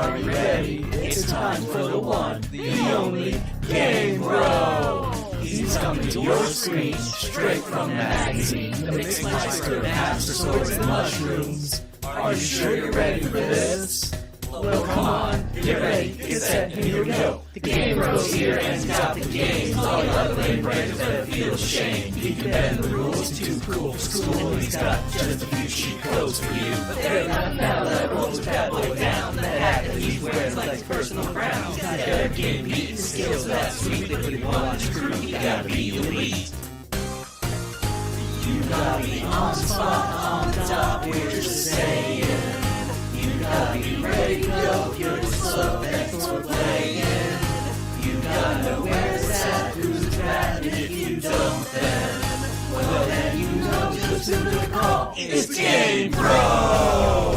Are you ready? It's time for the one, the only Game Bro. He's coming to your screen, straight from the magazine. The Mixmeister of apps for swords and mushrooms. Are you sure you're ready for this? Well, come on, get ready, get set, and here we go. The Game Bro's here and he's got the games. All your other lame brands better feel ashamed. He can bend the rules, too cool for school. And he's got just a few cheat codes for you. But they're not battle that rolls a bad boy down. The hat that he wears like his personal crown. He's got better game beat, his skills are that sweet. They put him on his crew, he gotta be elite. You gotta be on the spot, on top, we're just saying. You gotta be ready to go, you're the slow, thanks for playing. You gotta know where it's at, who's bad, and if you don't then, well then you know just who to call. It's Game Bro!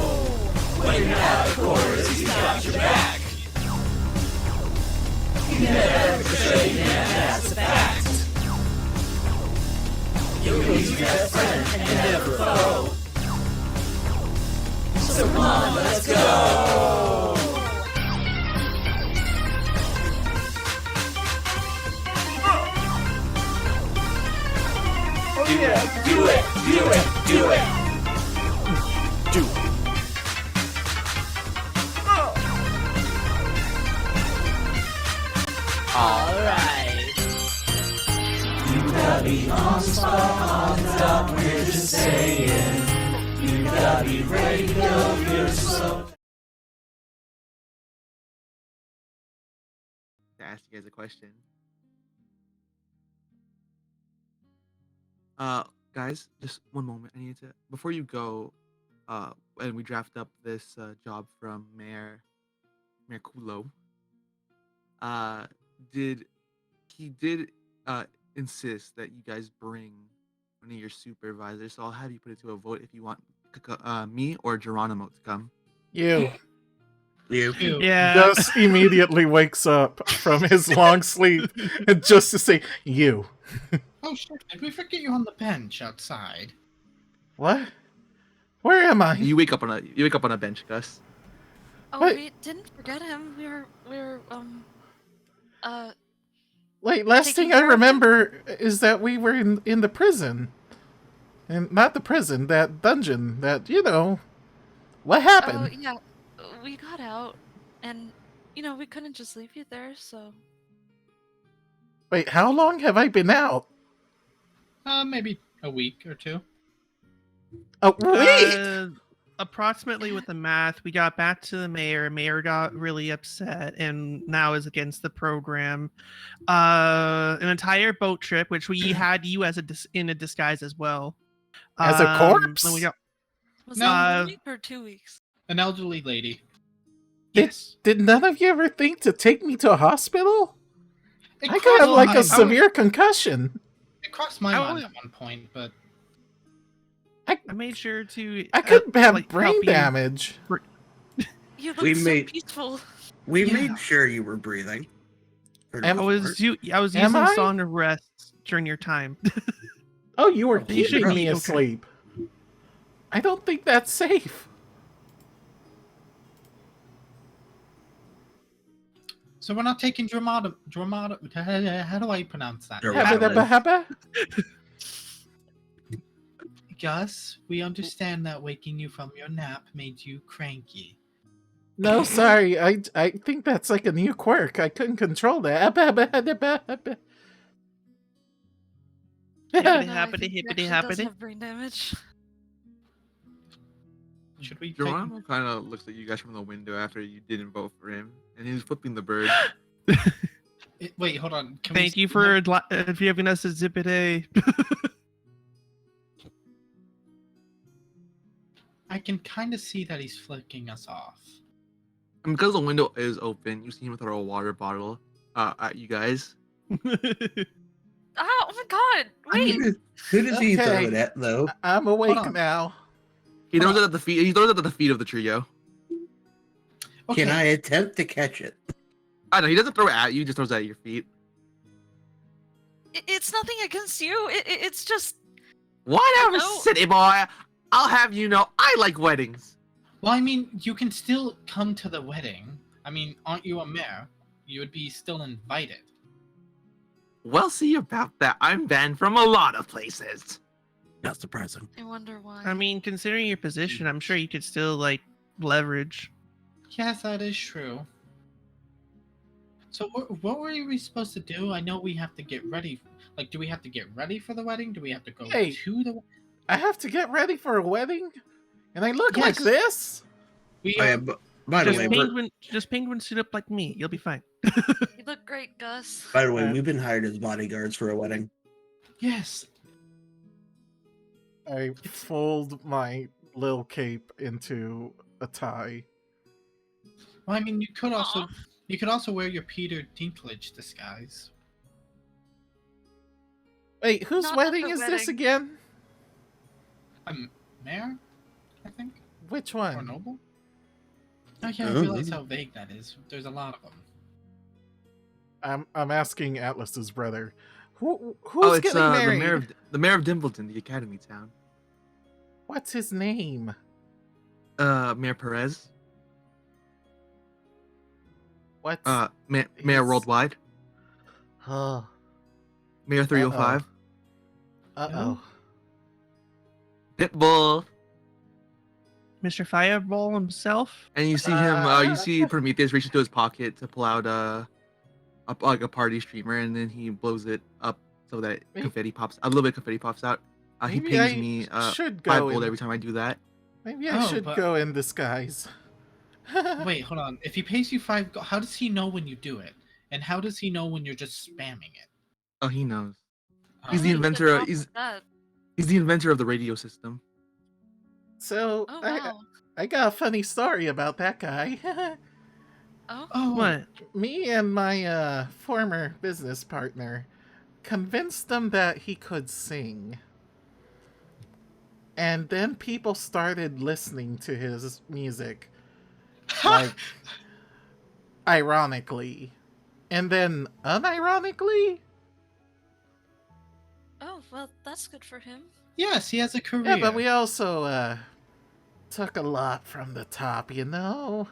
When you're out of quarters, he's got your back. You never ever betray, man, that's a fact. You'll be your best friend and never foe. So come on, let's go! Oh yeah, do it, do it, do it! Do it. Alright. You gotta be on the spot, on the top, we're just saying. You gotta be ready to go, you're slow. To ask you guys a question. Guys, just one moment. I need to, before you go, and we draft up this job from Mayor Kulo. Did insist that you guys bring one of your supervisors? So I'll have you put it to a vote if you want me or Geronimo to come. You. Yeah. Just immediately wakes up from his long sleep and just to say, you. Oh shit, did we forget you on the bench outside? What? Where am I? You wake up on a bench, Gus. Oh, What? we didn't forget him. We're Wait, last taking thing I care of him. remember is that we were in the prison. And not the prison, that dungeon, that, what happened? Oh, yeah. We got out, and, we couldn't just leave you there, so... Wait, how long have I been out? Maybe a week or two. A week? Approximately with the math, we got back to the mayor. Mayor got really upset and now is against the program. An entire boat trip, which we had you as in a disguise as well. As a corpse? Then we got, Was No. it 1 week or 2 weeks? An elderly lady. Did- Yes. Did none of you ever think to take me to a hospital? It I crossed got like my- a severe concussion. It crossed my I mind was- at one point, but I made sure to. I could have help brain you. damage. You look We so made- peaceful. We Yeah. made sure you were breathing. For the Am- I most was part. I was Am using I? song of rest during your time. Oh, you were You should keeping me be okay. asleep. I don't think that's safe. so we're not taking how do I pronounce that? Dramatic. Habba-dabba-habba? Gus, we understand that waking you from your nap made you cranky. No, sorry. I think that's like a new quirk. I couldn't control that. Habba-dabba-habba. Hippity I happity think he hippity actually does happity. have brain damage. Should we take... Geronimo kind of looks at you guys from the window after you didn't vote for him, and he's flipping the bird. Wait, hold on. Can Thank we... you for giving us a zippity. I can kind of see that he's flicking us off. And because the window is open, you see him throw a water bottle at you guys. Oh my god! Wait! Who does he throw Okay. it at, though? I'm awake Hold on. now. He throws it at the feet. He throws it at the feet of the trio. Okay. Can I attempt to catch it? I know he doesn't throw it at you. He just throws it at your feet. It's nothing against you. It's just... Whatever, No. city boy. I'll have you know, I like weddings. Well, I mean, you can still come to the wedding. I mean, aren't you a mayor? You would be still invited. We'll see about that. I'm banned from a lot of places. Not surprising. I wonder why. I mean, considering your position, I'm sure you could still like leverage. Yes, that is true. So what were we supposed to do? I know we have to get ready. Like, do we have to get ready for the wedding? Do we have to go Hey. to the? I have to get ready for a wedding, and I look like Yes. this. We Oh, are, yeah, but by the Just way, penguin suit up like me. You'll be fine. You look great, Gus. we've been hired as bodyguards for a wedding. yes. I fold my little cape into a tie. Well, I mean, you could also Aw. wear your Peter Dinklage disguise. Wait, whose Not at wedding the is this wedding. again? Mayor, I think, Which or one? noble. I can't Oh, realize maybe. how vague that is. There's a lot of them. I'm asking Atlas's brother. Who's Oh, it's getting married? the mayor of Dimpleton, the academy town. What's his name? Mayor Perez. What's Mayor his- Worldwide. Oh. Mayor 305. Uh-oh. Pitbull. Mr. Fireball himself. And you see him. You see Prometheus reach into his pocket to pull out like a party streamer, and then he blows it up so that Maybe- confetti pops. A little bit of confetti pops out. He Maybe pays I me should 5 go gold in. every time I do that. Maybe I Oh, should but- go in disguise. Wait, hold on. If he pays you 5, how does he know when you do it? And how does he know when you're just spamming it? Oh, he knows. Oh. He's the Good inventor. job He's with that. he's the inventor of the radio system. So Oh wow. I got a funny story about that guy. Oh. Oh, What? Me and my former business partner convinced him that he could sing. And then people started listening to his music, like, ironically. And then unironically? Oh well, that's good for him. yes, he has a career. Yeah, but we also took a lot from the top, you know?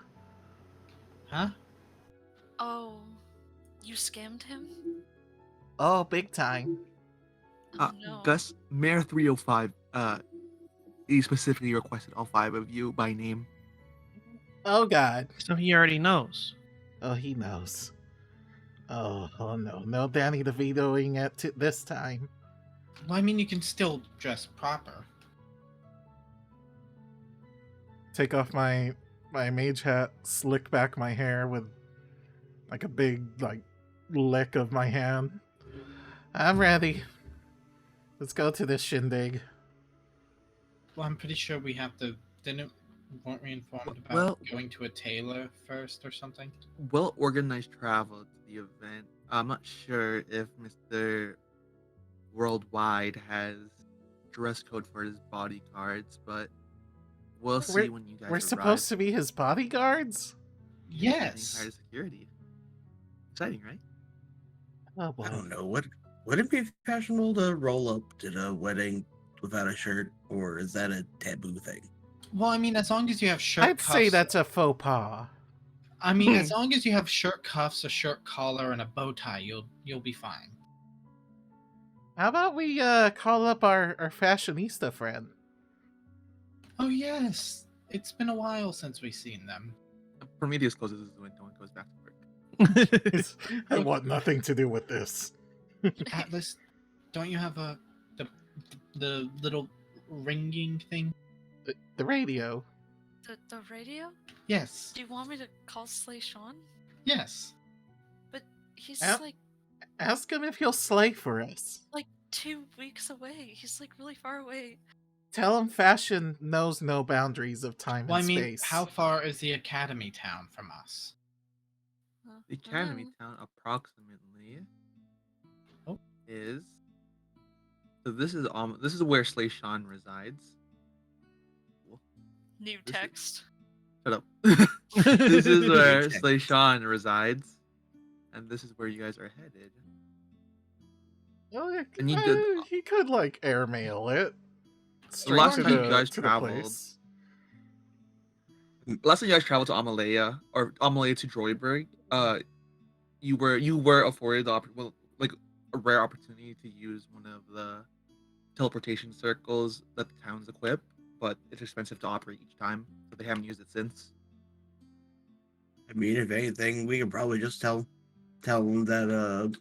Huh? Oh, you scammed him? Oh, big time. Oh no. Gus, Mayor 305. He specifically requested all 5 of you by name. Oh, God. So he already knows. Oh, he knows. Oh no. No Danny DeVitoing it this time. Well, I mean, you can still dress proper. Take off my mage hat, slick back my hair with like a big lick of my hand. I'm ready. Let's go to this shindig. Well, I'm pretty sure we have to. Weren't we informed about Well- going to a tailor first or something? Well organized travel to the event. I'm not sure if Mr. Worldwide has dress code for his bodyguards, but we'll see We're- when you guys We're arrive. supposed to be his bodyguards? Yes. The entire security. Exciting, right? Oh boy. I don't know. Would it be fashionable to roll up at a wedding without a shirt, or is that a taboo thing? Well, I mean, as long as you have shirt I'd cuffs. say that's a faux pas. I mean, as long as you have shirt cuffs, a shirt collar, and a bow tie, you'll be fine. How about we call up our fashionista friend? Oh yes, it's been a while since we've seen them. Prometheus closes his window and goes back to work. I want nothing to do with this. Atlas, don't you have the little ringing thing? The radio. The radio? Yes. Do you want me to call Slay Sean? Yes. But he's Yeah. like Ask him if he'll slay for us. 2 weeks away. He's like really far away. Tell him fashion knows no boundaries of time Well, I and mean, space. how far is the academy town from us? The academy Mm, town approximately Oh. is. So this is where Slay Sean resides. New This is- text. Shut up. This is where Text. Slay Sean resides, and this is where you guys are headed. Well, And you did- he could airmail it. last to time you the- guys to the traveled- place. last time you guys traveled to Amalea or Amalea to Droidberg, you were afforded like a rare opportunity to use one of the teleportation circles that the towns equip, but it's expensive to operate each time, so they haven't used it since. I mean, if anything, we could probably just tell him that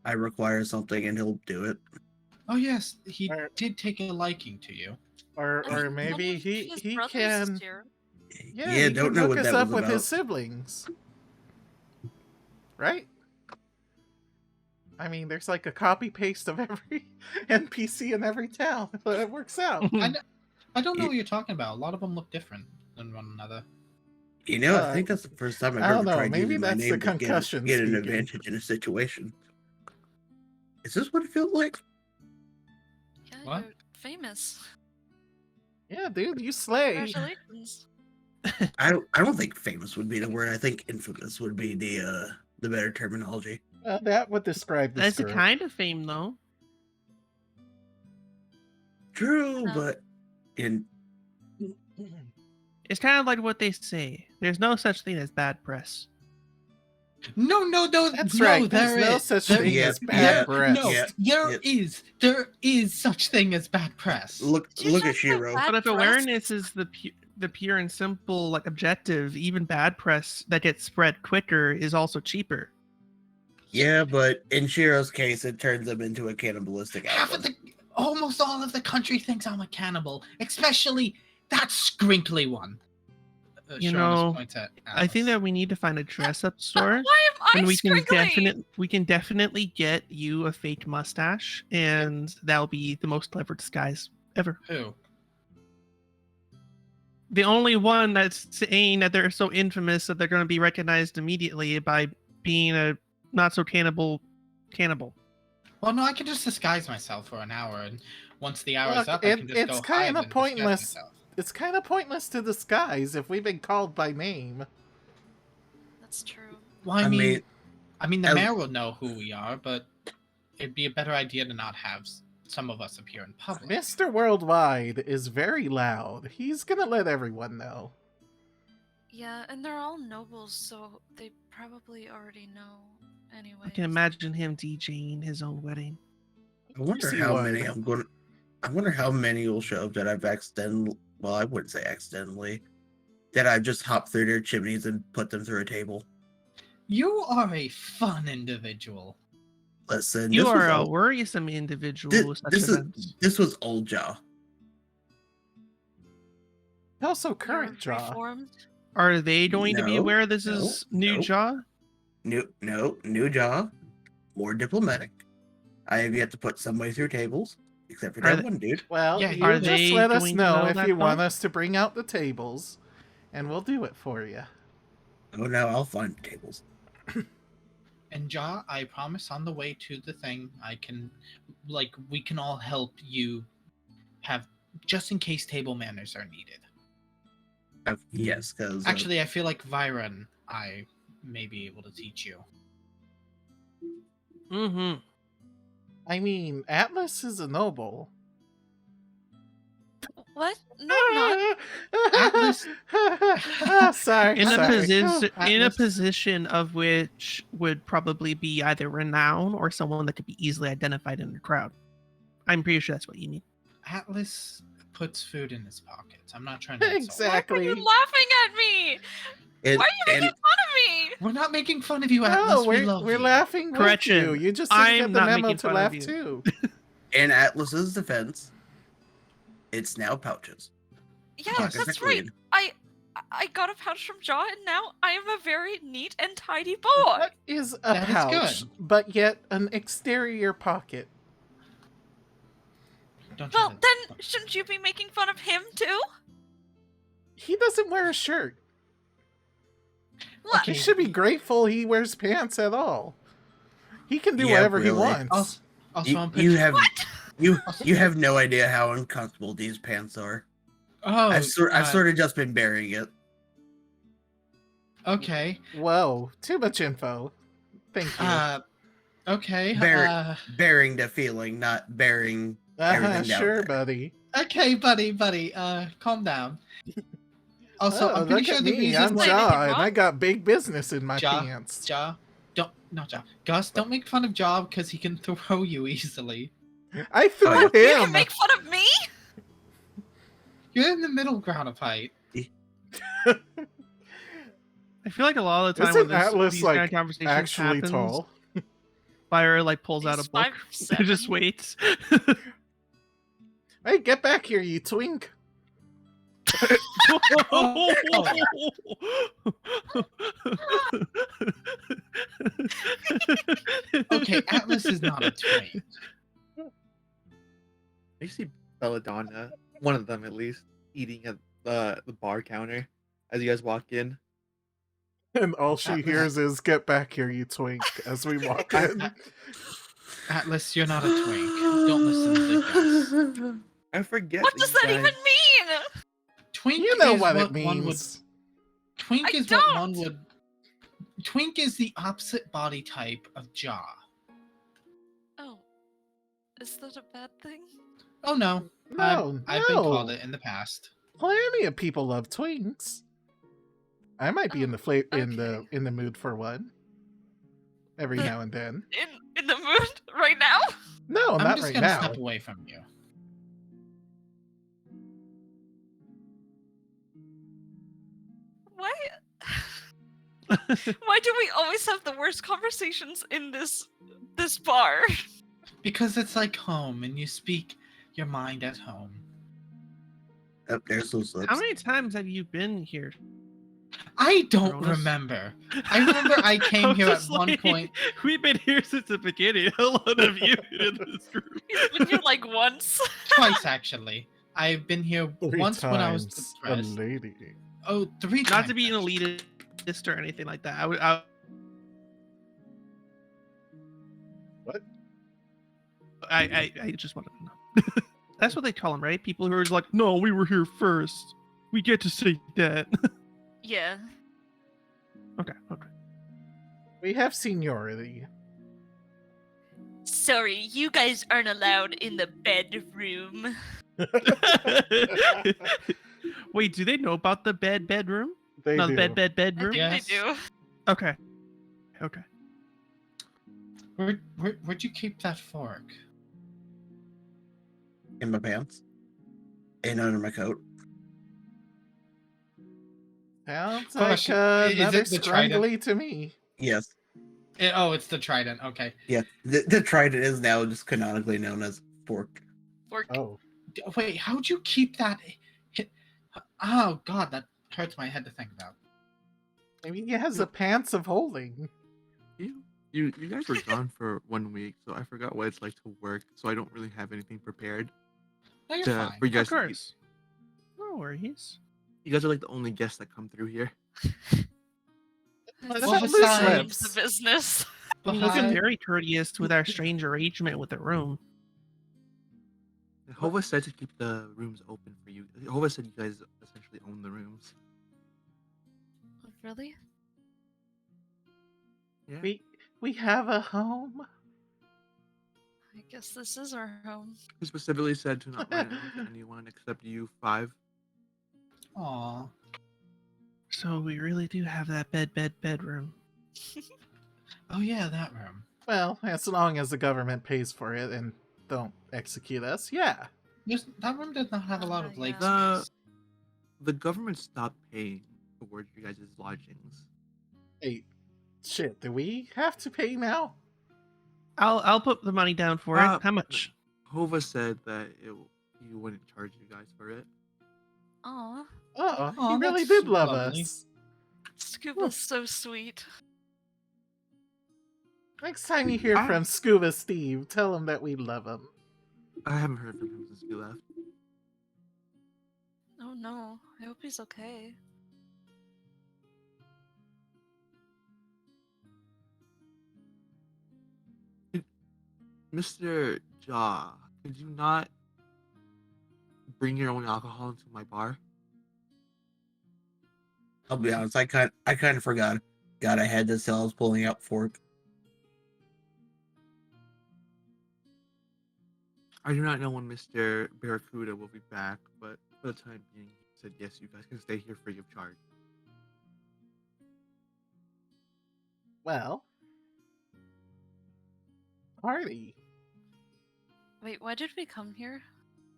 I require something and he'll do it. Oh yes, he Or- did take a liking to you. Or And one maybe of he his he brothers can. is here. Yeah, Yeah, he don't can know hook what us that up was with about. his siblings. Right? I mean, there's like a copy paste of every NPC in every town, but it works out. I don't know what you're talking about. A lot of them look different than one another. You know, I Uh, think that's the first time I've I ever don't know, tried maybe using my that's the name to concussion get an speaking. advantage in a situation. Is this what it feels like? Yeah, What? you're famous. Yeah, dude, you slay. Congratulations. I don't think famous would be the word. I think infamous would be the better terminology. That would describe the That's a skirt. kind of fame, though. True, No. but in It's kind of like what they say. There's no such thing as bad press. No, That's no, right. There's there no is. such There- thing yeah, as yeah, bad breath. No, yeah. there is such thing as bad press. look Did you at just say Shiro. bad But if press? awareness is the pure and simple like objective, even bad press that gets spread quicker is also cheaper. Yeah, but in Shiro's case, it turns him into a cannibalistic outlaw. Almost all of the country thinks I'm a cannibal, especially that scrinkly one. You Sharonus know, points at I think Alice. that we need to find a dress-up store, Why am I and we scrinkly? can definitely get you a fake mustache, and that'll be the most clever disguise ever. Who? The only one that's saying that they're so infamous that they're going to be recognized immediately by being a not so cannibal. Well, no, I can just disguise myself for an hour, and once the hour is Look, up, I can just it's go hide kinda and disguise pointless. myself. It's kind of pointless to disguise if we've been called by name. That's true. Well, I mean, the as- mayor will know who we are, but it'd be a better idea to not have some of us appear in public. Mr. Worldwide is very loud. He's gonna let everyone know. Yeah, and they're all nobles, so they probably already know anyway. I can imagine him DJing his own wedding. I wonder He how would. many I'm going. I wonder how many will show up that I've accidentally. Well, I wouldn't say accidentally. That I've just hopped through their chimneys and put them through a table. You are a fun individual. Listen, You this are was a old, worrisome individual with such this events. this was old Jaw. Also, You're current draw. reformed. Are they going to be No, aware this no, is new no. Jaw? New Jaw, more diplomatic. I have yet to put somebody through tables, except for Are that they- one dude. Well, Yeah, you are just they let us going to know know if that, you want though? us to bring out the tables, and we'll do it for you. Oh no, I'll find tables. And Ja, I promise on the way to the thing, we can all help you have, just in case table manners are needed. Yes, because Actually, I feel like Vyra and I may be able to teach you. Mm-hmm. I mean, Atlas is a noble. What? No, I'm not. Atlas- Sorry. In a sorry. position in a Atlas- position of which would probably be either renown or someone that could be easily identified in the crowd. I'm pretty sure that's what you mean. Atlas puts food in his pockets. I'm not trying to insult him. Why are Exactly. you laughing at me? Why are you making fun of me? We're not making fun of you, No, Atlas. we we're love you. laughing with Correction, you. You just didn't I'm get the not memo making to fun of laugh you. too. in Atlas's defense, it's now pouches. Yeah, Pockets are that's right. clean. I got a pouch from Jaw, and now I am a very neat and tidy boy. What is a That is pouch, good. but yet an exterior pocket? Don't you Well, know- then shouldn't you be making fun of him too? He doesn't wear a shirt. What? He Okay. should be grateful he wears pants at all. He can do Yeah, whatever he really. wants. Also, I'm You picturing- have What? you have no idea how uncomfortable these pants are. Oh, I've sort of just been bearing it. okay. Whoa, too much info. Thank you. Okay. Bearing the feeling, not bearing everything down Sure, there. buddy. Okay, buddy. Calm down. Also, Oh, I'm pretty look sure at the me. reason I'm why- Jaw, and wrong? I got big business in my Ja, pants. not Ja. Gus, don't make fun of Ja because he can throw you easily. I threw Oh, You him. can make fun of me? You're in the middle ground of height. I feel like a lot of the time Isn't when Atlas these kind like of conversations actually happens, tall? Fire like pulls out a He's book 5'7". and just waits. Hey, get back here, you twink! Okay, Atlas is not a twink. You see Belladonna, one of them at least, eating at the bar counter as you guys walk in. And all she Atlas- hears is "Get back here, you twink!" as we walk in. Atlas, you're not a twink. Don't listen to Gus. I forget. What does you that even guys- mean? Twink You know is what it one would. means. Twink I is what one don't. would. Twink is the opposite body type of Ja. Oh, is that a bad thing? Oh no, No, I've been called no. it in the past. Plenty of people love twinks. I might be in the okay. in the mood for one. Every The- now and then. In the mood right now? No, I'm not just right gonna now. step away from you. Why? Why do we always have the worst conversations in this bar? Because it's like home, and you speak your mind at home. Up there's those lips. How many times have you been here? I don't Cronus? remember. I remember I came I'm here at just one like, point. We've been here since the beginning. How long have you been in this group? He's been here like once. Twice actually. I've been here 3 once when I was times depressed. a lady. Oh, 3 times. Not to be an actually. elitist or anything like that. What? I just wanted to know. That's what they call them, right? People who are like, no, we were here first. We get to say that. Yeah. Okay. We have seniority. Sorry, you guys aren't allowed in the bedroom. Wait, do they know about the bedroom? They No, do. the I think bedroom? Yes. they do. Okay. Where'd you keep that fork? In my pants. And under my coat. Sounds Question, like is another it the trident? scrungly to me. Yes. Oh, it's the trident. Okay. Yeah. The trident is now just canonically known as fork. Fork. Oh, Wait, how'd you keep that? Oh God, that hurts my head to think about. maybe he has the pants of holding. You guys were gone for 1 week, so I forgot what it's like to work. So I don't really have anything prepared No, you're to, fine. for you guys Of to eat. course. No worries. You guys are like the only guests that come through here. Let's Well, have besides- loose Name's the lips. business. We've been very courteous with our strange arrangement with the room. Hova said to keep the rooms open for you. Hova said you guys essentially own the rooms. Really? Yeah. We have a home. I guess this is our home. He specifically said to not rent it out to anyone except you 5. Aw. So we really do have that bedroom. Oh yeah, that room. Well, as long as the government pays for it and don't execute us, yeah. That room does not have a lot of leg yeah. space. The government stopped paying towards you guys' lodgings. Hey, shit, do we have to pay now? I'll put the money down for it. How much? Hova said that he wouldn't charge you guys for it. Aw, Oh, Aw, he really that's did love lovely. us. Scuba's so sweet. Next time you hear from Scuba Steve, tell him that we love him. I haven't heard from him since we left. Oh no, I hope he's okay. Mr. Jaw, could you not bring your own alcohol into my bar? I'll be honest, I kind of forgot. God, I had this till I was pulling out fork. I do not know when Mr. Barracuda will be back, but for the time being, said yes, you guys can stay here free of charge. Well, party. Wait, why did we come here?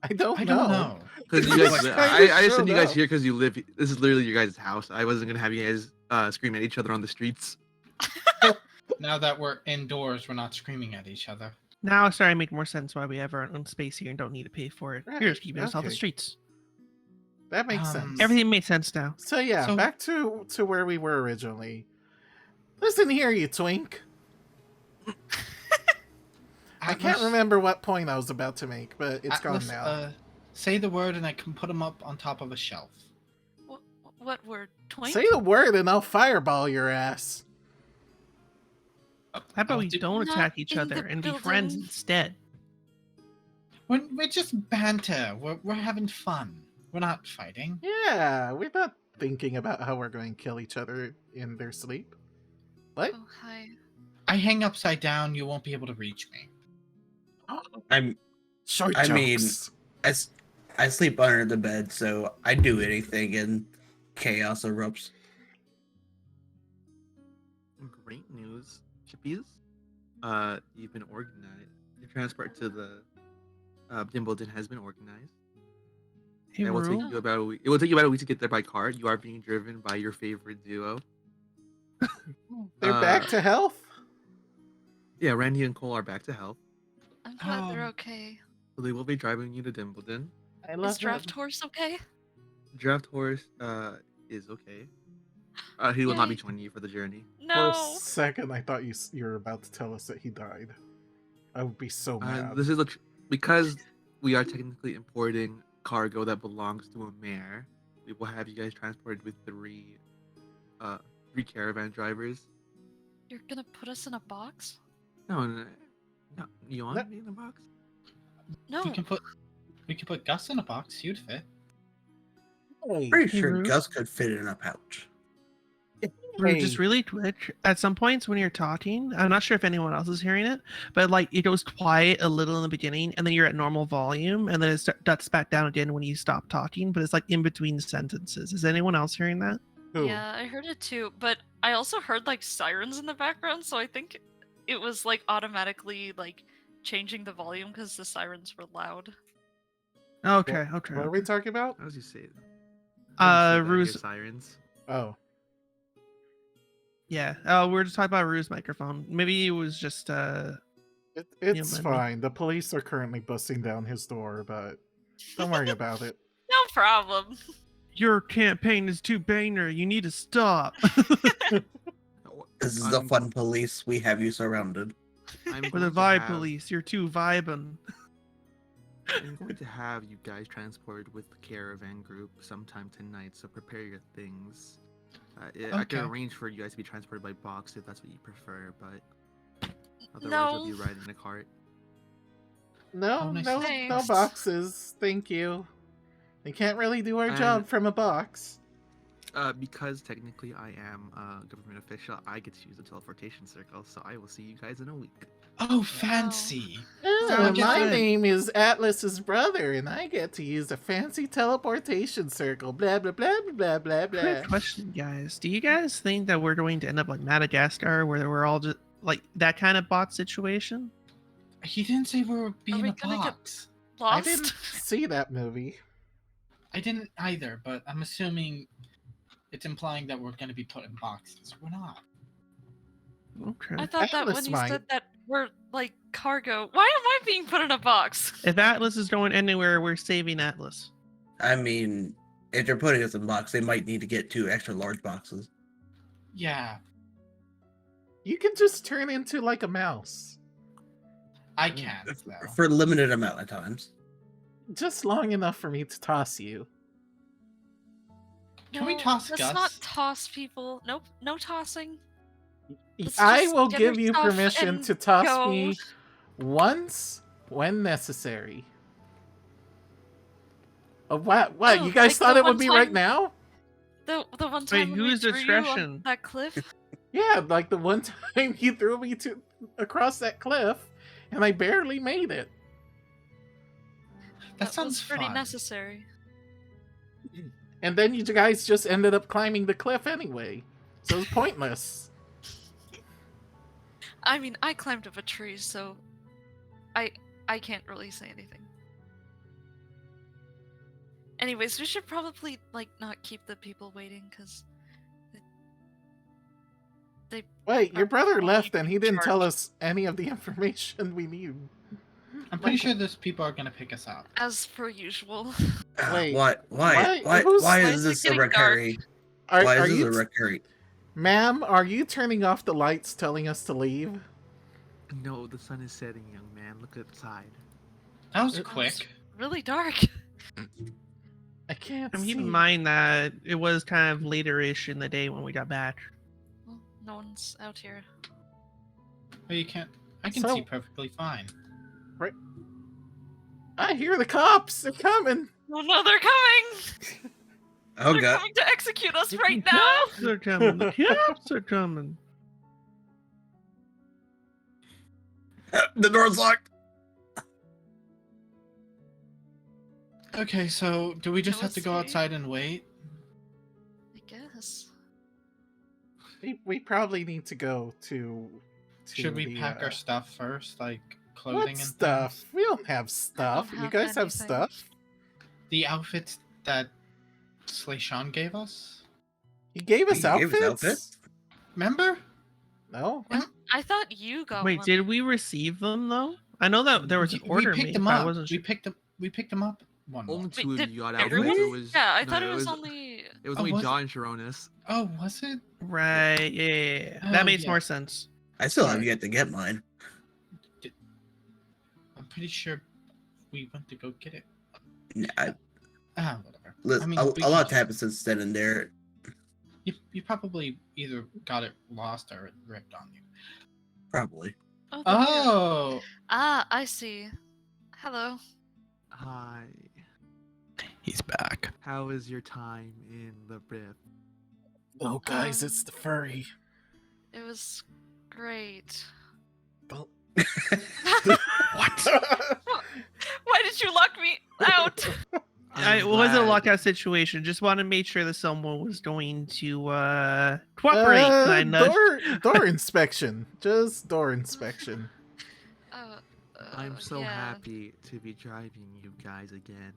I don't I know. don't know. Because you You guys, just I kinda just sent you showed guys up. here because you live. This is literally your guys' house. I wasn't gonna have you guys scream at each other on the streets. Now that we're indoors, we're not screaming at each other. Now it's starting to make more sense why we have our own space here and don't need to pay for it. We're just Right, keeping us off the okay. streets. That makes Um, sense. Everything makes sense now. So yeah, So- back to where we were originally. Listen here, you twink. I can't Atlas- remember what point I was about to make, but it's Atlas, gone now. Say the word and I can put them up on top of a shelf. What word? Twink? Say the word and I'll fireball your ass. How about I'll we do- don't Not attack each in other the and be friends building. instead? We're just banter. We're having fun. We're not fighting. Yeah, we're not thinking about how we're going to kill each other in their sleep. What? Oh, hi. I hang upside down. You won't be able to reach me. I'm Short I mean- jokes. I sleep under the bed, so I do anything and chaos erupts. Great news, chippies. You've been organized. Your transport to the Dimbledon has been organized. Hey, It will take Rue? you about a week. It will take you about a week to get there by car. You are being driven by your favorite duo. They're back to health? Yeah, Randy and Cole are back to health. I'm glad they're Um, okay. So they will be driving you to Dimbledon. I Is love Draft that. Horse okay? Draft Horse is okay. He will not be Yay. joining you for the journey. For No. a second, I thought you were about to tell us that he died. I would be so mad. This is because we are technically importing cargo that belongs to a mayor. We will have you guys transported with three caravan drivers. You're gonna put us in a box? No. You want No. me in the box? No. We can put Gus in a box. You'd fit. Hey, Pretty sure Rue? Gus could fit in a pouch. Rue, hey, just really quick. At some points when you're talking, I'm not sure if anyone else is hearing it, but like it goes quiet a little in the beginning, and then you're at normal volume, and then it ducks back down again when you stop talking. But it's like in between sentences. Is anyone else hearing that? who? Yeah, I heard it too, but I also heard like sirens in the background, so I think it was like automatically like changing the volume because the sirens were loud. Okay, okay. What are we talking about? How does he say it? Rue's. Sirens. Oh. Yeah. Oh, we were just talking about Rue's microphone. Maybe it was just It's maybe. fine. The police are currently busting down his door, but don't worry about it. No problem. your campaign is too banger. You need to stop. This is the fun police. We have you surrounded. I'm We're the going to vibe have- police. You're too vibin'. I'm going to have you guys transported with the caravan group sometime tonight, so prepare your things. I can Okay. arrange for you guys to be transported by box if that's what you prefer, but otherwise No. you'll be riding in a cart. No, Oh, nice. no Thanks. boxes. Thank you. We can't really do our And- job from a box. Because technically I am a government official, I get to use the teleportation circle, so I will see you guys in a week. Oh, fancy. Oh, get my that. name is Atlas's brother, and I get to use a fancy teleportation circle. Blah blah blah blah blah blah. Quick question, guys. Do you guys think that we're going to end up like Madagascar, where we're all just like that kind of bot situation? He didn't say we were being we a gonna get- box. I Lost? didn't see that movie. I didn't either, but I'm assuming it's implying that we're going to be put in boxes. We're not. Okay. I thought that when Atlas you might. said that we're like cargo. Why am I being put in a box? If Atlas is going anywhere, we're saving Atlas. I mean, if they're putting us in box, they might need to get 2 extra large boxes. Yeah, You can just turn into like a mouse, I can't, though. For a limited amount of times. just long enough for me to toss you. Can we No, toss let's Gus? not toss people. Nope, no tossing. Let's I just will get give you yourself permission and to toss go. me once when necessary. Oh, what? What? Oh, You guys like thought the it would one be right time- now? The one Wait, time when we whose threw you discretion? on that cliff. Yeah, like the one time you threw me across that cliff, and I barely made it. That sounds was pretty fun. necessary. And then you guys just ended up climbing the cliff anyway. So it was pointless. I mean, I climbed up a tree, so I can't really say anything. Anyways, we should probably like not keep the people waiting because they. Wait, your are brother probably left and he didn't tell charged. us any of the information we need. I'm pretty sure those people are gonna pick us up. As per usual. Wait, Why who's- why Why is is it this a getting dark? recurring? Are, Why are is this you a recurring? Ma'am, are you turning off the lights telling us to leave? No, the sun is setting, young man. Look outside. That was It was quick. really dark. I can't And see. keep in mind that it was kind of later-ish in the day when we got back. Well, no one's out here. But you can't. I can So- see perfectly fine. I hear the cops. They're coming. Oh no, they're coming! Oh They're god. coming to execute us The right now! cops are coming. The cops are coming. The door's locked. Okay, so do we just Go have to go see. outside and wait? I guess. We probably need to go to Should we the, pack our stuff first, like clothing what and stuff? things? We don't have stuff. You have guys have anything. stuff? The outfits that Slayshawn gave us. He gave us He gave us outfits? outfits? Remember? No? I thought you got Wait, one. did we receive them though? I know that there was an order we picked made, them but up. I wasn't We sure. picked them up. One. Only Wait, two of did you got everyone? outfits. It was, Yeah, I no, thought it was only. It was Oh, only was it? John and Sharonis. Oh, was it? Right, yeah. Oh, That makes yeah. more sense. I still have Sorry. yet to get mine. I'm pretty sure we went to go get it. Yeah, Whatever. Listen, I mean, we a lot can- happened since then and there. You probably either got it lost or it ripped on you. Probably. Oh, there you go. Oh, Ah, I see. Hello. Hi. He's back. How is your time in the Rift? Oh, guys, it's the furry. It was great. Don't... What? Why did you lock me out? It wasn't a lockout situation. Just want to make sure that someone was going to cooperate. and I nudged. door inspection. Just door inspection. I'm so yeah. happy to be driving you guys again.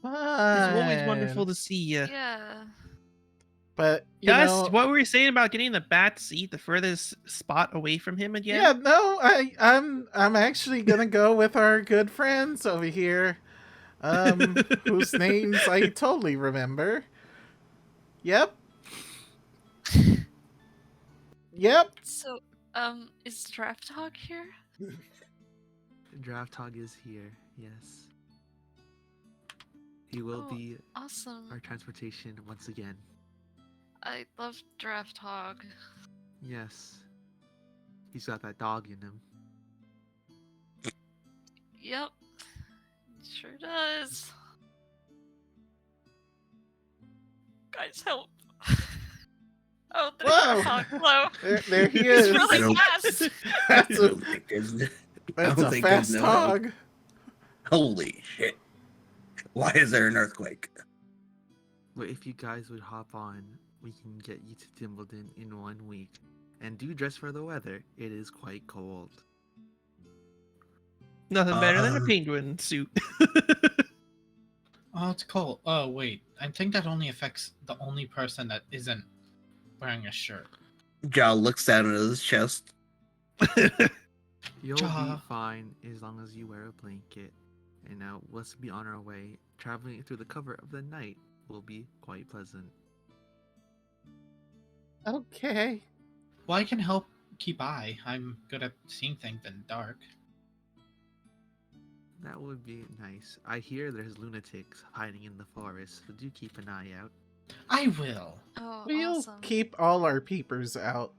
It's always wonderful to see you. Yeah. But you Guys, know, what were we saying about getting the bat seat, the furthest spot away from him again? yeah, no, I'm actually gonna go with our good friends over here, whose names I totally remember. Yep. Yep. So, is Draft Hog here? Draft Hog is here, yes. He will Oh. be Awesome. our transportation once again. I love Draft Hog. Yes. He's got that dog in him. Yep. Sure does. Guys, help. Oh, there's Whoa. Draft Hog. Hello. There he He's is. really don't- fast. That's I a, don't think there's- that's don't a think there's fast no hog. Holy shit. Why is there an earthquake? But if you guys would hop on, we can get you to Timbledon in 1 week. And do dress for the weather. It is quite cold. Nothing better than a Um, penguin suit. oh, it's cold. Oh, wait. I think that only affects the only person that isn't wearing a shirt. Jaw looks down at his chest. You'll Ja. be fine as long as you wear a blanket. And now let's be on our way. Traveling through the cover of the night will be quite pleasant. Okay. Well, I can help keep eye. I'm good at seeing things in the dark. That would be nice. I hear there's lunatics hiding in the forest, so do keep an eye out. I will. Oh, We'll awesome. keep all our peepers out.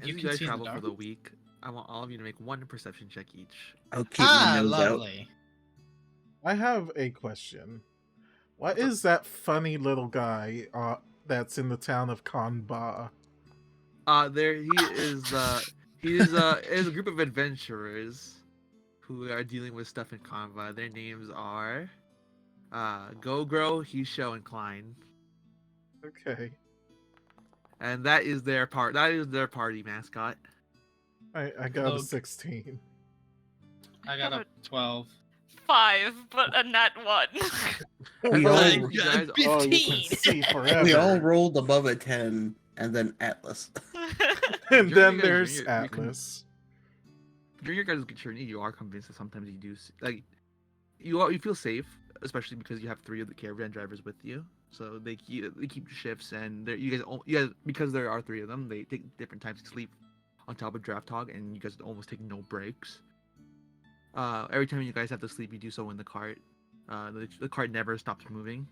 As You you can guys see in the travel for dark? the week, I want all of you to make one perception check each. I'll keep my nose out. Lovely. I have a question. What is that funny little guy that's in the town of Kanba? There he is. He's is a group of adventurers who are dealing with stuff in Kanva. Their names are Go-Grow, Hisho, and Klein. Okay. And that is their party mascot. I got a Hello. 16. I got a 12. 5, but a nat 1. We all, You guys, Oh, you can 15. see forever. we all rolled above a 10, and then Atlas. And During then you guys- there's during your- you can- Atlas. during your guys' journey, you are convinced that sometimes you do you feel safe, especially because you have 3 of the caravan drivers with you. So they keep shifts, and you guys because there are 3 of them, they take different times to sleep on top of Draft Hog, and you guys almost take no breaks. Every time you guys have to sleep, you do so in the cart. The cart never stops moving.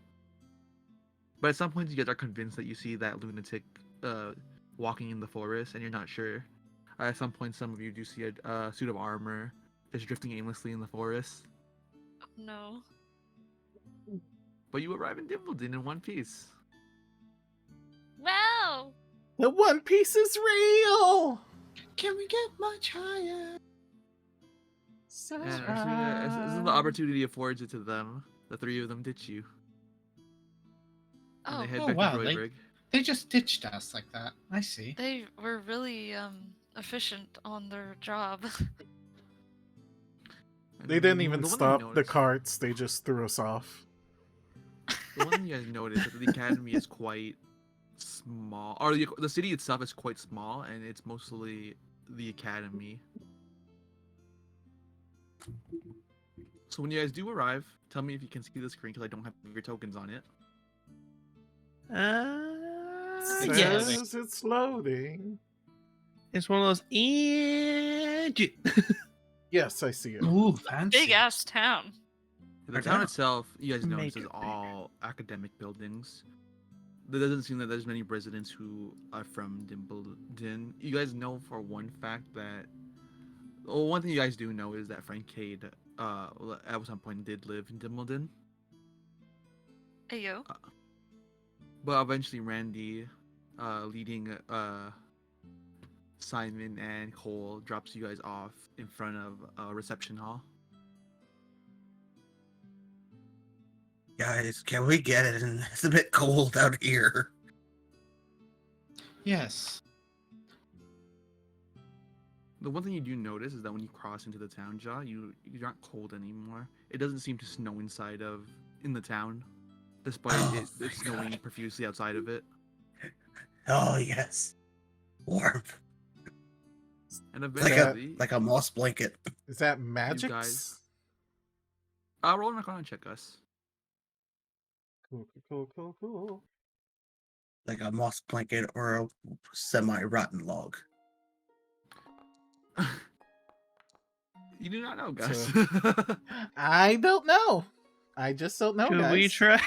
But at some point, you guys are convinced that you see that lunatic walking in the forest, and you're not sure. At some point, some of you do see a suit of armor just drifting aimlessly in the forest. No. But you arrive in Dimbledon in one piece. Wow! The One Piece is real! Can we get much higher? And as the opportunity affords it to them, the 3 of them ditch you. And Oh, they head oh, back wow, to Roybrig. They just ditched us like that. I see. they were really efficient on their job. They didn't even The one thing you stop the notice- carts, they just threw us off. The one thing you guys notice is that the academy is quite small, or the city itself is quite small, and it's mostly the academy. So when you guys do arrive, tell me if you can see the screen because I don't have your tokens on it. It Yeah. says it's loading. It's one of those. Yes, I see it. Ooh, fancy. Big ass town. The I town know. itself, you guys notice, is Make it all academic buildings. There doesn't seem that there's many residents who are from Dimbledon. You guys know for one fact that. Well, one thing you guys do know is that Frank Cade, at some point, did live in Dimbledon. Ayo. But eventually, Randy, leading Simon and Cole, drops you guys off in front of a reception hall. Guys, can we get it? And it's a bit cold out here. Yes. The one thing you do notice is that when you cross into the town, Jaw, you're not cold anymore. It doesn't seem to snow in the town, despite Oh it my snowing God. profusely outside of it. Oh yes, warmth, And like eventually, a moss blanket. Is that magic? guys- roll an Arcana check, Gus. Cool. Like a moss blanket or a semi-rotten log. You do not know, Gus. I don't know. I just don't know, Should guys. we try?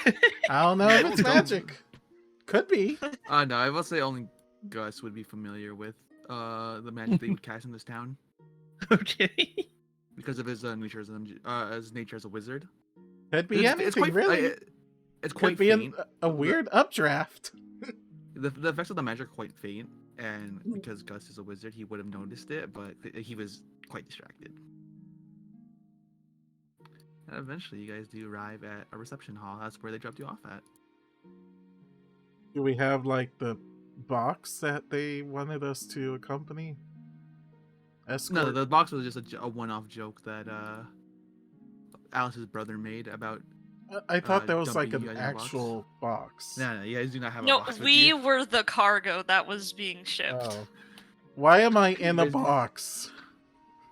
I don't know if it's Don't- magic. Could be. No, I will say only Gus would be familiar with the magic they would cast in this town Okay. because of his nature as a wizard. Could be anything, quite really. It's Could quite be faint. a weird updraft. The effects of the magic are quite faint, and because Gus is a wizard, he would have noticed it, but he was quite distracted. And eventually, you guys do arrive at a reception hall. That's where they dropped you off at. Do we have like the box that they wanted us to accompany? Escort? No, the box was just a one-off joke that Alice's brother made about. I thought there was like dumping an you guys in a box. actual box. No, you guys do not have a No, box with we you. were the cargo that was being shipped. Oh. Why am I in a guys- box?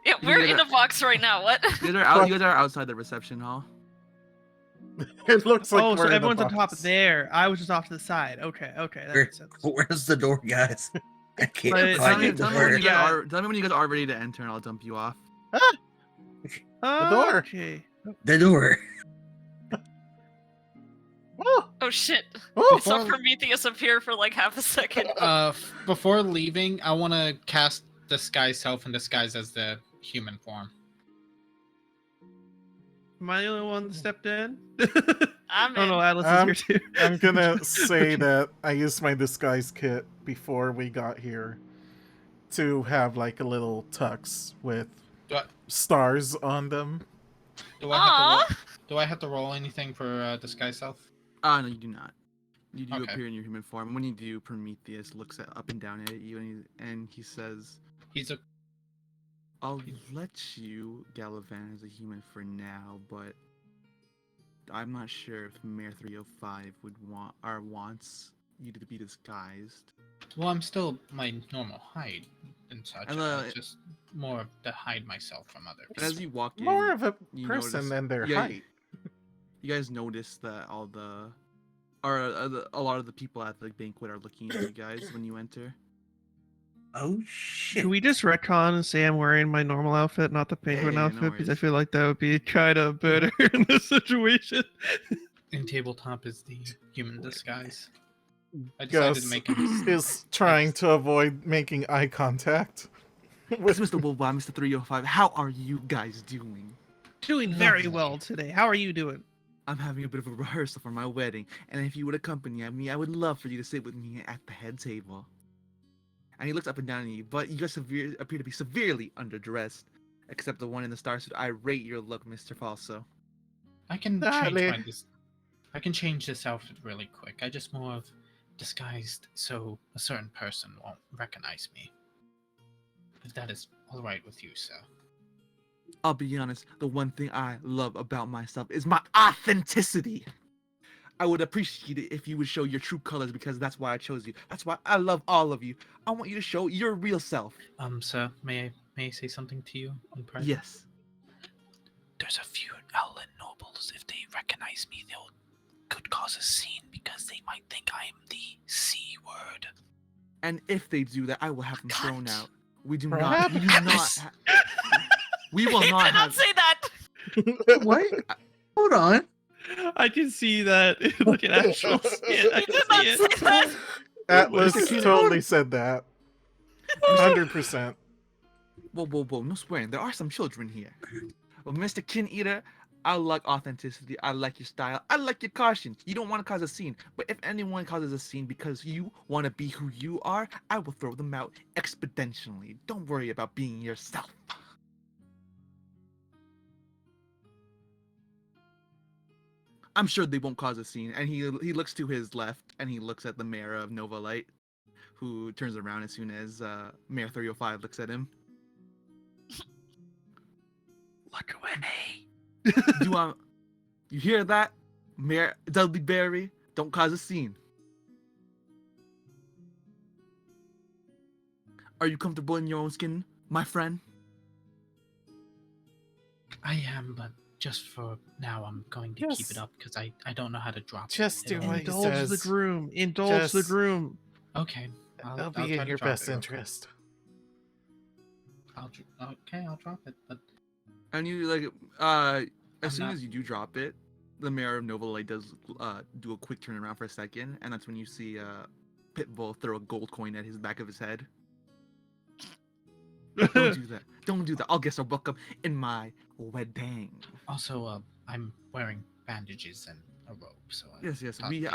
Yeah, You we're get in a- a box right now. What? You guys are outside the reception hall. It looks like Oh, so we're in a everyone's on top box. there. I was just off to the side. Okay, that Where- makes sense. Where's the door, guys? I can't But- Tell find me, the tell me when door. you guys Yeah. are. Tell me when you guys are ready to enter, and I'll dump you off. The door. Okay. The door. Oh, Oh shit! oh, I saw Prometheus appear for like half a second. Before leaving, I want to cast disguise self and disguise as the human form. Am I the only one that stepped in? I'm Oh no, in. Atlas is here too. I'm gonna say that I used my disguise kit before we got here to have like a little tux with Do I, stars on them. Do I have to Aw! roll? Do I have to roll anything for disguise self? No, you do not. You do Okay. appear in your human form. When you do, Prometheus looks up and down at you, and he says, He's a. "I'll let you gallivant as a human for now, but I'm not sure if Mayor 305 would wants you to be disguised." Well, I'm still my normal height and such. And, Just more to hide myself from others. And as you walk in, More of a you person notice- than their yeah, height. You guys notice that a lot of the people at the banquet are looking at you guys when you enter. Oh shit! Can we just retcon and say I'm wearing my normal outfit, not the penguin Yeah, no outfit? Because I worries. feel like that would be kind of better in this situation. And tabletop is the human disguise. I decided Gus to make him. is trying to avoid making eye contact. With Mr. Worldwide, Mr. 305, how are you guys doing? Doing very Lovely. well today. How are you doing? I'm having a bit of a rehearsal for my wedding, and if you would accompany me, I would love for you to sit with me at the head table. And he looks up and down at you, but you guys appear to be severely underdressed, except the one in the star suit. I rate your look, Mr. Falso. I can Dale. change I can change this outfit really quick. I just more of disguised so a certain person won't recognize me. If that is all right with you, sir. I'll be honest, the one thing I love about myself is my authenticity. I would appreciate it if you would show your true colors, because that's why I chose you. That's why I love all of you. I want you to show your real self. Sir, may I say something to you in private? Yes. There's a few Owlin nobles. If they recognize me, they'll could cause a scene because they might think I am the C word. And if they do that, I will have them thrown out. We do Perhaps. not. We do not. We will I not did not have. say that! What? Hold on. I can see that in like an actual skit. I I can did not see it. say that! Atlas Mr. Keenan. totally said that. 100%. Whoa! No swearing. There are some children here. Well, Mr. Kin Eater, I like authenticity. I like your style. I like your caution. You don't want to cause a scene. But if anyone causes a scene because you want to be who you are, I will throw them out exponentially. Don't worry about being yourself. I'm sure they won't cause a scene. And he looks to his left and he looks at the mayor of Nova Light, who turns around as soon as Mayor 305 looks at him. Look away. You hear that, Mayor Dudley Berry? Don't cause a scene. Are you comfortable in your own skin, my friend? I am, but just for now, I'm going to keep Yes. it up because I don't know how to drop Just it. do It'll- what he Indulge says. the groom. Indulge the Just- groom. Okay. It'll I'll be try in to your drop best it real quick. interest. I'll drop it. But And you as I'm soon not- as you do drop it, the mayor of Nova Light does do a quick turnaround for a second, and that's when you see Pitbull throw a gold coin at his back of his head. Don't do that. Don't do that. I'll guess our welcome in my wedding. also, I'm wearing bandages and a robe, so Yes. thought We maybe-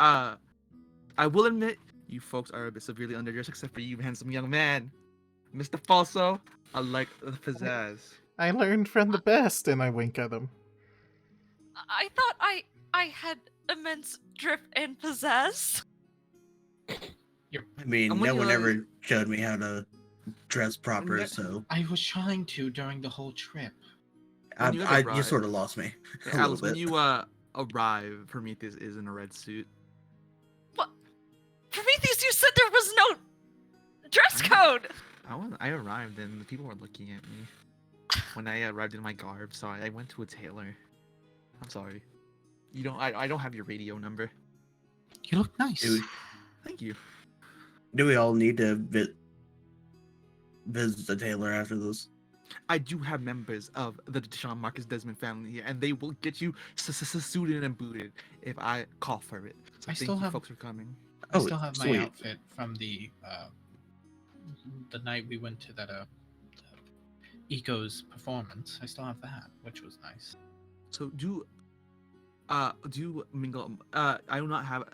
I will admit you folks are a bit severely underdressed, except for you, handsome young man, Mr. Falso. I like the pizzazz. I learned from the best, and I wink at him. I thought I had immense drip and pizzazz. I mean, And when no you, one ever showed me how to dress proper, Yeah. so I was trying to during the whole trip. When you you arrive- sort of lost me. a little Alice, when bit. you arrive, Prometheus is in a red suit. What? Prometheus, you said there was no dress code! I arrived and the people were looking at me when I arrived in my garb, so I went to a tailor. I'm sorry. You don't. I don't have your radio number. You look nice. Thank you. Do we all need to visit the tailor after this? I do have members of the Deshaun Marcus Desmond family here, and they will get you suited and booted if I call for it. So I thank still you have- folks for coming. I Oh, still have my sweet. outfit from the night we went to that Eco's performance. I still have that, which was nice. So do mingle. I do not have.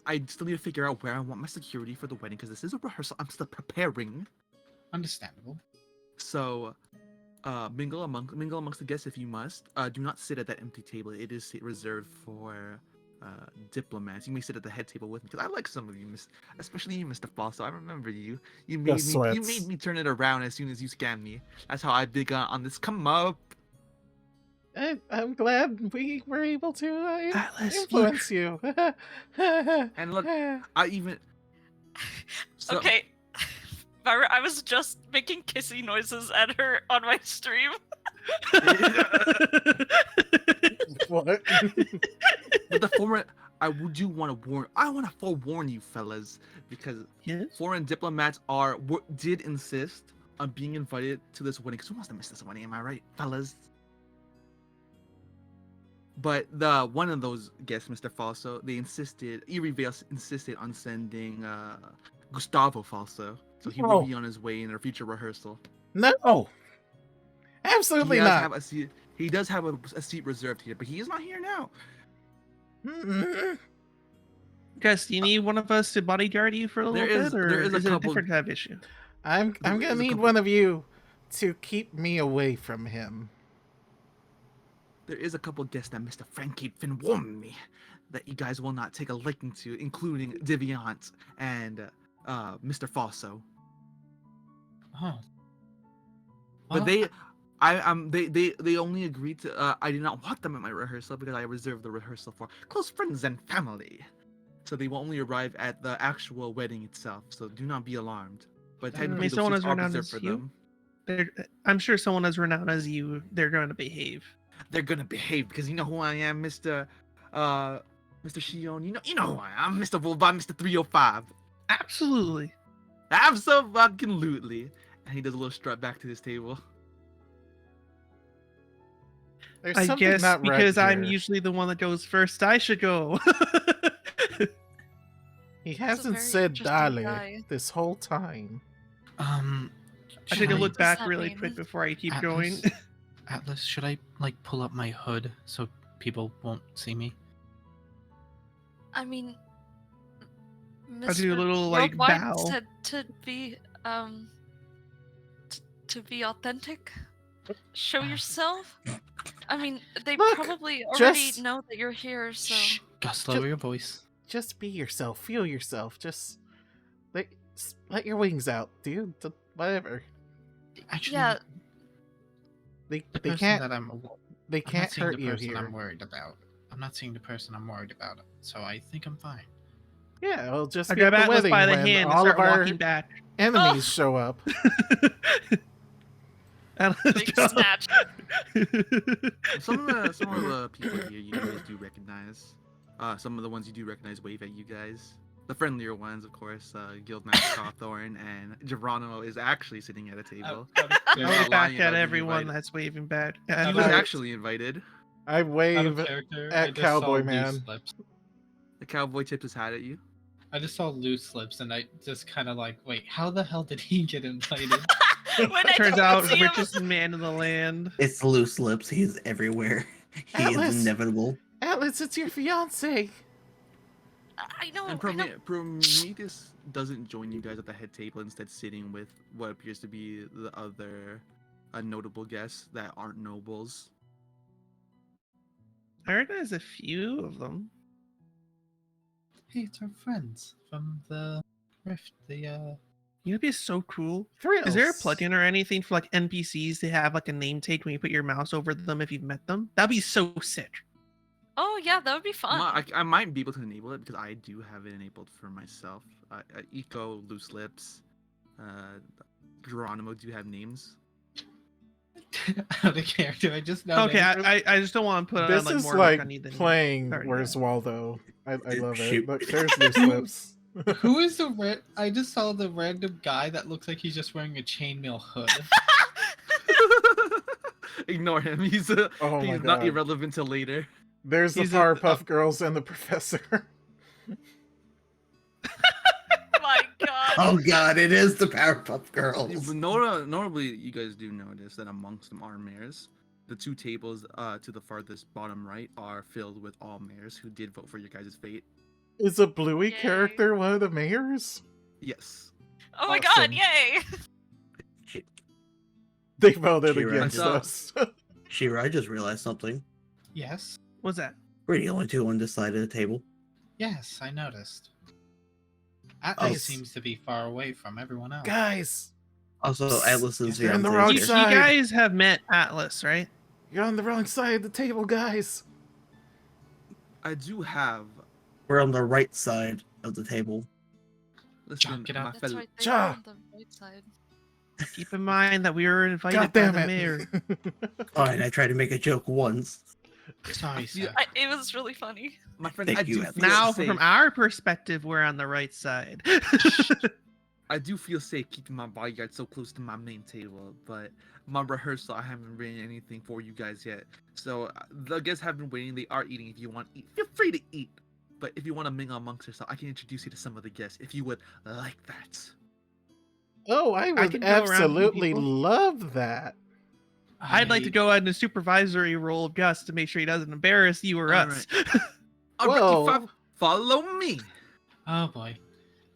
I still need to figure out where I want my security for the wedding because this is a rehearsal. I'm still preparing. Understandable. So, mingle amongst the guests if you must. Do not sit at that empty table. It is reserved for diplomats. You may sit at the head table with me because I like some of you, especially you, Mr. Fosso. I remember you. You made me turn it around as soon as you scammed me. That's how I begun on this come up. I'm glad we were able to Atlas, influence you. And look, I even. Okay. Myra, I was just making kissy noises at her on my stream. What? But the former, I want to forewarn you, fellas, because foreign diplomats did insist on being invited to this wedding. Because who wants to miss this wedding? Am I right, fellas? But one of those guests, Mr. Falso, Eerie Vale insisted on sending Gustavo Falso, so he will be on his way in a future rehearsal. No, absolutely not. He does have a seat reserved here, but he is not here now. Gus, do you need one of us to bodyguard you for a little bit, or there is it a a different kind of issue? I'm gonna need one of you to keep me away from him. There is a couple guests that Mr. Frank Finn warned me that you guys will not take a liking to, including Deviant and Mr. Falso. Oh. But they only agreed to. I did not want them at my rehearsal because I reserved the rehearsal for close friends and family. So they will only arrive at the actual wedding itself. So do not be alarmed. But technically, those seats are reserved for them. I'm sure someone as renowned as you, they're going to behave. They're gonna behave because you know who I am, Mr. Shion. You know who I am, Mr. Wolbot, Mr. 305. Absolutely. Absolutely. And he does a little strut back to his table. I guess because I'm usually the one that goes first, I should go. He hasn't said Dale this whole time. I take a look back really quick before I keep going. Atlas, should I pull up my hood so people won't see me? I mean, I do a little bow. Said to be to be authentic. Show yourself. I mean, they probably already know that you're here, so. Shh, Gus, lower your voice. Just be yourself. Feel yourself. Just let your wings out, dude. Whatever. Actually, yeah. They can't. They I'm can't not seeing hurt the you person here. I'm worried about. I'm not seeing the person I'm worried about, so I think I'm fine. Yeah, we'll just I be at grab the Atlas wedding by the when hand and all start of our walking back. enemies show up. Big snatch. Some of the people here you guys do recognize. Some of the ones you do recognize wave at you guys. The friendlier ones, of course, Guildmaster Cawthorn and Geronimo is actually sitting at a table. I look back at everyone that's waving back. He was actually invited. I wave at Cowboy Man. The cowboy tipped his hat at you. I just saw loose lips, and I just kind of wait, how the hell did he get invited? Turns out, richest man in the land. It's loose lips. He's everywhere. He Atlas. is inevitable. Atlas, it's your fiance. I know. And Prometheus doesn't join you guys at the head table, instead sitting with what appears to be the other notable guests that aren't nobles. I recognize a few of them. Hey, it's our friends from the Rift. You know, it'd be so cool. Thrills. Is there a plugin or anything for NPCs to have a name tag when you put your mouse over them if you've met them? That'd be so sick. Oh yeah, that would be fun. I might be able to enable it because I do have it enabled for myself. Eco, Loose Lips, Geronimo do have names. Out of character, I just know. Okay, I just don't want to put This on is more like work on you than playing Where's Waldo. I love it. Look, there's Loose Lips. Who is the red? I just saw the random guy that looks like he's just wearing a chainmail hood. Ignore him. He's not irrelevant till later. There's the Powerpuff Girls and the Professor. My God. Oh God, it is the Powerpuff Girls. Notably, you guys do notice that amongst them are mayors. The two tables to the farthest bottom right are filled with all mayors who did vote for your guys' fate. Is a Bluey Yay. character one of the mayors? Yes. Oh my Awesome. God! Yay! They voted She against saw- us. Shira, I just realized something. Yes. What's that? We're the only two on this side of the table. Yes, I noticed. Atlas Guys. seems to be far away from everyone else. Guys, Also, Psst, Atlas's you're in the fiance wrong is You, here. side. you guys have met Atlas, right? you're on the wrong side of the table, guys. I do have. We're on the right side of the table. Listen, get up. my That's fellow. right. They Ja. are on the right side. Keep in mind that we were invited God by damn the it. mayor. Fine, I tried to make a joke once. Sorry, sir. It was really funny. My friend, Thank I you, do Atlas. feel Now, safe. from our perspective, we're on the right side. I do feel safe keeping my bodyguard so close to my main table, but my rehearsal, I haven't written anything for you guys yet. So the guests have been waiting. They are eating. If you want to eat, feel free to eat. But if you want to mingle amongst yourself, I can introduce you to some of the guests if you would like that. Oh, I would can go around to absolutely people. love that. I'd like to go in a supervisory role of Gus to make sure he doesn't embarrass you or All us. All right, Whoa. follow me. Oh boy.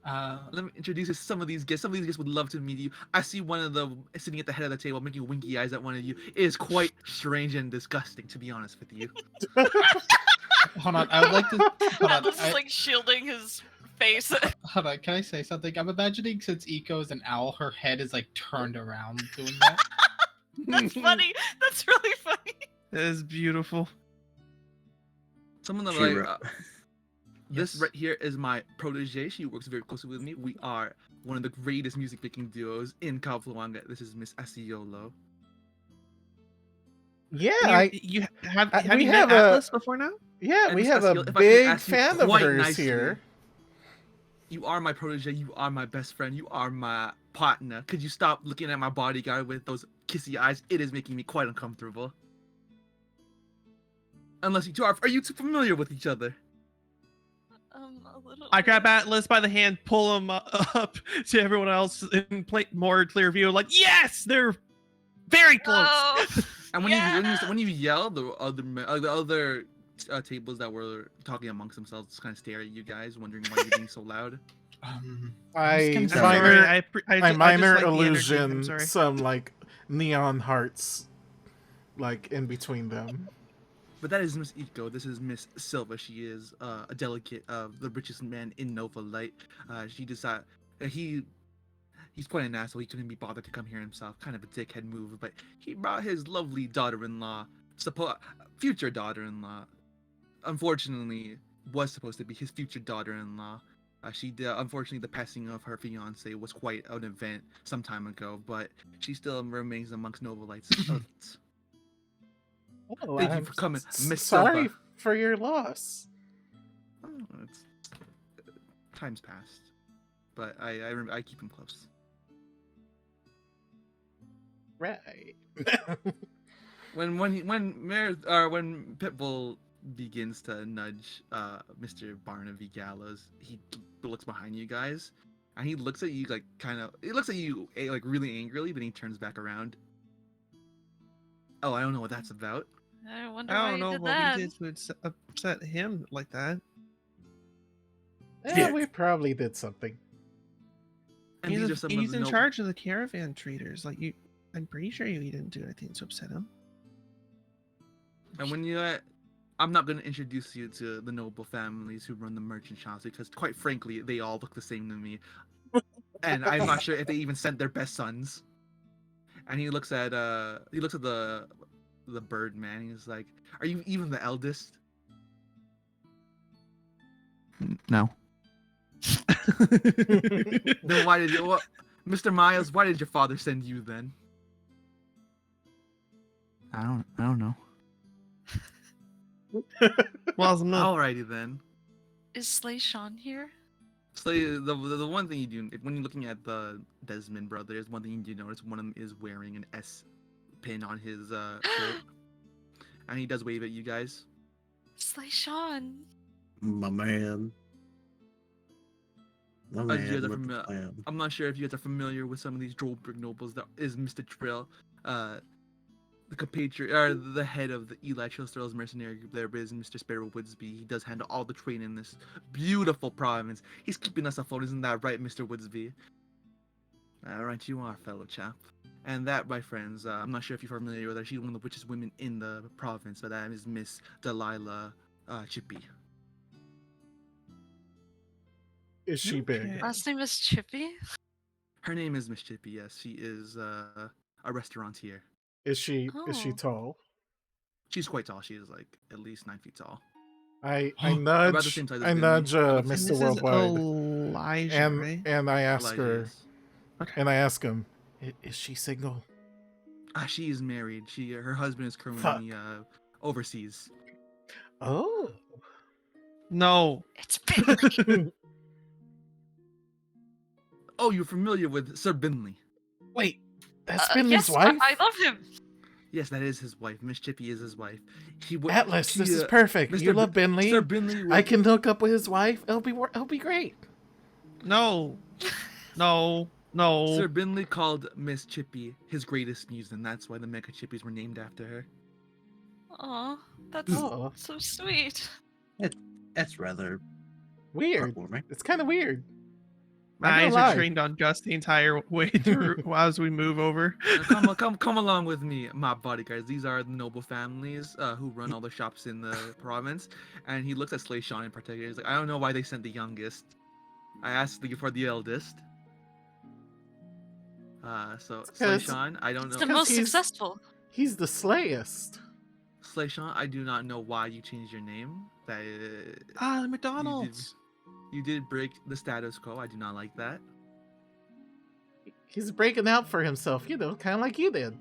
Let me introduce you to some of these guests. Some of these guests would love to meet you. I see one of them sitting at the head of the table making winky eyes at one of you. It is quite strange and disgusting, to be honest with you. Hold on. I would like to. Hold on. Atlas is like shielding his face. Hold on. Can I say something? I'm imagining since Eco is an owl, her head is like turned around doing that. That's funny. That's really funny. That is beautiful. Some of them Shira. like. This Yes. right here is my protege. She works very closely with me. We are one of the greatest music making duos in Kapluanga. This is Miss Asiolo. Yeah, Have we you have met a- Atlas before now? yeah, And we Miss have a Asiolo, if I could big ask you fan of quite hers nicely, here. You are my protege. You are my best friend. You are my partner. Could you stop looking at my bodyguard with those kissy eyes? It is making me quite uncomfortable. Unless you two are you two familiar with each other? A little. I grab Atlas by the hand, pull him up to everyone else in more clear view. Like, yes, they're very close. Oh, And when yeah. when you yell, the other tables that were talking amongst themselves kind of stare at you guys, wondering why you're being so loud. I gonna I'm say- minor, sorry, I just minor like the energy. I'm illusion sorry. some like neon hearts like in between them. But that is Miss Eco. This is Miss Silva. She is a delegate of the richest man in Nova Light. She decided he's quite an asshole. He couldn't be bothered to come here himself. Kind of a dickhead move, but he brought his lovely daughter-in-law, future daughter-in-law. Unfortunately, was supposed to be his future daughter-in-law. Unfortunately, the passing of her fiance was quite an event some time ago, but she still remains amongst Nova Light's elites. Oh, Thank you I'm for coming, Miss Sorry Silva. for your loss. Oh, it's time's passed, but I keep him close. Right. When Pitbull begins to nudge Mr. Barnaby Gallows, he looks behind you guys, and he looks at you like he looks at you like really angrily, then he turns back around. Oh, I don't know what that's about. I wonder I why don't you know did what that. we did to upset him like that. Yeah, we probably did something. And these are some of He's the in charge of the caravan traders. Like I'm pretty sure you didn't do anything to upset him. And when I'm not going to introduce you to the noble families who run the merchant shops because, quite frankly, they all look the same to me, and I'm not sure if they even sent their best sons. And he looks at the bird man. He's like, "Are you even the eldest?" No. Then why did Mr. Miles? Why did your father send you then? I don't know. Well, I'm not. Alrighty then. Is Slay Sean here? So the one thing you do when you're looking at the Desmond brothers, one thing you do notice one of them is wearing an S pin on his shirt, and he does wave at you guys. Slay Sean. My man. My You man. guys are with the familiar. plan. I'm not sure if you guys are familiar with some of these Drollberg nobles. That is Mr. Trill, the compatriot or the head of the Eli Trill's mercenary group. There is Mr. Sparrow Woodsby. He does handle all the trade in this beautiful province. He's keeping us afloat, isn't that right, Mr. Woodsby? All right, you are, fellow chap. And that, my friends, I'm not sure if you're familiar with her. She's one of the richest women in the province, but that is Miss Delilah Chippy. Is she big? Okay. Last name is Chippy. Her name is Miss Chippy. Yes, she is a restaurateur. Is she Oh. tall? She's quite tall. She is like at least 9 feet tall. I About the same size as Vinny. nudge About the And same- Mr. this is Worldwide, Elijah, right? and I ask Elijah, her, yes. Okay. and I ask him, is she single? She is married. Her husband is currently overseas. Oh. No. It's Bentley. Oh, you're familiar with Sir Binley? Wait, that's Finley's yes, wife? I love him. Yes, that is his wife. Miss Chippy is his wife. Atlas, this is perfect. Mr. You love Binley. Sir Binley. I can hook up with his wife. It'll be great. No. No. No. Sir Binley called Miss Chippy his greatest muse, and that's why the Mecha Chippies were named after her. Aw, that's Oh, so sweet. That's rather weird. heartwarming. It's kind of weird. My Not gonna eyes lie. are trained on Gus the entire way through as we move over. Now come along with me, my bodyguards. These are the noble families who run all the shops in the province. And he looks at Slay Sean in particular. He's like, I don't know why they sent the youngest. I asked for the eldest. So Slay 'cause Sean, I don't It's know. the 'Cause most he's- successful. He's the slayest. Slay Sean, I do not know why you changed your name. That The McDonald's. you did break the status quo. I do not like that. He's breaking out for himself, kind of like you did.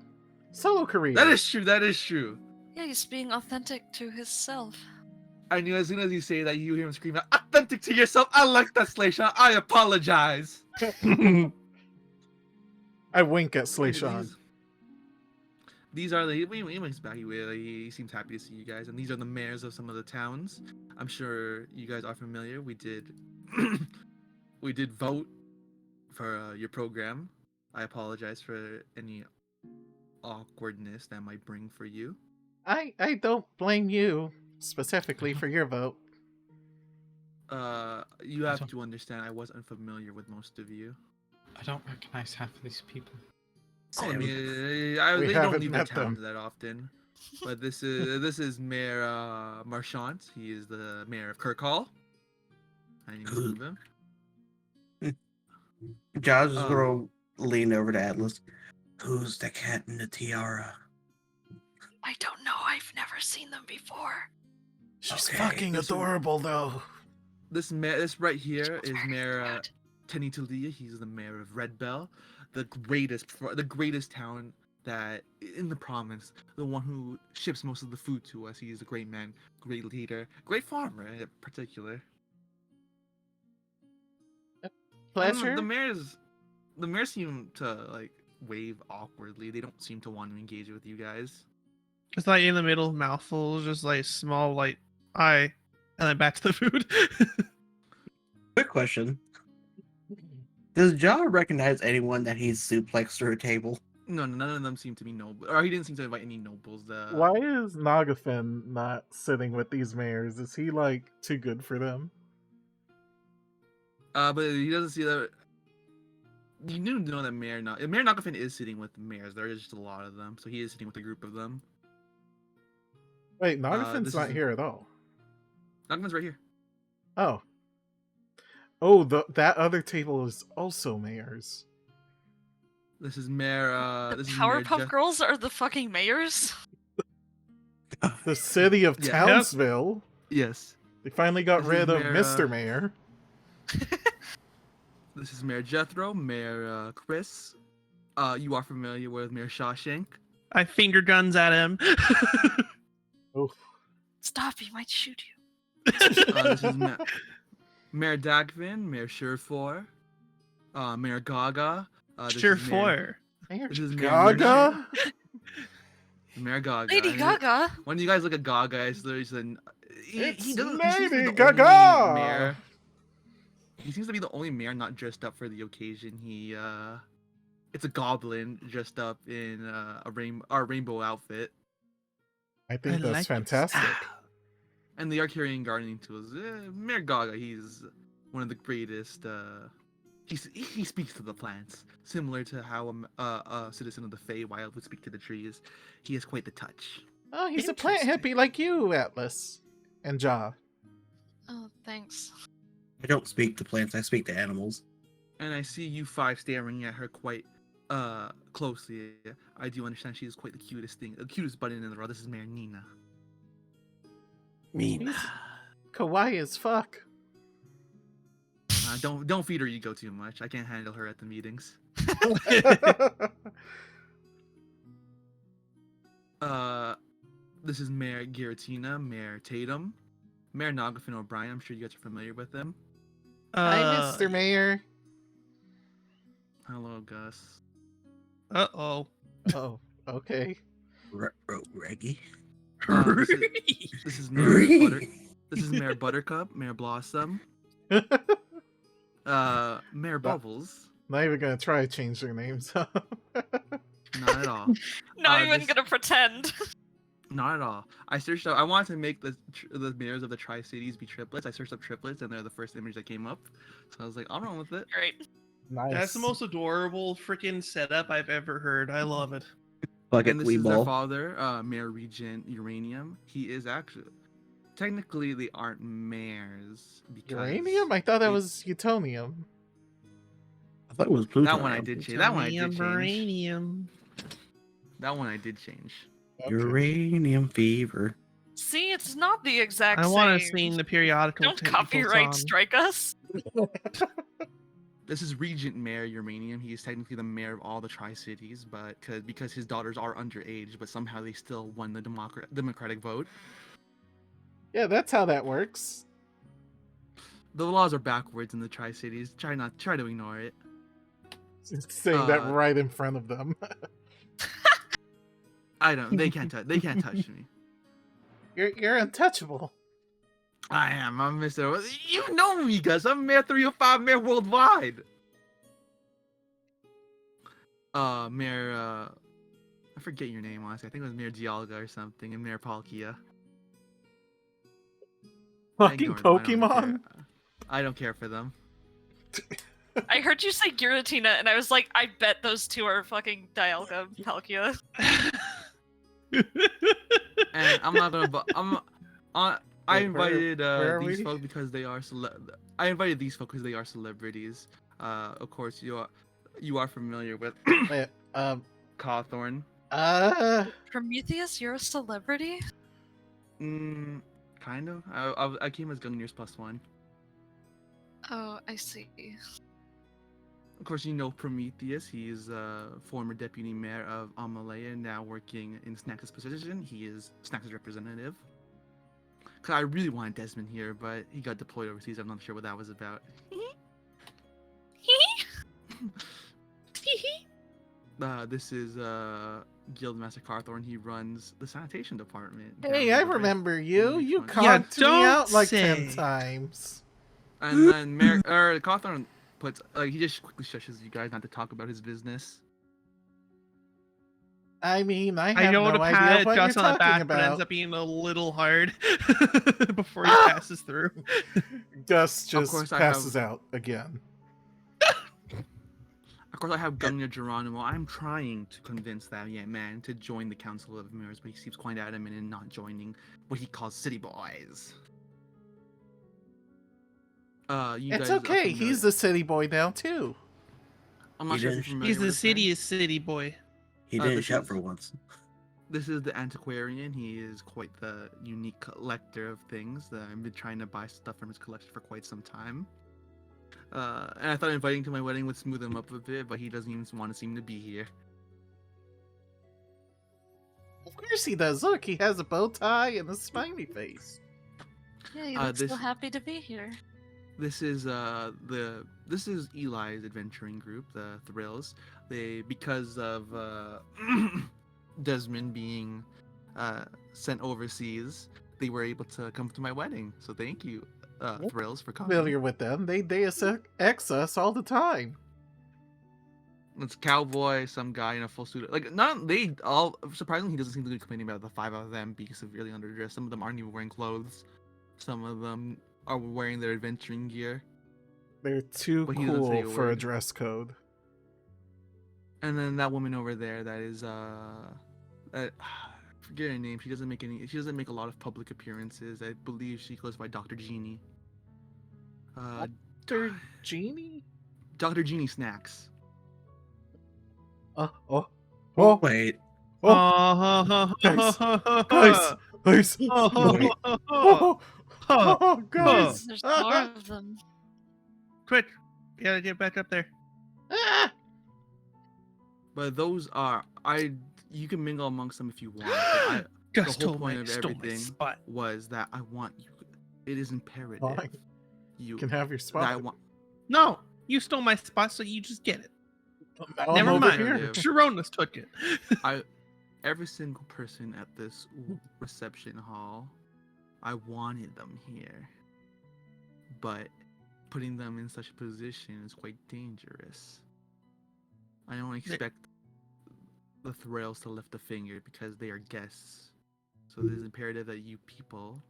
Solo career. That is true. That is true. Yeah, he's being authentic to himself. I knew as soon as you say that, you hear him scream, "Authentic to yourself." I like that, Slay Sean. I apologize. I wink at Slay Sean. These are the he winks back. He seems happy to see you guys, and these are the mayors of some of the towns. I'm sure you guys are familiar. We did we did vote for your program. I apologize for any awkwardness that might bring for you. I don't blame you specifically for your vote. You have to understand, I was unfamiliar with most of you. I don't recognize half of these people. Oh, I Same. mean, We they don't haven't leave the met town them. that often. But this is Mayor Marchant. He is the mayor of Kirkhall. I need to move him. Josh is gonna lean over to Atlas. Who's the cat in the tiara? I don't know. I've never seen them before. She's Okay, fucking this is- adorable, though. This right here is Very Mayor good. Tenny Talia. He's the mayor of Red Bell, the greatest town that in the province, the one who ships most of the food to us. He is a great man, great leader, great farmer in particular. Pleasure. The mayors seem to like wave awkwardly. They don't seem to want to engage with you guys. It's like in the middle of mouthfuls, just like small, like eye, and then back to the food. Quick question. Does John recognize anyone that he's suplexed through a table? No, none of them seem to be noble, or he didn't seem to invite any nobles. Why is Nagafin not sitting with these mayors? Is he like too good for them? But he doesn't see that. You do know that Mayor Nagafin is sitting with the mayors. There is just a lot of them, so he is sitting with a group of them. Wait, Nagafin's this not is- here at all. Nagafin's right here. Oh, that other table is also mayors. This is Mayor. The This is Mayor Powerpuff Girls are the fucking mayors? The city of Yeah. Townsville. Yes. They finally got This is rid of Mayor, Mr. Mayor. This is Mayor Jethro, Mayor Chris. You are familiar with Mayor Shawshank. I finger guns at him. Oh, Stop, he might shoot you. This is Mayor Dagvin, Mayor Surefour, Mayor Gaga. This Sure is Mayor- for. Mayor This is Mayor Gaga. Mayor Gaga. Lady And Gaga? When you guys look at Gaga, it's doesn't It's he seems to be Lady the Gaga! only mayor. He seems to be the only mayor not dressed up for the occasion. It's a goblin dressed up in our rainbow outfit, I think I that's like it. fantastic. and they are carrying gardening tools. Mayor Gaga, he's one of the greatest He speaks to the plants, similar to how a citizen of the Feywild would speak to the trees. He has quite the touch. Oh, he's a plant Interesting. hippie like you, Atlas. And Jaw. Oh, thanks. I don't speak to plants, I speak to animals. And I see you five staring at her quite closely. I do understand she is quite the cutest button in the world. This is Mayor Nina. Mean. He's kawaii as fuck. Don't feed her ego too much. I can't handle her at the meetings. This is Mayor Giratina, Mayor Tatum, Mayor Nagafin O'Brien. I'm sure you guys are familiar with them. Hi, Mr. Mayor. Hello, Gus. Uh-oh. Oh, okay. Reggie. This is Mayor Buttercup, Mayor Blossom, Mayor Bubbles. Not even gonna try to change their names. Not at all. Not even this- gonna pretend. Not at all. I searched up. I wanted to make the mayors of the Tri-Cities be triplets. I searched up triplets, and they're the first image that came up. So I was like, I'll run with it. Great. Nice. That's the most adorable freaking setup I've ever heard. I love it. Bucket And this is their Weeball. father, Mayor Regent Uranium. He is actually technically they aren't mayors because Uranium? I thought that they- was Utonium. I thought it was Pluto. That one I did change. That one I did change. Uranium. That one I did change. Uranium fever. See, it's not the exact I same. want to sing the periodical. Don't table copyright song. strike us. This is Regent Mayor Uranium. He is technically the mayor of all the Tri-Cities, but because his daughters are underage, but somehow they still won the democratic vote. Yeah, that's how that works. The laws are backwards in the Tri-Cities. Try to ignore it. Saying that Uh, right in front of them. They can't touch me. You're untouchable. I am. I'm Mr. You know me, Gus. I'm Mayor 305, Mayor Worldwide. Mayor, I forget your name, honestly. I think it was Mayor Dialga or something, and Mayor Palkia. Fucking Ignore them, Pokemon. I don't care for them. I heard you say Giratina, and I was like, I bet those two are fucking Dialga and Palkia. And I'm not gonna. I Wait, invited where are these we? folks because they are I invited these folks because they are celebrities. Of course, you are familiar with Wait, Cawthorn. Prometheus, you're a celebrity? Kind of. I came as Gungnir's +1. Oh, I see. Of course, you know Prometheus. He is former deputy mayor of Amalea, now working in Snax's position. He is Snax's representative. Cause I really wanted Desmond here, but he got deployed overseas. I'm not sure what that was about. This is Guildmaster Carthorn. He runs the sanitation department. hey, down I in the remember you. You Richmond. conned me don't out like say. 10 times. And then Mayor Carthorn puts he just quickly shushes you guys not to talk about his business. I mean, I I have know no to idea pat what Gus you're on the talking back, but ends about. up being a little hard before he Ah! passes through. Gus just course I passes out again. Of course, I have Gungnir Geronimo. I'm trying to convince that man to join the Council of Mayors, but he seems quite adamant in not joining what he calls City Boys. You It's guys are okay. familiar- He's the city boy now, too. I'm not He sure if you're didn't- familiar He's with the this man. city's city boy. He didn't this shout is- for once. This is the antiquarian. He is quite the unique collector of things. I've been trying to buy stuff from his collection for quite some time. And I thought inviting him to my wedding would smooth him up a bit, but he doesn't even want to seem to be here. Of course he does. Look, he has a bow tie and a smiley face. Yeah, he Uh, looks this- so happy to be here. This is Eli's adventuring group, the Thrills. They, because of Desmond being sent overseas, they were able to come to my wedding. So thank you, Thrills, for coming. Familiar with them. They Deus Ex us all the time. It's Cowboy, some guy in a full suit. Like, not they all. Surprisingly, he doesn't seem to be complaining about the 5 of them being severely underdressed. Some of them aren't even wearing clothes. Some of them are wearing their adventuring gear. They're too But he doesn't say cool a for a word. dress code. And then that woman over there, that is I forget her name. She doesn't make a lot of public appearances. I believe she goes by Dr. Genie. Dr. Genie? Dr. Genie Snacks. Oh. Wait. Guys, guys, Wait. guys. There's more of them. Quick, gotta get back up there. But those are you can mingle amongst them if you want. But Gus the whole told point me of stole my everything spot. was that I want you. It is imperative. Fine. You can have your that I spot. want. No, you stole my spot, so you just get it. Now I'm Never over mind. here. Sharona's took it. Every single person at this reception hall, I wanted them here. But putting them in such a position is quite dangerous. I don't expect the Thralls to lift a finger because they are guests. So it is imperative that you people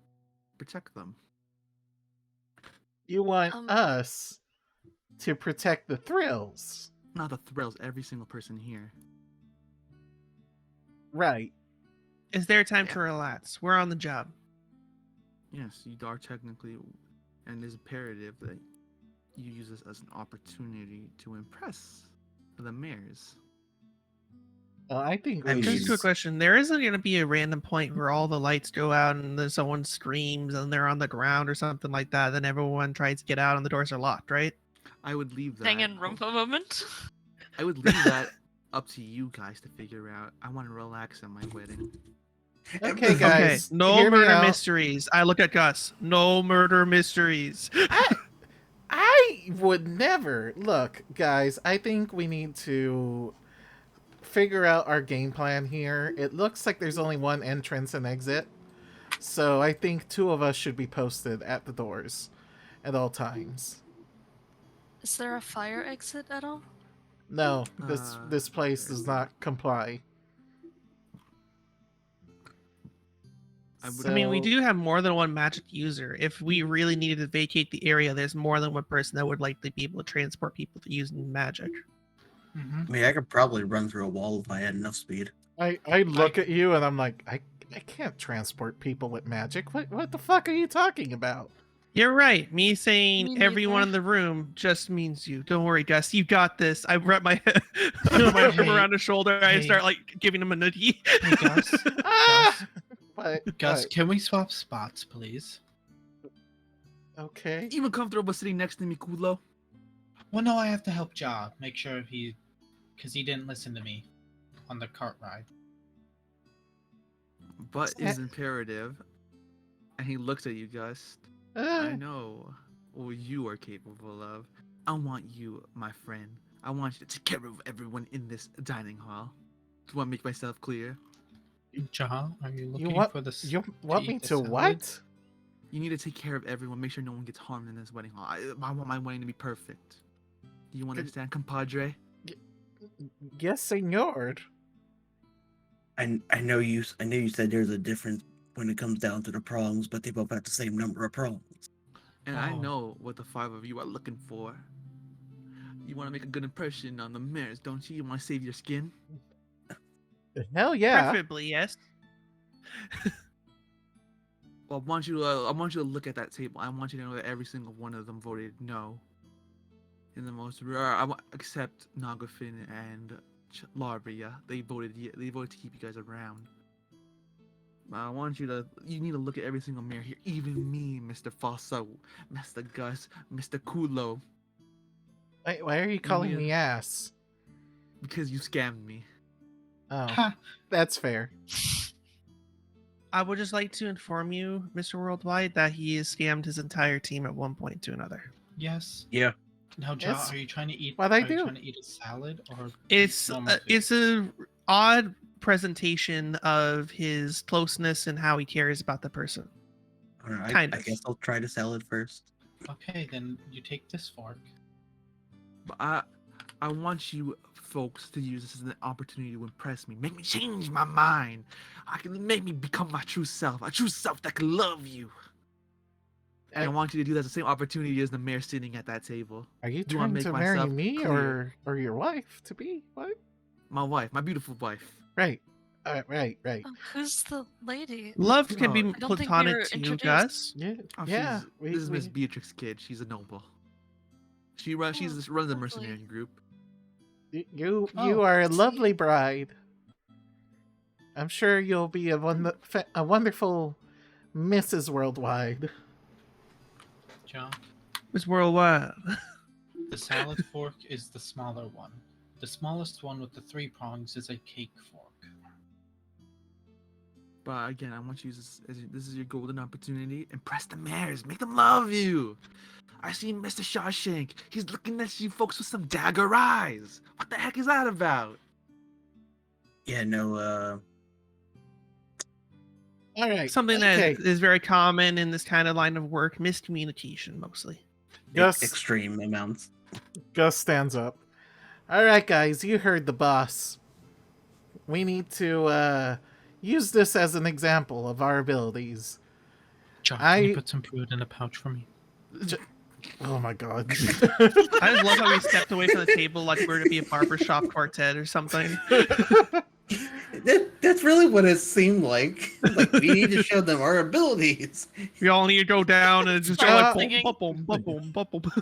protect them. You want us to protect the thrills. Not the Thralls, every single person here. Right. Is there time to relax? We're on the job. Yes, you are technically, and it is imperative that you use this as an opportunity to impress the mayors. I think I we mean, Just a quick question. There isn't going to be a random point where all the lights go out and then someone screams and they're on the ground or something like that. Then everyone tries to get out and the doors are locked, right? I would leave that. Hang in room for a moment. I would leave that up to you guys to figure out. I want to relax at my wedding. Okay, guys. Okay, no hear me murder out. mysteries. I look at Gus. No murder mysteries. I would never. Look, guys, I think we need to figure out our game plan here. It looks like there's only one entrance and exit. So I think two of us should be posted at the doors at all times. Is there a fire exit at all? No, this place does not comply. I mean, we So- do have more than one magic user. If we really needed to vacate the area, there's more than one person that would likely be able to transport people to using magic. I mean, I could probably run through a wall if I had enough speed. I look at you and I'm like, I can't transport people with magic. What the fuck are you talking about? You're right. Me saying Me everyone neither. in the room just means you. Don't worry, Gus. You got this. I wrap my head, my arm around his shoulder. I Hey. start like giving him a nudgy. Hey, Gus. Ah! But, Gus, can we swap spots, please? okay. Even comfortable sitting next to me, Kulo. Well, no, I have to help Ja make sure because he didn't listen to me on the cart ride. But it is imperative. And he looks at you, Gus. I know what you are capable of. I want you, my friend. I want you to take care of everyone in this dining hall. Do I make myself clear? Ja, are you looking You want for this? you want me eat the to salad? what? You need to take care of everyone. Make sure no one gets harmed in this wedding hall. I want my wedding to be perfect. Do you understand, compadre? Yes, senor. I know you said there's a difference when it comes down to the prongs, but they both have the same number of prongs. And I Oh. know what the five of you are looking for. You want to make a good impression on the mayors, don't you? You want to save your skin? Hell yeah. Preferably, yes. Well, I want you to look at that table. I want you to know that every single one of them voted no. In the most rare, except Nagafin and Larbria, they voted to keep you guys around. But I want you need to look at every single mayor here, even me, Mr. Fosso, Mr. Gus, Mr. Kulo, Why are you calling Yeah. me ass? because you scammed me. Oh, Ha! that's fair. I would just like to inform you, Mr. Worldwide, that he has scammed his entire team at one point to another. Yes. Yeah. Now, Ja, Yes. are you trying to eat? What'd I are you do? trying to eat a salad or? It's normal food? it's a odd presentation of his closeness and how he cares about the person. All right. Kind I of. guess I'll try the salad first. Okay, then you take this fork. But I want you folks to use this as an opportunity to impress me, make me change my mind. I can make me become my true self, a true self that can love you. And I want you to do that the same opportunity as the mayor sitting at that table. Are you Do I trying make to marry myself me clear? or your wife to be? What? My wife, my beautiful wife. Right. Right. Who's the lady? Love can be Oh, I don't think we platonic were too, introduced. Gus. Yeah. Oh, Yeah. this is Miss Beatrix Kid. She's a noble. She runs a lovely. mercenary group. You Oh, are a see? lovely bride. I'm sure you'll be a wonderful Mrs. Worldwide. John, It's worldwide. the salad fork is the smaller one. The smallest one with the 3 prongs is a cake fork. But again, I want you to this is your golden opportunity. Impress the mayors. Make them love you. I see Mr. Shawshank. He's looking at you folks with some dagger eyes. What the heck is that about? Yeah, no, All right. Something that is very common in this kind of line of work, miscommunication mostly. Gus, extreme amounts. Gus stands up. All right, guys, you heard the boss. We need to use this as an example of our abilities. John, can you put some food in a pouch for me? Oh my god. I just love how we stepped away from the table like we were to be a barbershop quartet or something. That's really what it seemed like. Like, we need to show them our abilities. We all need to go down and just go Stop like singing. boom, boom, boom, boom, boom.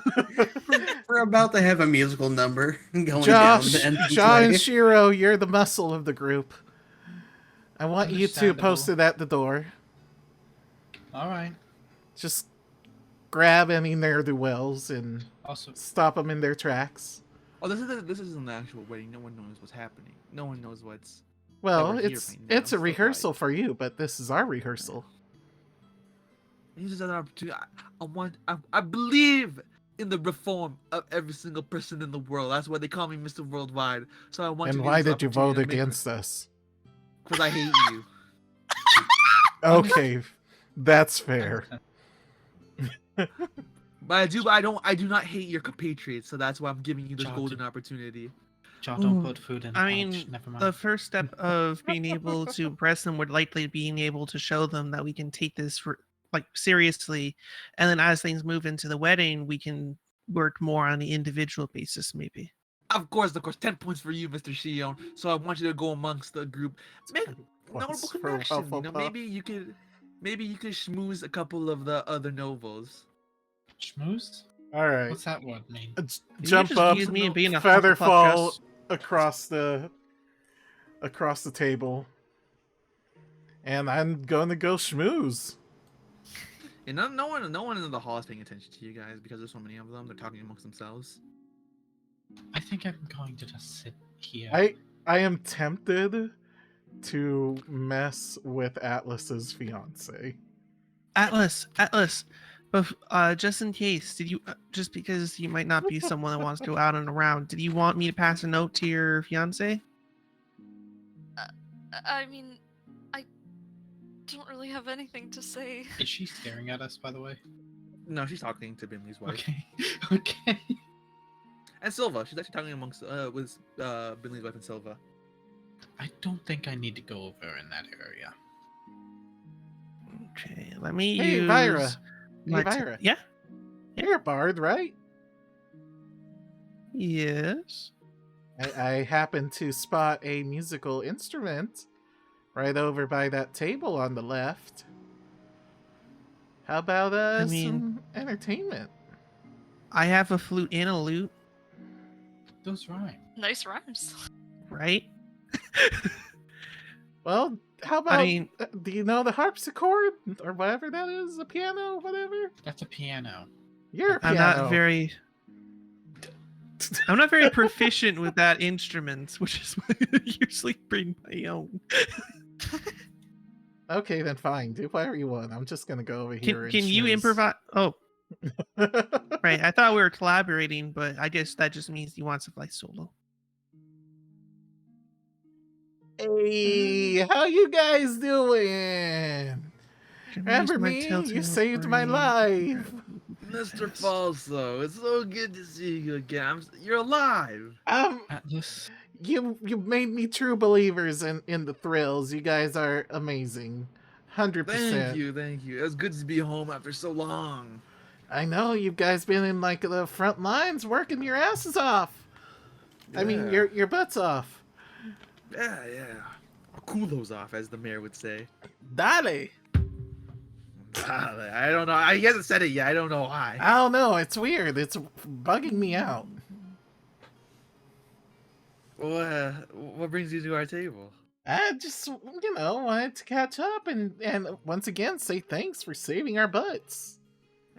We're about to have a musical number going Josh, down the entrance John, way. Shiro, you're the muscle of the group. I want you to Understandable. post it at the door. All right. Just grab any ne'er-do-wells and Also, stop them in their tracks. Oh, this isn't the actual wedding. No one knows what's happening. No one knows what's. Well, we're here it's right now, it's a so, rehearsal like- for you, but this is our rehearsal. This is an opportunity. I believe in the reform of every single person in the world. That's why they call me Mr. Worldwide. So I want. And to why did you vote against us? Because I hate you. Okay, that's fair. But I do not hate your compatriots. So that's why I'm giving you this John, golden opportunity. John, don't Ooh, put food in a I pouch. mean, Never mind. the first step of being able to impress them would likely being able to show them that we can take this like seriously, and then as things move into the wedding, we can work more on the individual basis, maybe. Of course, 10 points for you, Mr. Shion. So I want you to go amongst the group. Make notable Points for connection. Hufflepuff. Maybe you could schmooze a couple of the other nobles. Schmooze? All right, What's that word mean? You jump just up, use me and being a feather Hufflepuff, fall Gus. across the table, and I'm gonna go schmooze. And no one in the hall is paying attention to you guys because there's so many of them. They're talking amongst themselves. I think I'm going to just sit here. I am tempted to mess with Atlas's fiance. Atlas, but just in case, did you just because you might not be someone that wants to go out and around, did you want me to pass a note to your fiance? I mean, I don't really have anything to say. Is she staring at us, by the way? No, she's talking to Bimley's wife. Okay. Okay. And Silva. She's actually talking amongst with Bimley's wife and Silva. I don't think I need to go over in that area. Okay, let me Hey, use. Vyra. Hey, my Vyra. Yeah. You're a bard, right? Yes. I happen to spot a musical instrument right over by that table on the left. How about I mean- some entertainment? I have a flute and a lute, Those rhyme. Nice rhymes. right? Well, how about mean- do you know the harpsichord or whatever that is, a piano, whatever? That's a piano. You're a I'm piano. not very. I'm not very proficient with that instrument, which is why I usually bring my own. Okay, then fine. Do whatever you want. I'm just gonna go over here. Can and you schmooze. improvise? Oh, right. I thought we were collaborating, but I guess that just means you want to fly solo. Hey, how you guys doing? Remember me? You saved my life. Mr. Falso, it's so good to see you again. You're alive. Atlas. You made me true believers in the thrills. You guys are amazing. 100%. Thank you. It was good to be home after so long. I know you guys been in like the front lines working your asses off. I mean, Yeah. your butts off. Yeah. Culos off, as the mayor would say. Dale. I don't know. He hasn't said it yet. I don't know why. I don't know. It's weird. It's bugging me out. Well, what brings you to our table? I just, wanted to catch up and once again say thanks for saving our butts.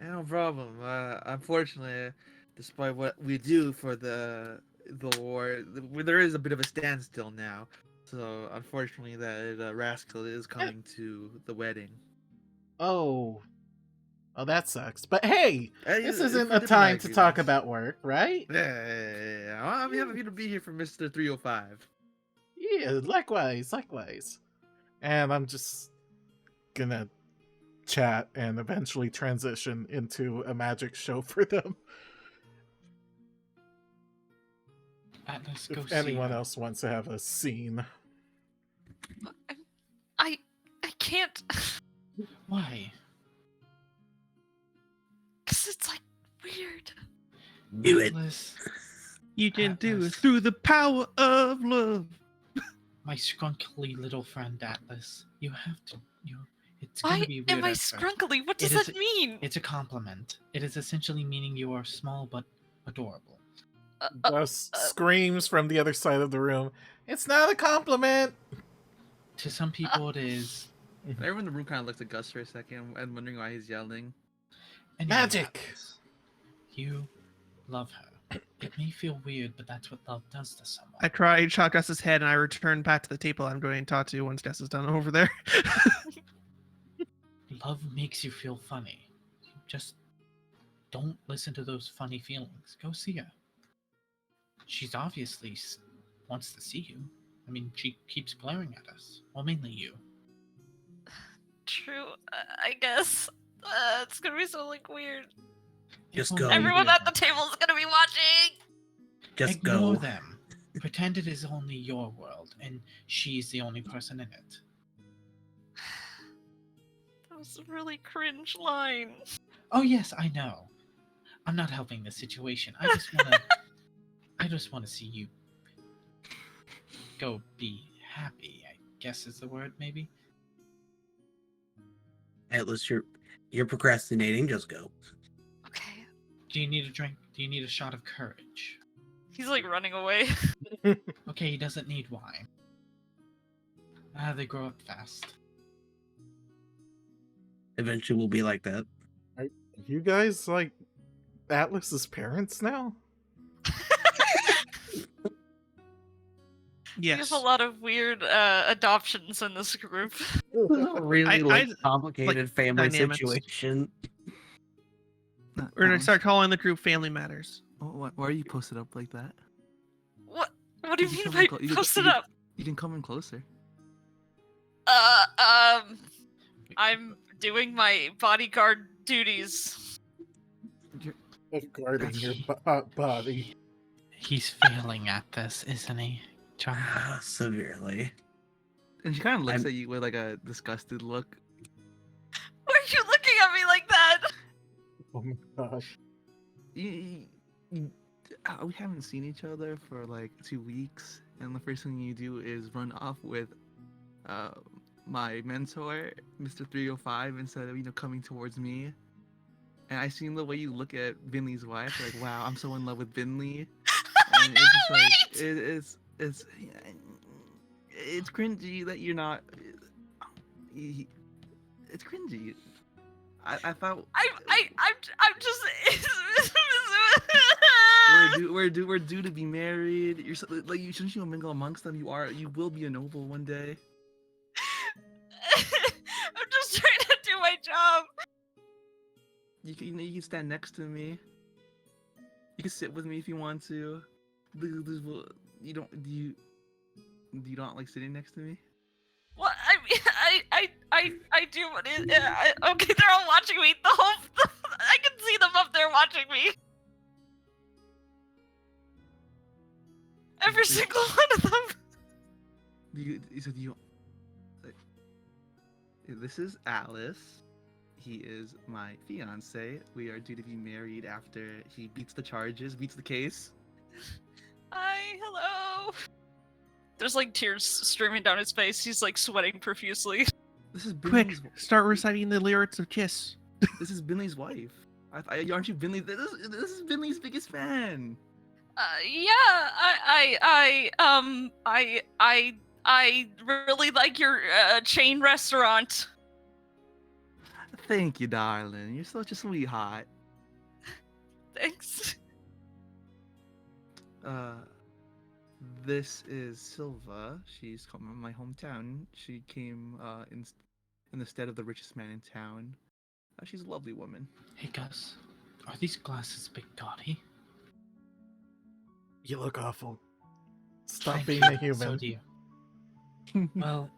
Yeah, no problem. Unfortunately, despite what we do for the war, there is a bit of a standstill now. So unfortunately, that rascal is coming to the wedding. Oh, that sucks. But hey, this isn't for a different time to talk arguments. about work, right? Yeah. I'm happy to be here for Mr. 305. Yeah, likewise. And I'm just gonna chat and eventually transition into a magic show for them. Atlas, go If see anyone her. else wants to have a scene. I can't. Why? Cause it's like weird. Do it. Atlas, You can do it Atlas. through the power of love. my skrunkly little friend Atlas. You have to. It's Why gonna be weird. am I at first. scrunkly? What does It is- that mean? It's a compliment. It is essentially meaning you are small but adorable. Just screams from the other side of the room. It's not a compliment. To some people, it is. Everyone in the room kind of looks at Gus for a second and wondering why he's yelling. Anyway, Magic. Atlas, you love her. It may feel weird, but that's what love does to someone. I try shot Gus's head and I return back to the table I'm going to talk to once Gus is done over there. Love makes you feel funny. Just don't listen to those funny feelings. Go see her. She's obviously wants to see you. I mean, she keeps glaring at us. Well, mainly you. True, I guess. It's gonna be so like weird. Just It go. won't be Everyone weird. at the table is gonna be watching. Just Ignore go. them. Pretend it is only your world, and she's the only person in it. That was a really cringe line. Oh yes, I know. I'm not helping the situation. I just wanna I just wanna see you go be happy, I guess is the word, maybe. Atlas, you're procrastinating. Just go. Okay. Do you need a drink? Do you need a shot of courage? He's like running away. Okay, he doesn't need wine. They grow up fast. Eventually, we'll be like that. Are you guys like Atlas's parents now? We Yes. have a lot of weird adoptions in this group. Really complicated like family dynamics. situation. We're going to start calling the group Family Matters. Why are you posted up like that? What? What do you You mean can by come clo- you can- post you it can- up? You can come in closer. I'm doing my bodyguard duties. Of guarding your body. He's failing at this, isn't he, John? Severely. And she kind of looks I'm- at you with like a disgusted look. Why are you looking at me like that? Oh my gosh. We haven't seen each other for like 2 weeks, and the first thing you do is run off with my mentor, Mr. 305, instead of coming towards me. And I seen the way you look at Vinley's wife, like, wow, I'm so in love with Vinley. And it's just like it's cringy that you're not. It's cringy. I thought I'm just. we're due to be married. You're like, shouldn't you mingle amongst them? You will be a noble one day. I'm just trying to do my job. You can stand next to me. You can sit with me if you want to. You don't do you not like sitting next to me? What? I mean, I do. But okay, they're all watching me. The whole. I can see them up there watching me. Every single one of them. You said you. This is Alice. He is my fiance. We are due to be married after he beats the charges, beats the case. Hi, hello. There's like tears streaming down his face. He's like sweating profusely. This is Quick, Binley's. start reciting the lyrics of Kiss. This is Binley's wife. Aren't you Binley? This is Binley's biggest fan. Yeah, I really like your chain restaurant. Thank you, darling. You're such a sweetheart. Thanks. This is Silva. She's from my hometown. She came in the stead of the richest man in town. She's a lovely woman. Hey Gus, are these glasses big gaudy? You look awful. Stop Thank being you. a human. So do you. Well,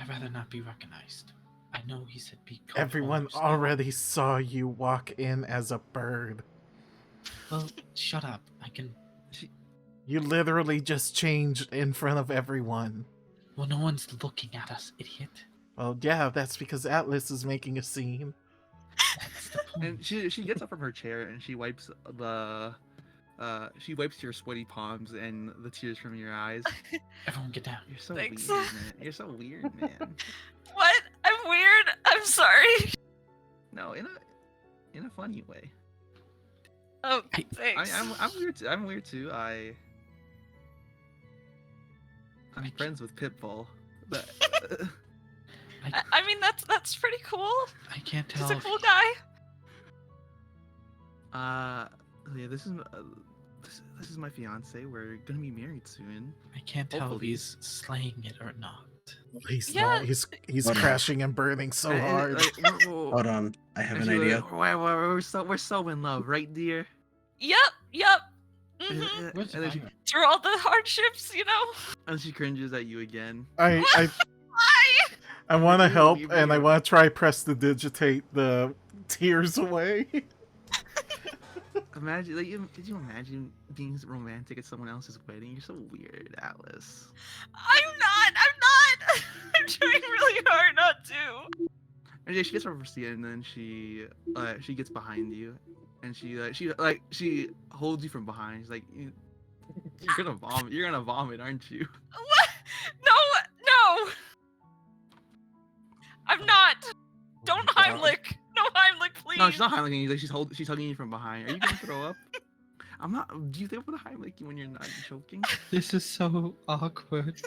I'd rather not be recognized. I know he said be cold. Everyone already saw you walk in as a bird. Well, shut up. I can. You literally just changed in front of everyone. Well, no one's looking at us, idiot. Well, yeah, that's because Atlas is making a scene. That's the point. And she gets up from her chair and she wipes your sweaty palms and the tears from your eyes. Everyone get down. You're so Thanks. weird, man. You're so weird, man. What? I'm weird. I'm sorry. No, in a funny way. Oh, thanks. I'm weird. I'm weird too. I'm friends with Pitbull, but I mean, that's pretty cool. I can't tell. He's a if- cool guy. yeah, this is my fiance. We're gonna be married soon. I can't tell if Hopefully. he's slaying it or not. He's Yeah. not. He's Hold on. crashing and burning so And, hard. Hold on, I have an actually, idea. we're so in love, right, dear? Yep. And, hmm Where's and then she, Byron? Through all the hardships, you know. and she cringes at you again. I Why? I want to You're help, weird. and I want to try prestidigitate the tears away. Imagine, could you imagine being romantic at someone else's wedding? You're so weird, Alice. I'm not. I'm trying really hard not to. And yeah, she gets over her seat, and then she gets behind you, and she holds you from behind. She's like, you're gonna vomit. You're gonna vomit, aren't you? What? No. I'm not. Don't Heimlich. No Heimlich, please. No, she's not Heimliching you. Like, she's hugging you from behind. Are you gonna throw up? I'm not. Do you think I'm gonna Heimlich you when you're not choking? This is so awkward.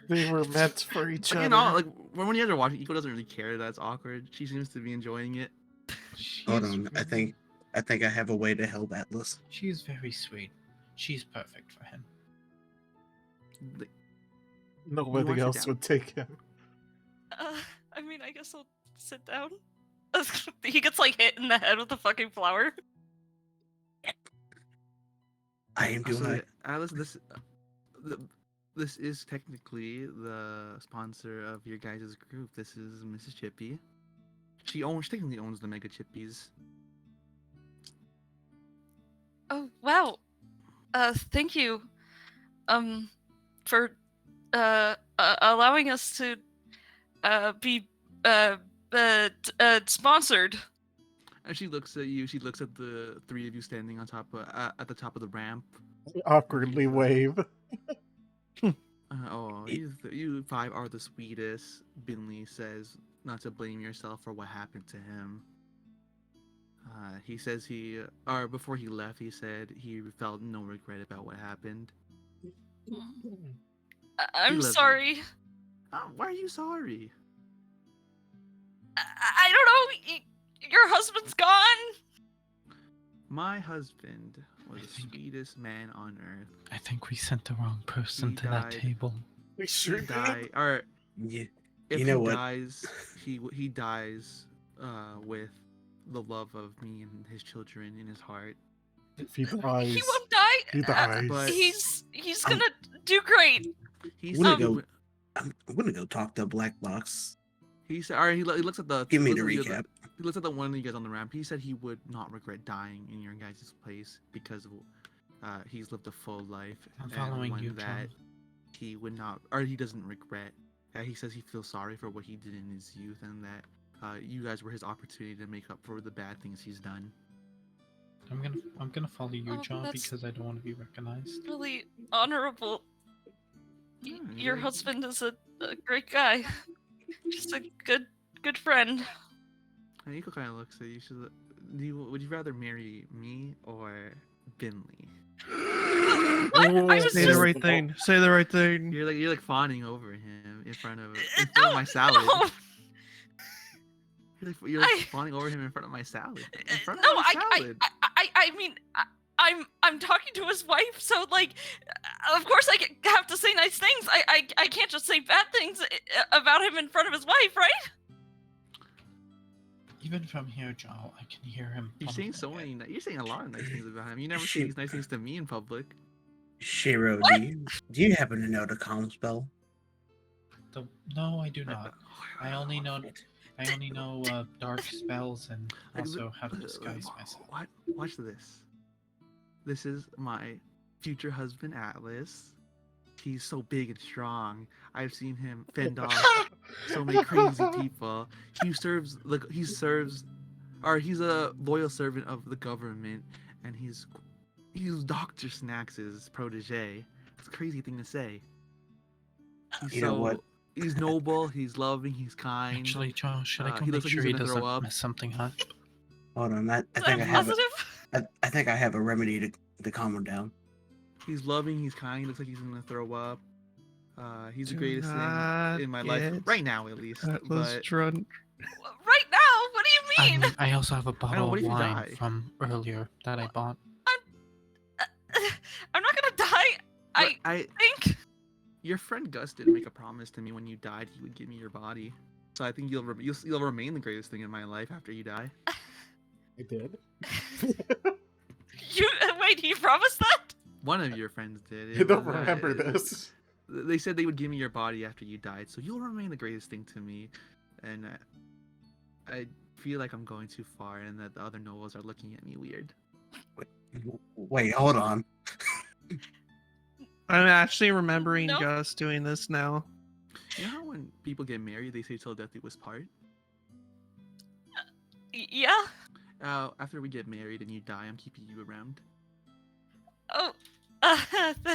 They were meant for each Like, other. you know, like when you guys are watching, Iko doesn't really care that it's awkward. She seems to be enjoying it. Hold on, I think I have a way to help Atlas. She's very sweet. She's perfect for him. Like, Nobody want you else down. would take him. I mean, I guess I'll sit down. He gets like hit in the head with a fucking flower. I am doing so, it. Alice, this is technically the sponsor of your guys' group. This is Mrs. Chippy. She technically owns the Mega Chippies. Oh wow. Thank you. For allowing us to be sponsored. And she looks at you. She looks at the three of you standing on top of, at the top of the ramp. Awkwardly wave. You five are the sweetest. Binley says not to blame yourself for what happened to him. He says before he left, he said he felt no regret about what happened. I'm loves you. sorry. Why are you sorry? I don't know. Your husband's gone. My husband was the think- sweetest man on earth. I think we sent the wrong person He to that died. table. We He sure did. died, or Yeah, if You know he what? dies, he dies with the love of me and his children in his heart. If he dies, He won't die. he dies. but- He's gonna do great. He's I'm Um, gonna go. I'm gonna go talk to Black Box. He said, or he looks at the. Give me he the looks at recap. He looks at the one of you guys on the ramp. He said he would not regret dying in your guys' place because of, he's lived a full life. I'm and following one you, that John. he would not, or he doesn't regret he says he feels sorry for what he did in his youth, and that you guys were his opportunity to make up for the bad things he's done. I'm gonna follow you, Oh, John, that's- because I don't want to be recognized. Really honorable. Yeah, Your yeah. husband is a great guy. Just a good friend. And Nico kind of looks at you. She's like, would you rather marry me or Binley? What? I was Say the just right thing. Say the right thing. You're like fawning over him in front of no, my salad. no. You're like I- fawning over him in front of my salad. In front No, of my salad. I mean, I'm talking to his wife, so like, of course I have to say nice things. I can't just say bad things about him in front of his wife, right? Even from here, John, I can hear him. You're saying so mumbling many. You're saying a lot of nice things about him. You never say these nice things to me in public. Shiro, What? do you happen to know the calm spell? No, I do not. I only know dark spells and also how to disguise myself. Watch this. This is my future husband, Atlas. He's so big and strong. I've seen him fend off so many crazy people. He's a loyal servant of the government, and he's Dr. Snacks' protege. It's a crazy thing to say. You know what? He's noble, he's loving, he's kind. Actually, John, should I go he make looks like sure he's he gonna throw doesn't up. mess something up? Hold on, I Is think that I have positive? I think I have a remedy to calm him down. He's loving, he's kind, he looks like he's gonna throw up. He's the Do greatest not thing in my life, get right now at least. Atlas But drunk. Right now? What do you mean? I also have a bottle what of if you wine die? from earlier that I bought. I'm not gonna die. I think. your friend Gus did make a promise to me when you died he would give me your body. So I think you'll remain the greatest thing in my life after you die. I did. You wait. He promised that? One of your friends did. You don't was, remember it- this. They said they would give me your body after you died, so you'll remain the greatest thing to me. And I feel like I'm going too far, and that the other nobles are looking at me weird. Wait, hold on. I'm actually remembering No. Gus doing this now. You know how when people get married, they say till death do us part? Yeah. After we get married and you die, I'm keeping you around. Oh.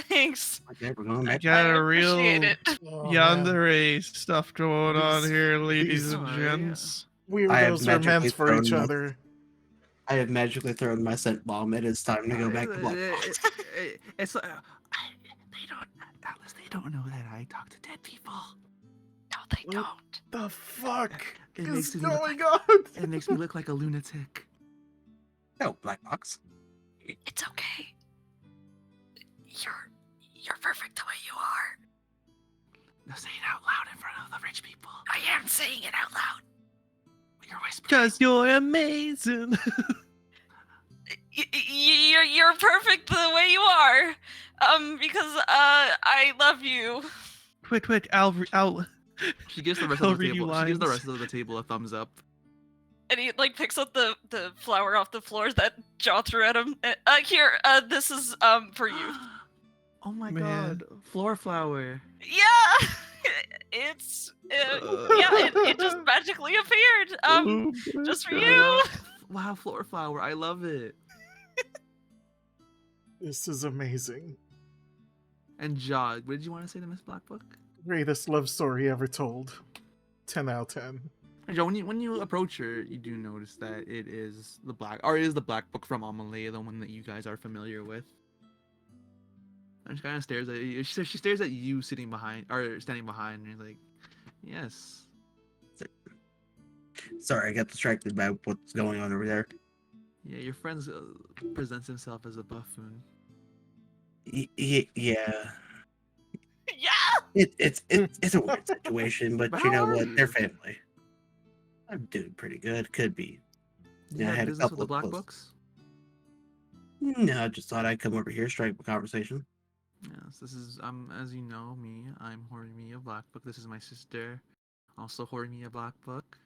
Thanks. Okay, we're going I back. got I a real appreciate it. Oh, yandere stuff going on These- here, ladies these- and Oh, yeah. gents. I have Weirdos are meant magically for thrown each my- other. I have magically thrown my scent bomb. It is time to go back to Black Box. It's they don't, Atlas. They don't know that I talk to dead people. No, they What? don't. The fuck It is makes me look going like- on? It makes me look like a lunatic. No, Black Box. It's okay. You're perfect the way you are. Now say it out loud in front of the rich people. I am saying it out loud. You're whispering. Because you're amazing. You're perfect the way you are. Because I love you. Twit, I'll She gives the rest I'll of the read you table. She gives the lines. rest of the table a thumbs up. And he like picks up the flower off the floor that Jaw threw at him. Here, this is for you. Oh my Man. god, floor flower. Yeah, it's yeah, it just magically appeared. Just for you. Wow, floor flower. I love it. This is amazing. And Jog, what did you want to say to Miss Black Book? Greatest love story ever told. 10 out of 10. And Joe, when you approach her, you do notice that it is the Black Book from Amalea, the one that you guys are familiar with. And she kind of stares at you. She stares at you sitting behind or standing behind, and you're like, "Yes." Sorry, I got distracted by what's going on over there. Yeah, your friend presents himself as a buffoon. Yeah, Yeah. it's a weird situation, but But you how know are what? you? They're family. I'm doing pretty good. Could be. You Yeah, I have had a business with couple the of Black close- Books. No, I just thought I'd come over here, strike a conversation. Yes, this is as you know me. I'm Horimiya Black Book. This is my sister, also Horimiya Black Book.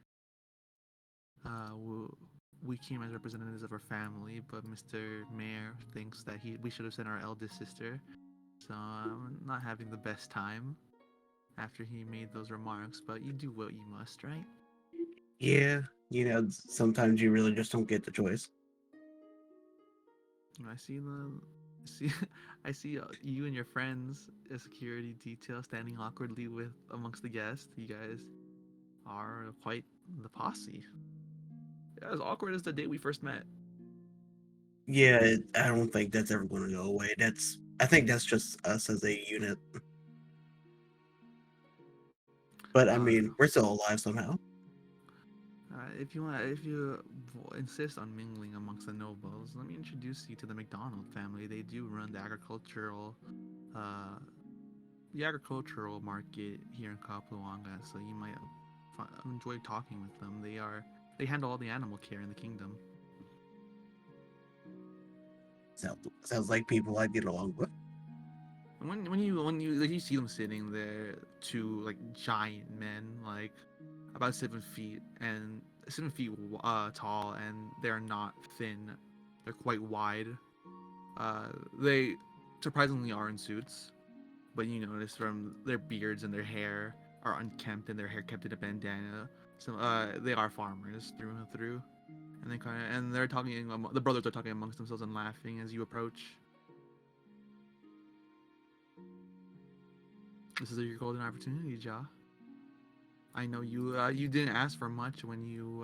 We came as representatives of our family, but Mr. Mayor thinks that we should have sent our eldest sister. So I'm not having the best time. after he made those remarks, but you do what you must, right? Yeah, sometimes you really just don't get the choice. I see, I see you and your friends, a security detail, standing awkwardly with amongst the guests. You guys are quite the posse. As awkward as the day we first met. Yeah, I don't think that's ever going to go away. I think that's just us as a unit. But I mean, we're still alive somehow. If you insist on mingling amongst the nobles, let me introduce you to the McDonald family. They do run the agricultural market here in Kapluanga, so you might enjoy talking with them. They handle all the animal care in the kingdom. Sounds like people I get along with. When you see them sitting there, two like giant men, like about 7 feet tall, and they're not thin, they're quite wide. They surprisingly are in suits, but you notice from their beards and their hair are unkempt and their hair kept in a bandana. So they are farmers through and through, and they're talking. The brothers are talking amongst themselves and laughing as you approach. This is your golden opportunity, Ja. I know you didn't ask for much when you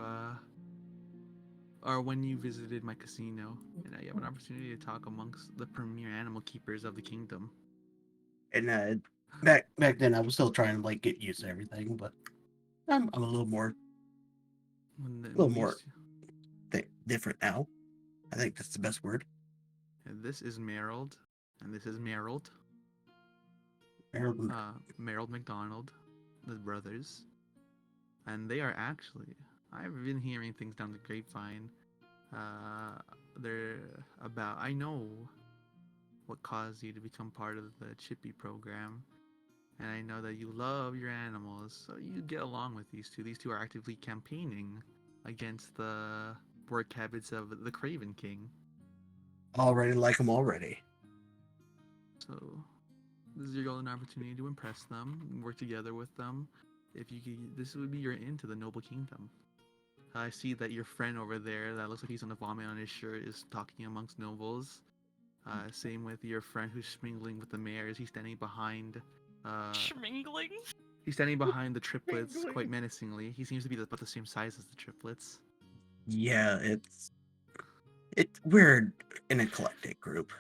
visited my casino, and now you have an opportunity to talk amongst the premier animal keepers of the kingdom. And back then, I was still trying to get used to everything, but I'm a little more different now. I think that's the best word. And this is Merrill, and this is Merrill. Merrill McDonald, the brothers, and they are actually. I've been hearing things down the grapevine. I know what caused you to become part of the Chippy program, and I know that you love your animals, so you get along with these two. These two are actively campaigning against the work habits of the Craven King. Already like them already. So this is your golden opportunity to impress them, and work together with them. This would be your into the noble kingdom. I see that your friend over there, that looks like he's gonna vomit on his shirt, is talking amongst nobles. Same with your friend who's schmingling with the mayors. He's standing behind. Schmingling? He's standing behind the triplets quite menacingly. He seems to be about the same size as the triplets. Yeah, we're an eclectic group.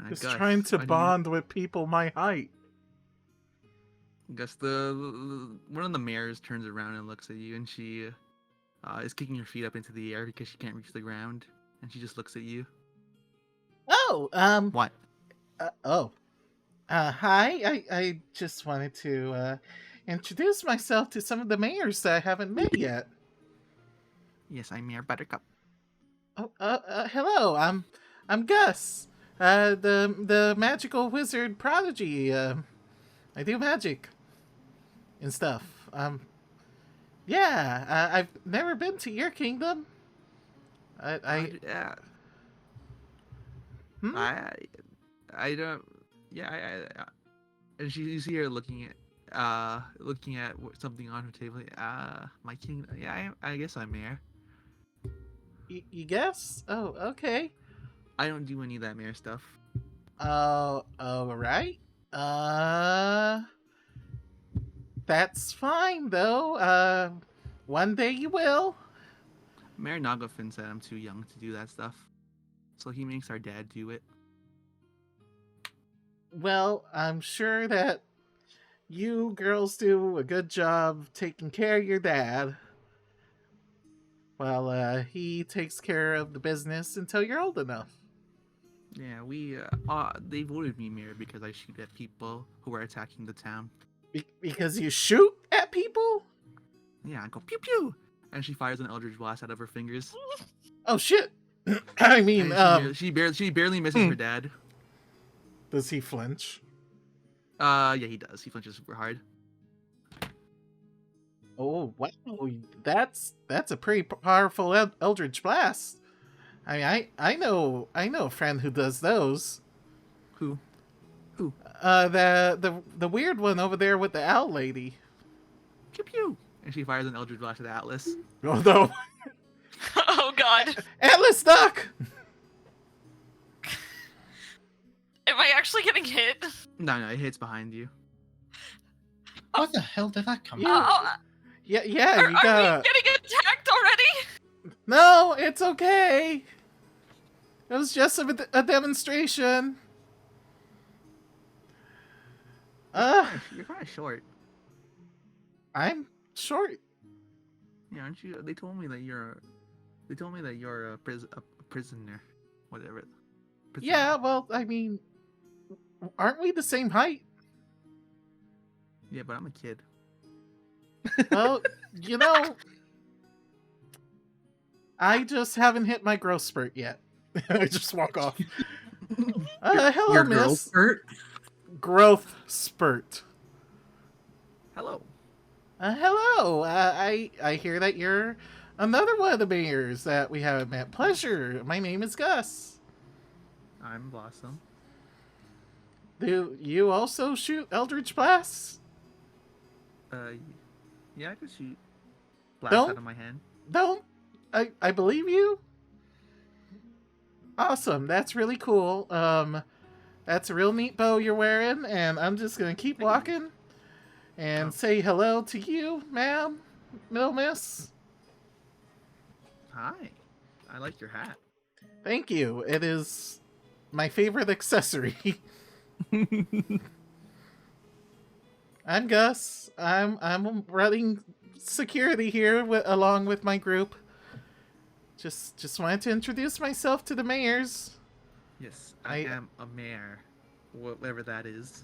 Just trying to bond with people my height. Gus, one of the mayors turns around and looks at you, and she is kicking her feet up into the air because she can't reach the ground, and she just looks at you. Oh, What? Hi. I just wanted to introduce myself to some of the mayors that I haven't met yet. Yes, I'm Mayor Buttercup. Oh, hello. I'm Gus. The magical wizard prodigy. I do magic and stuff. Yeah. I've never been to your kingdom. I don't. Yeah, and you see her looking at something on her table. My king. Yeah, I guess I'm mayor. You guess? Oh, okay. I don't do any of that mayor stuff. All right. That's fine though. One day you will. Mayor Nagafin said I'm too young to do that stuff, so he makes our dad do it. Well, I'm sure that you girls do a good job taking care of your dad. While he takes care of the business until you're old enough. Yeah, they voted me mayor because I shoot at people who are attacking the town. Because you shoot at people? Yeah, I go pew pew, and she fires an eldritch blast out of her fingers. Oh shit! I mean, she barely misses her dad. Does he flinch? Yeah, he does. He flinches super hard. Oh wow, that's a pretty powerful eldritch blast. I mean, I know a friend who does those. Who? The weird one over there with the owl lady. Pew pew. And she fires an Eldritch Blast at Atlas. Oh no, Oh God. Atlas duck! Am I actually getting hit? No, it hits behind you. What the hell did that come Yeah. from? Yeah, Are you got. we getting attacked already? No, it's okay. It was just a demonstration. You're kind of short. I'm short. Yeah, aren't you? They told me that you're a prisoner, whatever. Prisoner. Yeah, well, I mean, aren't we the same height? Yeah, but I'm a kid. Well, you know, I just haven't hit my growth spurt yet. I just walk off. Hello, Your girl miss. spurt? Growth spurt. Hello. Hello. I hear that you're another one of the mayors that we haven't met. Pleasure. My name is Gus. I'm Blossom. Do you also shoot Eldritch Blasts? Yeah, I can shoot blast Don't- out of my hand. Don't. I believe you. Awesome. That's really cool. That's a real neat bow you're wearing, and I'm just gonna keep walking and say hello to you, ma'am, little miss. Hi. I like your hat. Thank you. It is my favorite accessory. I'm Gus. I'm running security here along with my group. Just wanted to introduce myself to the mayors. Yes, I am a mayor, whatever that is.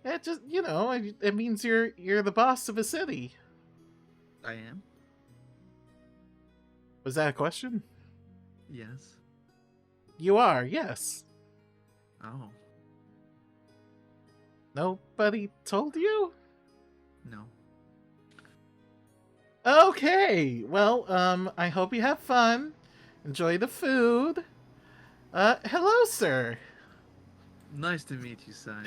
It just, it means you're the boss of a city. I am. Was that a question? Yes. You are, yes. Oh, Nobody told you? no. Okay. Well, I hope you have fun. Enjoy the food. Hello, sir. Nice to meet you, son.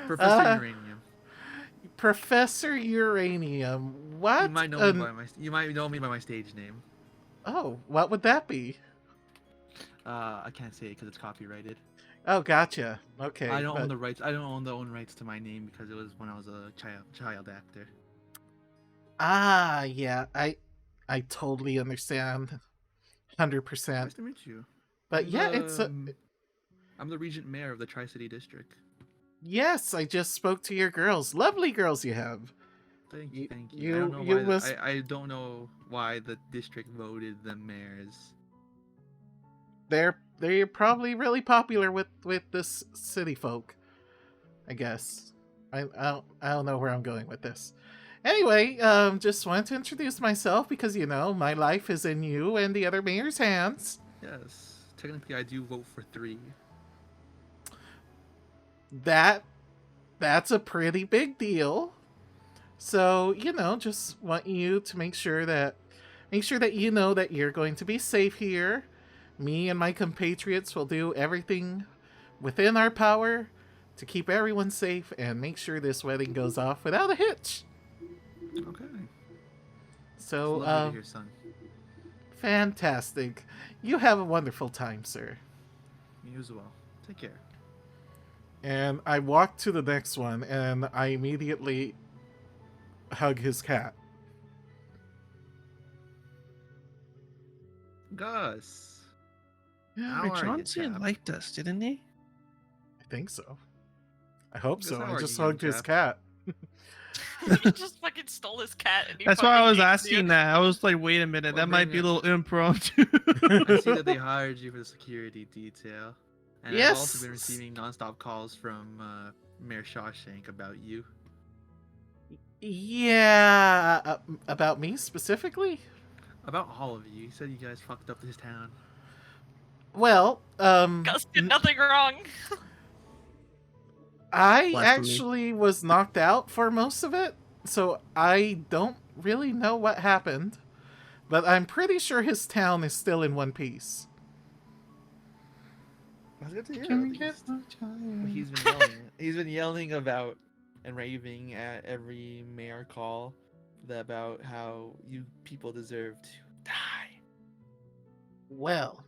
Professor Uranium. Professor Uranium. What? You might know me by my stage name. Oh, what would that be? I can't say it because it's copyrighted. Oh, gotcha. Okay. I don't own the rights. I don't own the own rights to my name because it was when I was a child actor. Ah, yeah. I totally understand. 100%. Nice to meet you. But yeah, it's I'm the Regent Mayor of the Tri-City District. Yes, I just spoke to your girls. Lovely girls you have. Thank you. I you- don't know you why. must- I don't know why the district voted them mayors. They're probably really popular with this city folk, I guess. I don't know where I'm going with this. Anyway, just wanted to introduce myself because my life is in you and the other mayor's hands. Yes, technically I do vote for 3. That's a pretty big deal. So, just want you to make sure that you know that you're going to be safe here. Me and my compatriots will do everything within our power to keep everyone safe and make sure this wedding goes off without a hitch. Okay. So, It's lovely to hear, son. fantastic. You have a wonderful time, sir. You as well. Take care. And I walk to the next one, and I immediately hug his cat. Gus. Yeah, How are you, Chauncey chap? liked us, didn't he? I think so. I hope Gus, so. how I are just you, young hugged his chap? cat. You just fucking stole his cat. And he That's why I fucking was hates you. asking that. I was like, wait a minute, Well, that might be a bring little impromptu. I see that they hired you for the security detail. And I've also been Yes. receiving nonstop calls from Mayor Shawshank about you. Yeah, about me specifically? About all of you. He said you guys fucked up his town. Well, Gus did nothing wrong. I Blasphemy. actually was knocked out for most of it, so I don't really know what happened, but I'm pretty sure his town is still in one piece. That's good to hear. Can At we get least. more But time? he's been yelling. He's been yelling about and raving at every mayor call about how you people deserve to die. Well,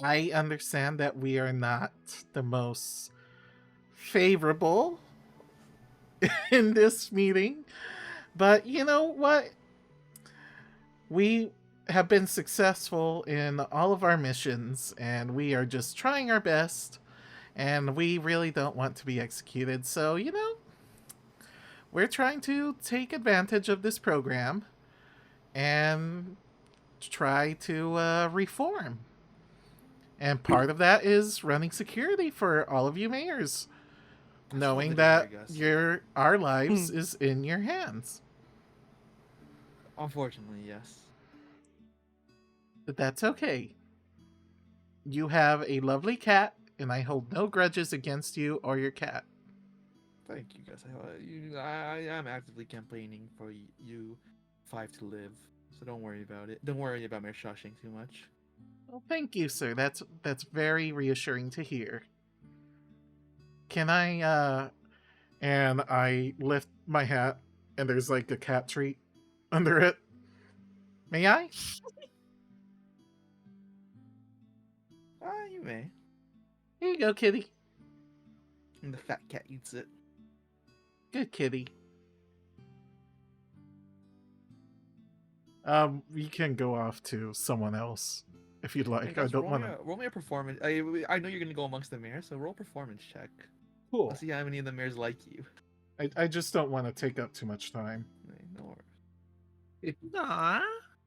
I understand that we are not the most favorable in this meeting, but you know what? We have been successful in all of our missions, and we are just trying our best, and we really don't want to be executed. So, we're trying to take advantage of this program and try to reform. And part of that is running security for all of you mayors, knowing that our lives is in your hands. Unfortunately, yes. But that's okay. You have a lovely cat, and I hold no grudges against you or your cat. Thank you, guys. I am actively campaigning for you five to live, so don't worry about it. Don't worry about Mayor Shawshank too much. Well, thank you, sir. That's very reassuring to hear. Can and I lift my hat, and there's like a cat treat under it. May I? You may. Here you go, kitty. And the fat cat eats it. Good kitty. You can go off to someone else if you'd like. I don't want to. Roll me a performance. I know you're gonna go amongst the mayors, so roll a performance check. Cool. Let's see how many of the mayors like you. I just don't want to take up too much time. No worries. Nah.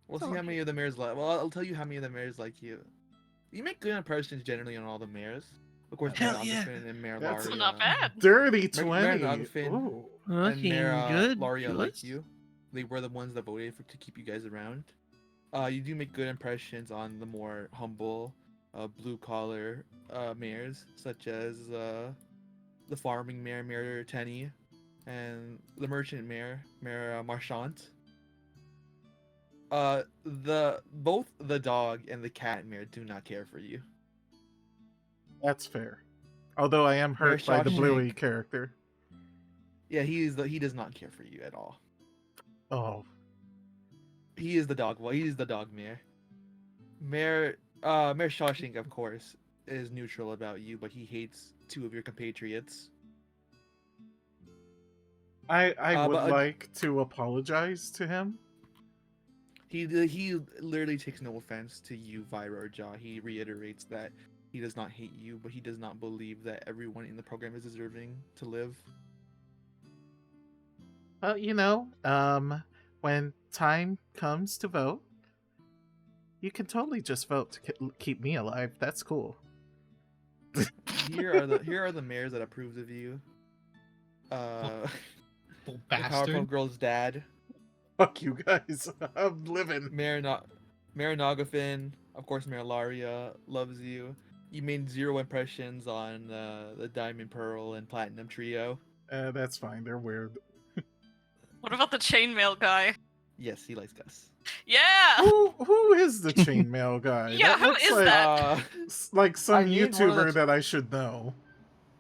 We'll see how many of the mayors like. Well, I'll tell you how many of the mayors like you. You make good impressions generally on all the mayors. Of course, Mayor Hell yeah. Ogden and Mayor That's Laria. not bad. Dirty Mayor 20. Ogden Ooh. and Looking Mayor good. Laria good. like you. They were the ones that voted to keep you guys around. You do make good impressions on the more humble, blue collar mayors, such as the farming mayor, Mayor Tenny, and the merchant mayor, Mayor Marchant. Both the dog and the cat mayor do not care for you. That's fair. Although I am hurt by the Shawshank. Bluey character. Yeah, he does not care for you at all. Oh. He is the dog. Well, he's the dog mayor. Mayor Shawshank, of course, is neutral about you, but he hates two of your compatriots. I would but- like to apologize to him. He literally takes no offense to you, Vira or Jaw. He reiterates that he does not hate you, but he does not believe that everyone in the program is deserving to live. Well, when time comes to vote, you can totally just vote to keep me alive. That's cool. Here are the mayors that approved of you. Little The bastard. Powerpuff Girl's dad, Fuck you guys. I'm living. Mayor Nogafin, of course, Mayor Laria loves you. You made 0 impressions on the Diamond, Pearl, and Platinum trio. That's fine. They're weird. What about the chainmail guy? Yes, he likes Gus. Yeah. Who is the chainmail guy? Yeah, who looks is like, that? Like some I named one of YouTuber the- that I should know.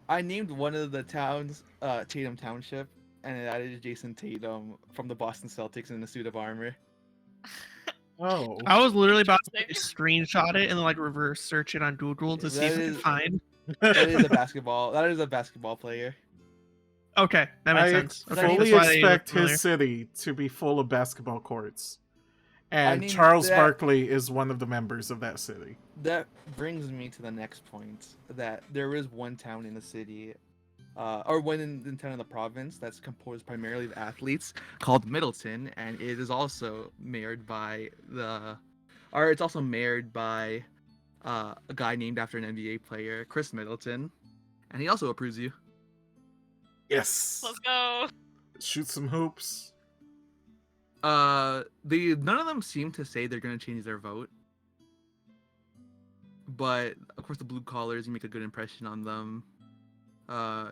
I named one of the towns Tatum Township, and it added Jason Tatum from the Boston Celtics in a suit of armor. Oh. I was literally about to Interesting. screenshot it and then like reverse search it on Google to see if I That could is- find. That is a basketball. That is a basketball player. Okay, that makes I sense. Okay, fully that's why they look expect familiar. his city to be full of basketball courts. I And mean, Charles that- Barkley is one of the members of that city. That brings me to the next point, that there is one town in the city, or one in town in the province that's composed primarily of athletes called Middleton, and it is also mayored by it's also mayored by a guy named after an NBA player, Chris Middleton, and he also approves you. Yes. Let's go. Shoot some hoops. None of them seem to say they're gonna change their vote. But of course the blue collars, you make a good impression on them.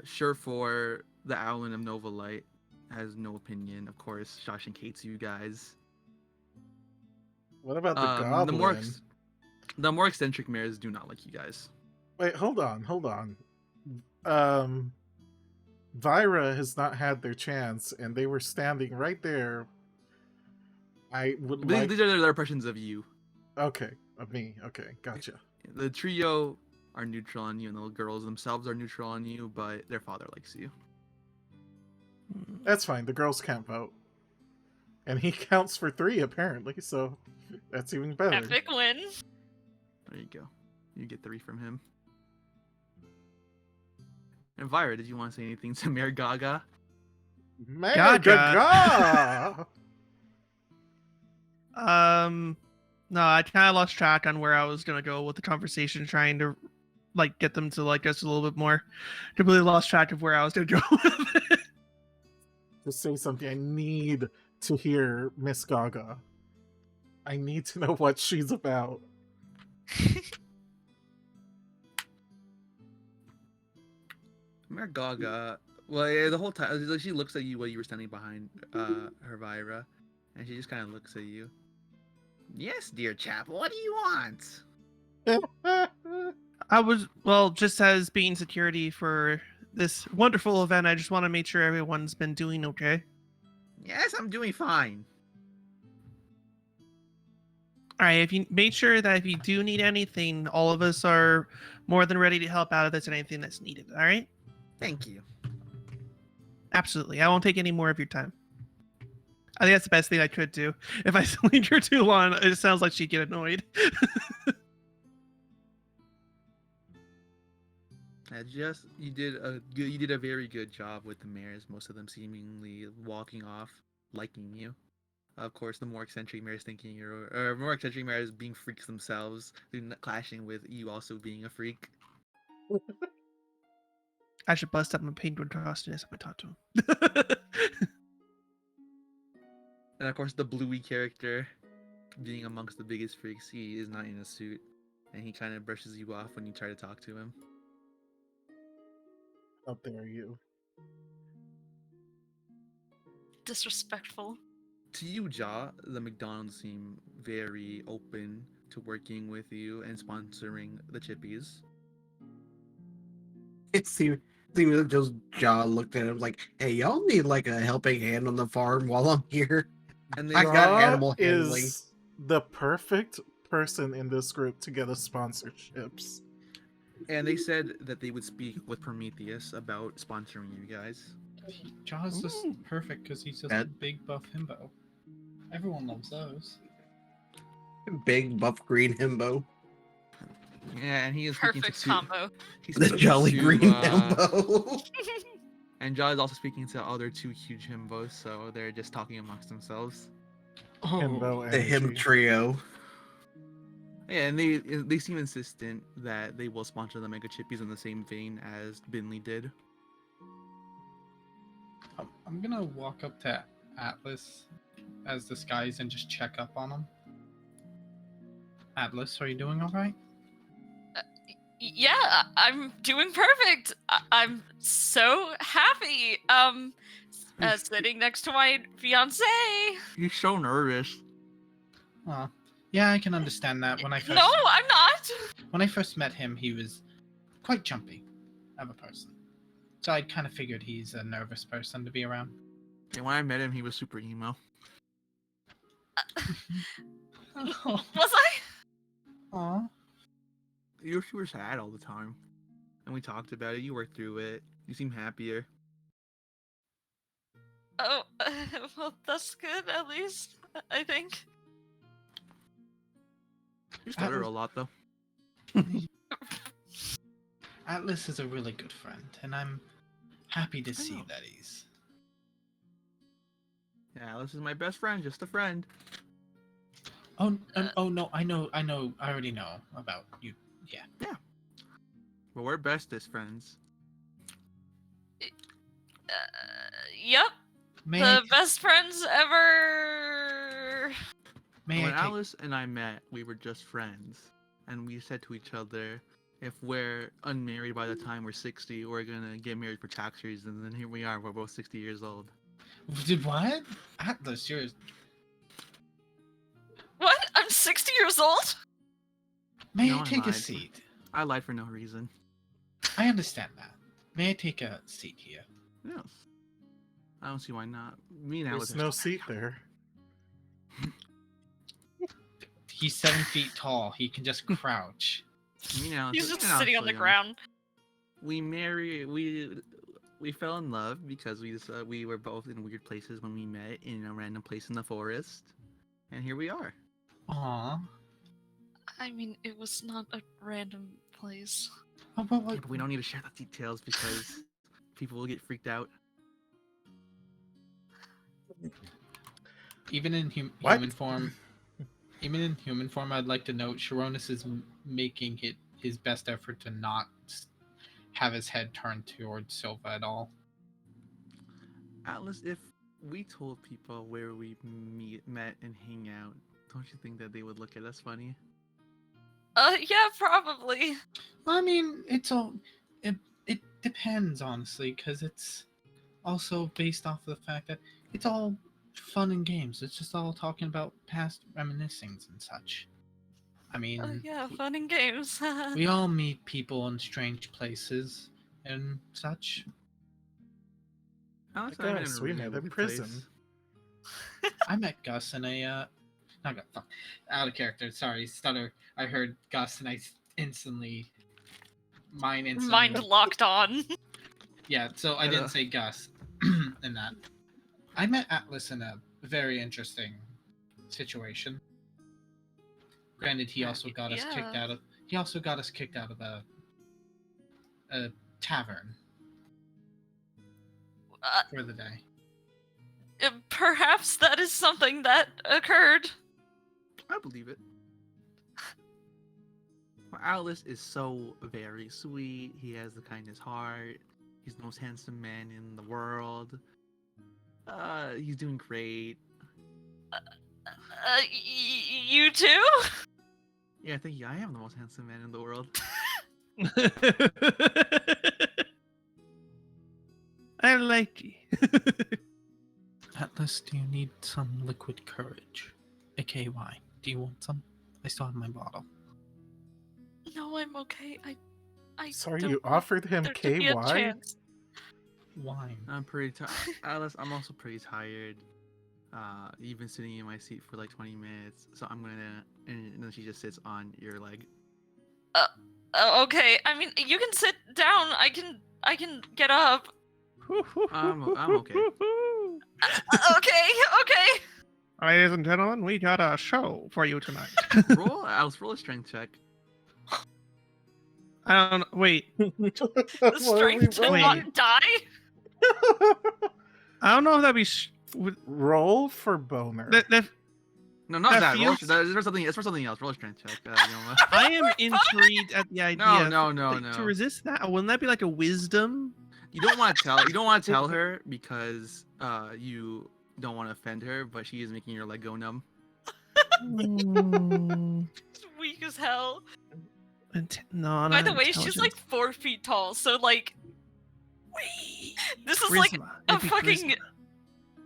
Sure for the Owlin of Nova Light has no opinion. Of course, Shawshank hates you guys. What about the The goblin? Morks, The more eccentric mayors do not like you guys. Wait, hold on. Vira has not had their chance, and they were standing right there. I would like. These are their impressions of you. Okay, of me. Okay, gotcha. The trio are neutral on you, and the girls themselves are neutral on you, but their father likes you. That's fine. The girls can't vote, and he counts for 3 apparently. So that's even better. Epic win. There you go. You get 3 from him. And Vira, did you want to say anything to Mayor Gaga? Mayor Gaga. Gaga! No, I kind of lost track on where I was gonna go with the conversation, trying to like get them to like us a little bit more. Completely lost track of where I was gonna go with it. Just say something. I need to hear Miss Gaga. I need to know what she's about. Mayor Gaga, well, yeah, the whole time she looks at you while you were standing behind her, Vira, and she just kind of looks at you. Yes, dear chap, what do you want? I was, well, just as being security for this wonderful event, I just want to make sure everyone's been doing okay. Yes, I'm doing fine. All right, if you made sure that if you do need anything, all of us are more than ready to help out if there's anything that's needed. All right? Thank you. Absolutely. I won't take any more of your time. I think that's the best thing I could do. If I linger too long, it sounds like she'd get annoyed. You did a very good job with the mayors. Most of them seemingly walking off, liking you. Of course, the more eccentric mayors thinking more eccentric mayors being freaks themselves, clashing with you also being a freak. I should bust up my penguin costume as I talk to him. And of course, the Bluey character, being amongst the biggest freaks, he is not in a suit, and he kind of brushes you off when you try to talk to him. How dare you? Disrespectful. To you, Ja, the McDonald's seem very open to working with you and sponsoring the Chippies. It seemed like just Jaw looked at him like, "Hey, y'all need like a helping hand on the farm while I'm here." And I they got animal handling. is the perfect person in this group to get us sponsorships. And they said that they would speak with Prometheus about sponsoring you guys. Jaws just perfect because he's just a big buff himbo. Everyone loves those. Big buff green himbo. Yeah, and he is Perfect combo. He's The speaking jolly to, green himbo. And Jaw is also speaking to other 2 huge himbos, so they're just talking amongst themselves. Himbo The him energy. trio. Yeah, and they seem insistent that they will sponsor the Mega Chippies in the same vein as Binley did. I'm gonna walk up to Atlas as disguise and just check up on him. Atlas, are you doing all right? Yeah, I'm doing perfect. I'm so happy. Sitting next to my fiance. He's so nervous. Yeah, I can understand that. When I first No, I'm not. when I first met him, he was quite jumpy of a person. So I kind of figured he's a nervous person to be around. And when I met him, he was super emo. Oh. Was I? Aw. You were super sad all the time. And we talked about it. You worked through it. You seem happier. Oh, well, that's good, at least, I think. You stutter a lot, though. Atlas is a really good friend, and I'm happy to see that he's... Yeah, this is my best friend, just a friend. Oh no, I already know about you. Yeah. Yeah. Well, we're bestest friends. Yep. May I The best friends ever. May When I take... Alice and I met, we were just friends. And we said to each other, if we're unmarried by the time we're 60, we're gonna get married for tax reasons. And here we are, we're both 60 years old. Did what? Atlas, you're... What? I'm 60 years old? May No, I I take a lied. seat? I lied for no reason. I understand that. May I take a seat here? Yes. I don't see why not. Me and Alice There's are no still seat there. He's 7 feet tall. He can just crouch. Me and Alice, He's me just and Alice sitting are on the young. ground. We fell in love because we were both in weird places when we met in a random place in the forest, and here we are. Aww. I mean, it was not a random place. Oh, but Yeah, but we don't need to share the details because people will get freaked out. Even in What? human form, I'd like to note Sharonis is making his best effort to not have his head turned towards Silva at all. Atlas, if we told people where we met and hang out, don't you think that they would look at us funny? Yeah, probably. I mean, it depends, honestly, because it's also based off of the fact that it's all fun and games. It's just all talking about past reminiscings and such. I mean, Oh yeah, fun and games. we all meet people in strange places and such. Alex I and I met guess in a we really met in weird prison. place. I met Gus in a not Gus, fuck, out of character. Sorry, stutter. I heard Gus and I instantly Mind instantly. locked on. Yeah, so I didn't say Gus in that. I met Atlas in a very interesting situation. Granted, he also got us kicked Yeah. out of. He also got us kicked out of a tavern for the day. Perhaps that is something that occurred. I believe it. Well, Atlas is so very sweet. He has the kindest heart. He's the most handsome man in the world. He's doing great. You too? Yeah, I think I am the most handsome man in the world. I like you. Atlas, do you need some liquid courage? aka wine. Do you want some? I still have my bottle. No, I'm okay. I Sorry, don't you want offered him there to be a KY? chance. Wine. I'm pretty tired. Alice, I'm also pretty tired. You've been sitting in my seat for like 20 minutes, so I'm gonna. And then she just sits on your leg. Okay. I mean, you can sit down. I can get up. I'm okay. Okay. Ladies and gentlemen, we got a show for you tonight. Alice, roll a strength check. I don't know. Wait. The strength to rolling? not die. I don't know if that'd be. Roll for boner. No, not That that. feels- It's for something. It's for something else. Roll a strength check. I am intrigued at the idea. No. To resist that, wouldn't that be like a wisdom? You don't want to tell. You don't want to tell her because you don't want to offend her, but she is making your leg go numb. It's weak as hell. No, By not the way, she's intelligence. like 4 feet tall, so like, this is like Charisma. a It'd be fucking charisma.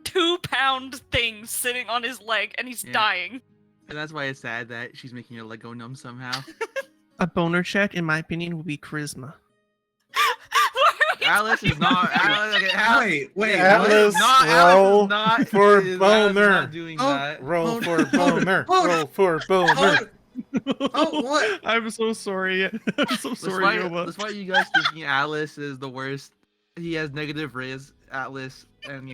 2-pound thing sitting on his leg, and he's Yeah. dying. And that's why it's sad that she's making your leg go numb somehow. A boner check, in my opinion, would be charisma. Alice is not. Wait. Atlas, Alice roll is not for Alice is boner. not doing that. Roll for Hold boner. on. Roll for boner. Oh, what? I'm so sorry. I'm so sorry, Yoba. Despite you guys thinking Alice is the worst, he has negative riz. Atlas and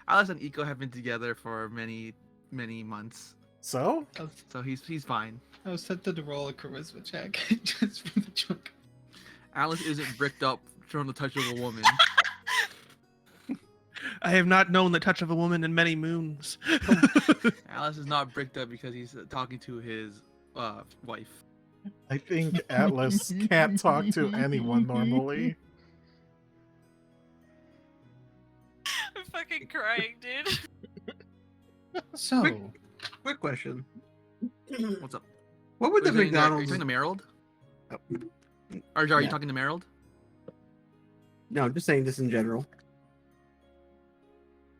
Alice and Eco have been together for many months, So? so he's fine. I was tempted to roll a charisma check just for the joke. Alice isn't bricked up from the touch of a woman. I have not known the touch of a woman in many moons. Alice is not bricked up because he's talking to his wife. I think Atlas can't talk to anyone normally. I'm fucking crying, dude. So, Quick question. What's up? What would the Are you McDonald's? talking to Merrill? Oh, Or are you Yeah. talking to Merrill? No, I'm just saying this in general.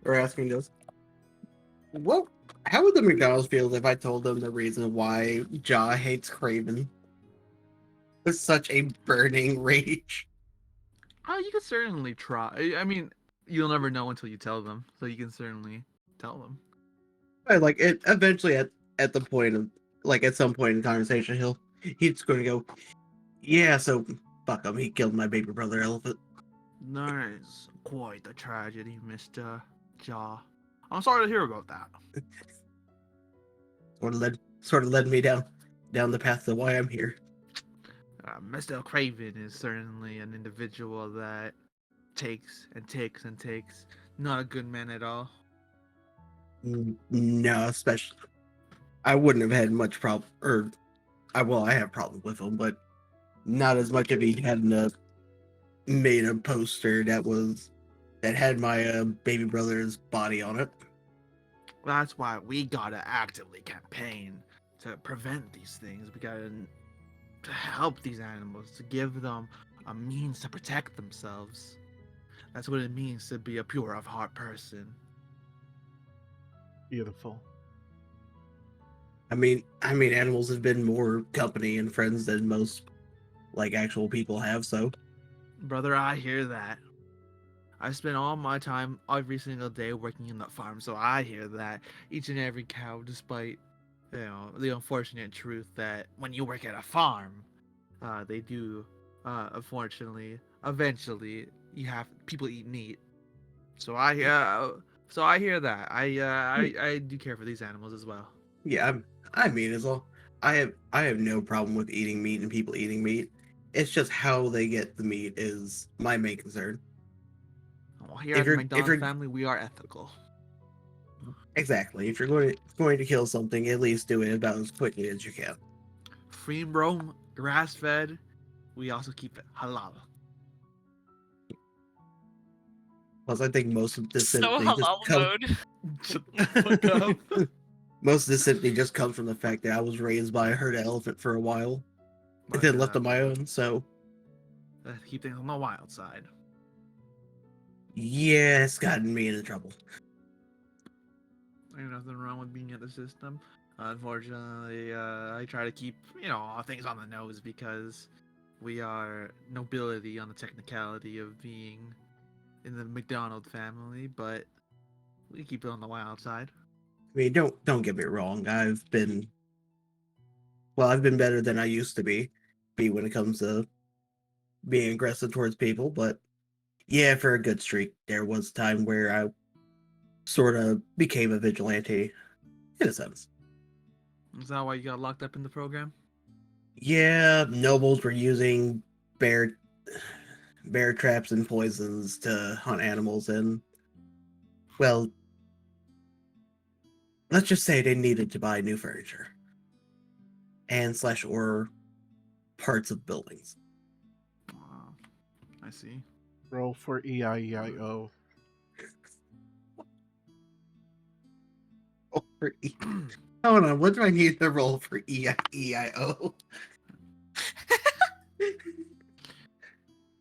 Or asking this. What How would the McDonald's feel if I told them the reason why Ja hates Craven? With such a burning rage. Oh, you can certainly try. I mean, you'll never know until you tell them. So you can certainly tell them. Like it eventually at the point of like at some point in conversation he's going to go, yeah, so fuck him. He killed my baby brother elephant. That is quite a tragedy, Mr. Jaw. I'm sorry to hear about that. Sort of led me down the path to why I'm here. Mr. Craven is certainly an individual that takes and takes and takes. Not a good man at all. No, especially I wouldn't have had much problem, or I have problems with him, but not as much if he hadn't made a poster that had my baby brother's body on it. That's why we gotta actively campaign to prevent these things. We gotta to help these animals, to give them a means to protect themselves. That's what it means to be a pure of heart person. Beautiful. I mean, animals have been more company and friends than most like actual people have. So, Brother, I hear that. I spend all my time every single day working in the farm, so I hear that each and every cow, despite the unfortunate truth that when you work at a farm, they do unfortunately eventually you have people eat meat. So I hear that. I do care for these animals as well. yeah, I mean, as well, I have no problem with eating meat and people eating meat. It's just how they get the meat is my main concern. Well, here If at the you're- if McDonald you're- family, we are ethical. Exactly. If you're going to kill something, at least do it about as quickly as you can. Free roam, grass fed. We also keep it halal. Plus, I think most of this So simply just halal comes. mode. Most of this simply just comes from the fact that I was raised by a herd of elephant for a while, and then left on my own. So Keep things on the wild side. yeah, it's gotten me into trouble. There's nothing wrong with being at the system. Unfortunately, I try to keep all things on the nose because we are nobility on the technicality of being in the McDonald family, but we keep it on the wild side. I mean, don't get me wrong. I've been better than I used to be when it comes to being aggressive towards people. But yeah, for a good streak, there was a time where I sort of became a vigilante, in a sense. Is that why you got locked up in the program? Yeah, nobles were using bear traps and poisons to hunt animals, and well, let's just say they needed to buy new furniture and or parts of buildings. I see. Roll for EIEIO. Hold on, what do I need to roll for EIO?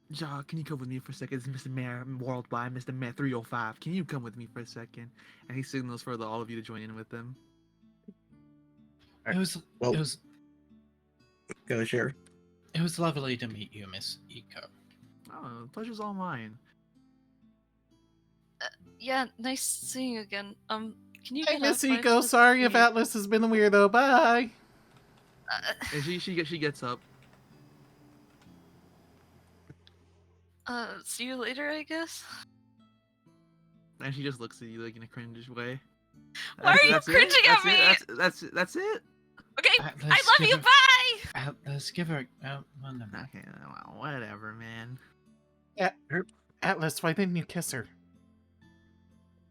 Ja, can you come with me for a second? It's Mr. Mayor Worldwide, Mr. Mayor 305. Can you come with me for a second? And he signals for all of you to join in with him. It was Go, sure. it was lovely to meet you, Miss Eco. Oh, the pleasure's all mine. Yeah, nice seeing you again. Can you Hey, get Miss up? I Eco, have to sorry if pee. Atlas has been a weirdo. Bye. And she gets up. See you later, I guess. And she just looks at you like in a cringe way. Why are you That's it? cringing at That's me? it? That's it? Okay, Atlas, I love give you. her- Bye. Let's give her. Well, never mind. Okay, well, whatever, man. Atlas, why didn't you kiss her?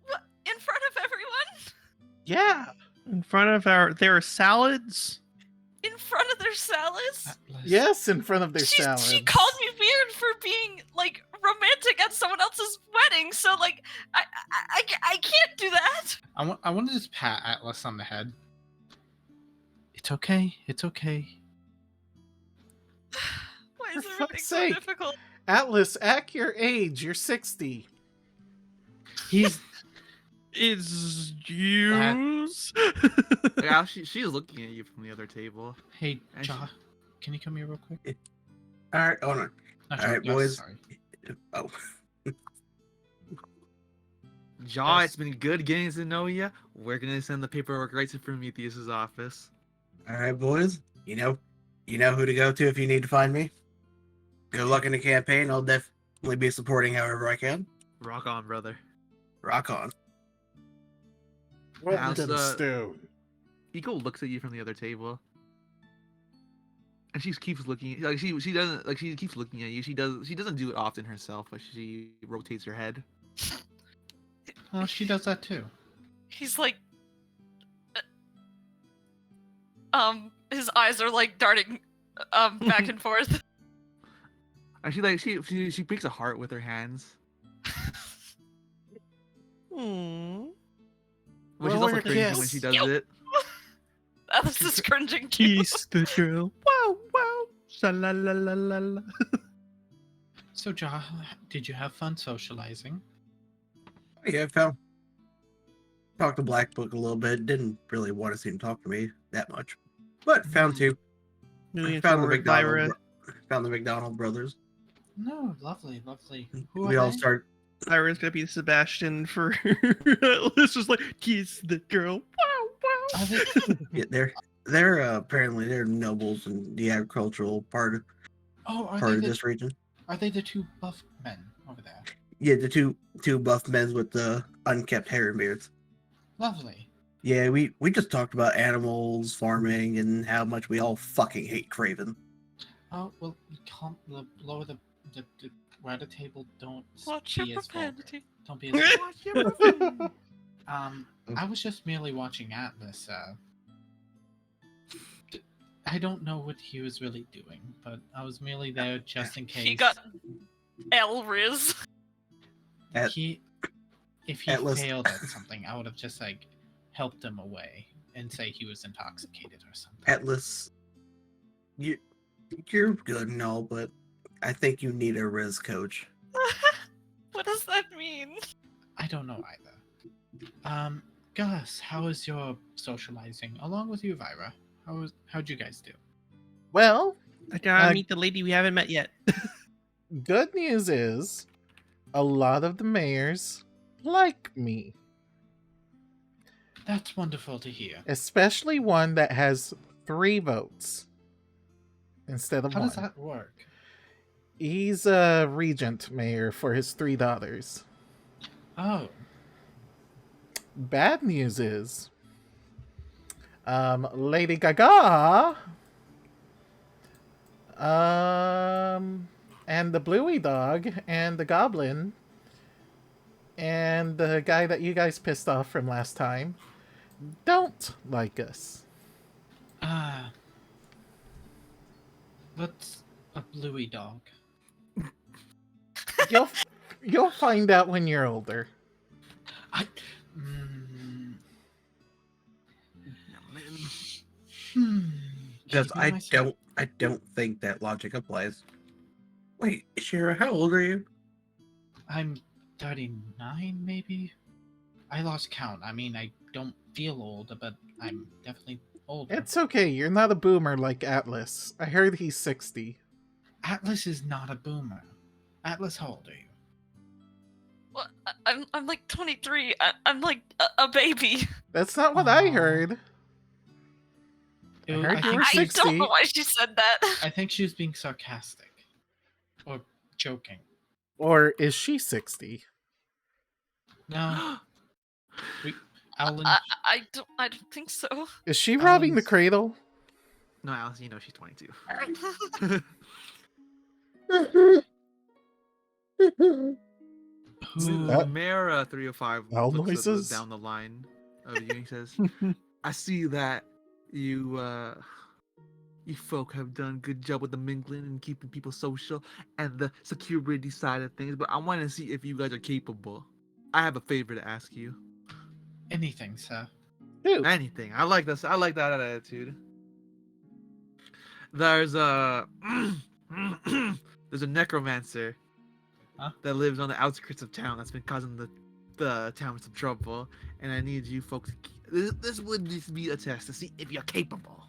What? In front of everyone? Yeah. In front of their salads. In front of their salads? Atlas. Yes, in front of their She salads. called me weird for being like romantic at someone else's wedding, so like I can't do that. I want to just pat Atlas on the head. It's okay. It's okay. Why is For everything fuck's so sake. difficult? Atlas, act your age. You're 60. He's Excuse. Yeah, she's looking at you from the other table. Hey, And she- Ja, can you come here real quick? All right, hold on. Not All Ja, right, Gus, boys. Sorry. Oh, Jaw, Yes. it's been good getting to know you. We're gonna send the paperwork right to Prometheus's office. all right, boys. You know who to go to if you need to find me. Good luck in the campaign. I'll definitely be supporting however I can. Rock on, brother. Rock on. How's, Stone. Eco looks at you from the other table, and she keeps looking. Like she doesn't like she keeps looking at you. She doesn't do it often herself, but she rotates her head. Oh, she does that too. He's like, his eyes are like darting, back and forth. And she breaks a heart with her hands. Hmm. Which is Roll also her cringy when kiss. she does Yep. it. Alice is cringing too. Kiss the girl. Wow, wow. Sha-la-la-la-la-la. So, Ja, did you have fun socializing? Yeah, I talked to Black Book a little bit. Didn't really want to see him talk to me that much, but found two. Moving Found the forward, McDonald. Lyra. Found the McDonald brothers. No, lovely, lovely. Who We are all they? start. Lyra's gonna be Sebastian for it's just like kiss the girl. Wow, wow. Are they? Yeah, they're apparently they're nobles in the agricultural part Oh, are of they this region. Are they the two buff men over there? Yeah, the two buff men with the unkept hair and beards. Lovely. Yeah, we just talked about animals, farming, and how much we all fucking hate Craven. Oh well, you can't lower the we're at a table. Don't Watch be your as vulgar. profanity. Don't be as vulgar. I was just merely watching Atlas. I don't know what he was really doing, but I was merely there just in case. He got Elriz. At- If he Atlas- failed at something, I would have just like helped him away and say he was intoxicated or something. Atlas, you're good and all, but I think you need a Riz coach. What does that mean? I don't know either. Gus, how is your socializing? Along with you, Vyra. How'd you guys do? Well, I gotta Uh, meet the lady we haven't met yet. good news is a lot of the mayors like me, That's wonderful to hear. especially one that has 3 votes instead of How 1. does that work? He's a regent mayor for his 3 daughters. Oh, Bad news is, Lady Gaga, and the Bluey dog, and the goblin, and the guy that you guys pissed off from last time, don't like us. what's a bluey dog? You'll find out when you're older. I. Because Keeping myself- I don't think that logic applies. Wait, Shira, how old are you? I'm 39, maybe. I lost count. I mean, I don't feel old, but I'm definitely older. It's okay, you're not a boomer like Atlas. I heard he's 60. Atlas is not a boomer. Atlas, how old are you? Well, I'm like 23. I'm like a baby. That's not what I Aw. heard. I Ew, heard you were I 60. don't know why she said that. I think she was being sarcastic. Or joking. Or is she 60? No. Alan, I don't think so. Is she robbing the Alan's- cradle? No, Alice, you know she's 22. who... That- Mayor 305 Owl looks noises? down the line of you and he says, I see that you folk have done a good job with the mingling and keeping people social and the security side of things, but I want to see if you guys are capable. I have a favor to ask you. Anything, sir. Dude, Anything. I like this. I like that attitude. There's a there's a necromancer Huh? that lives on the outskirts of town that's been causing the the town in some trouble, and I need you folks. This would just be a test to see if you're capable.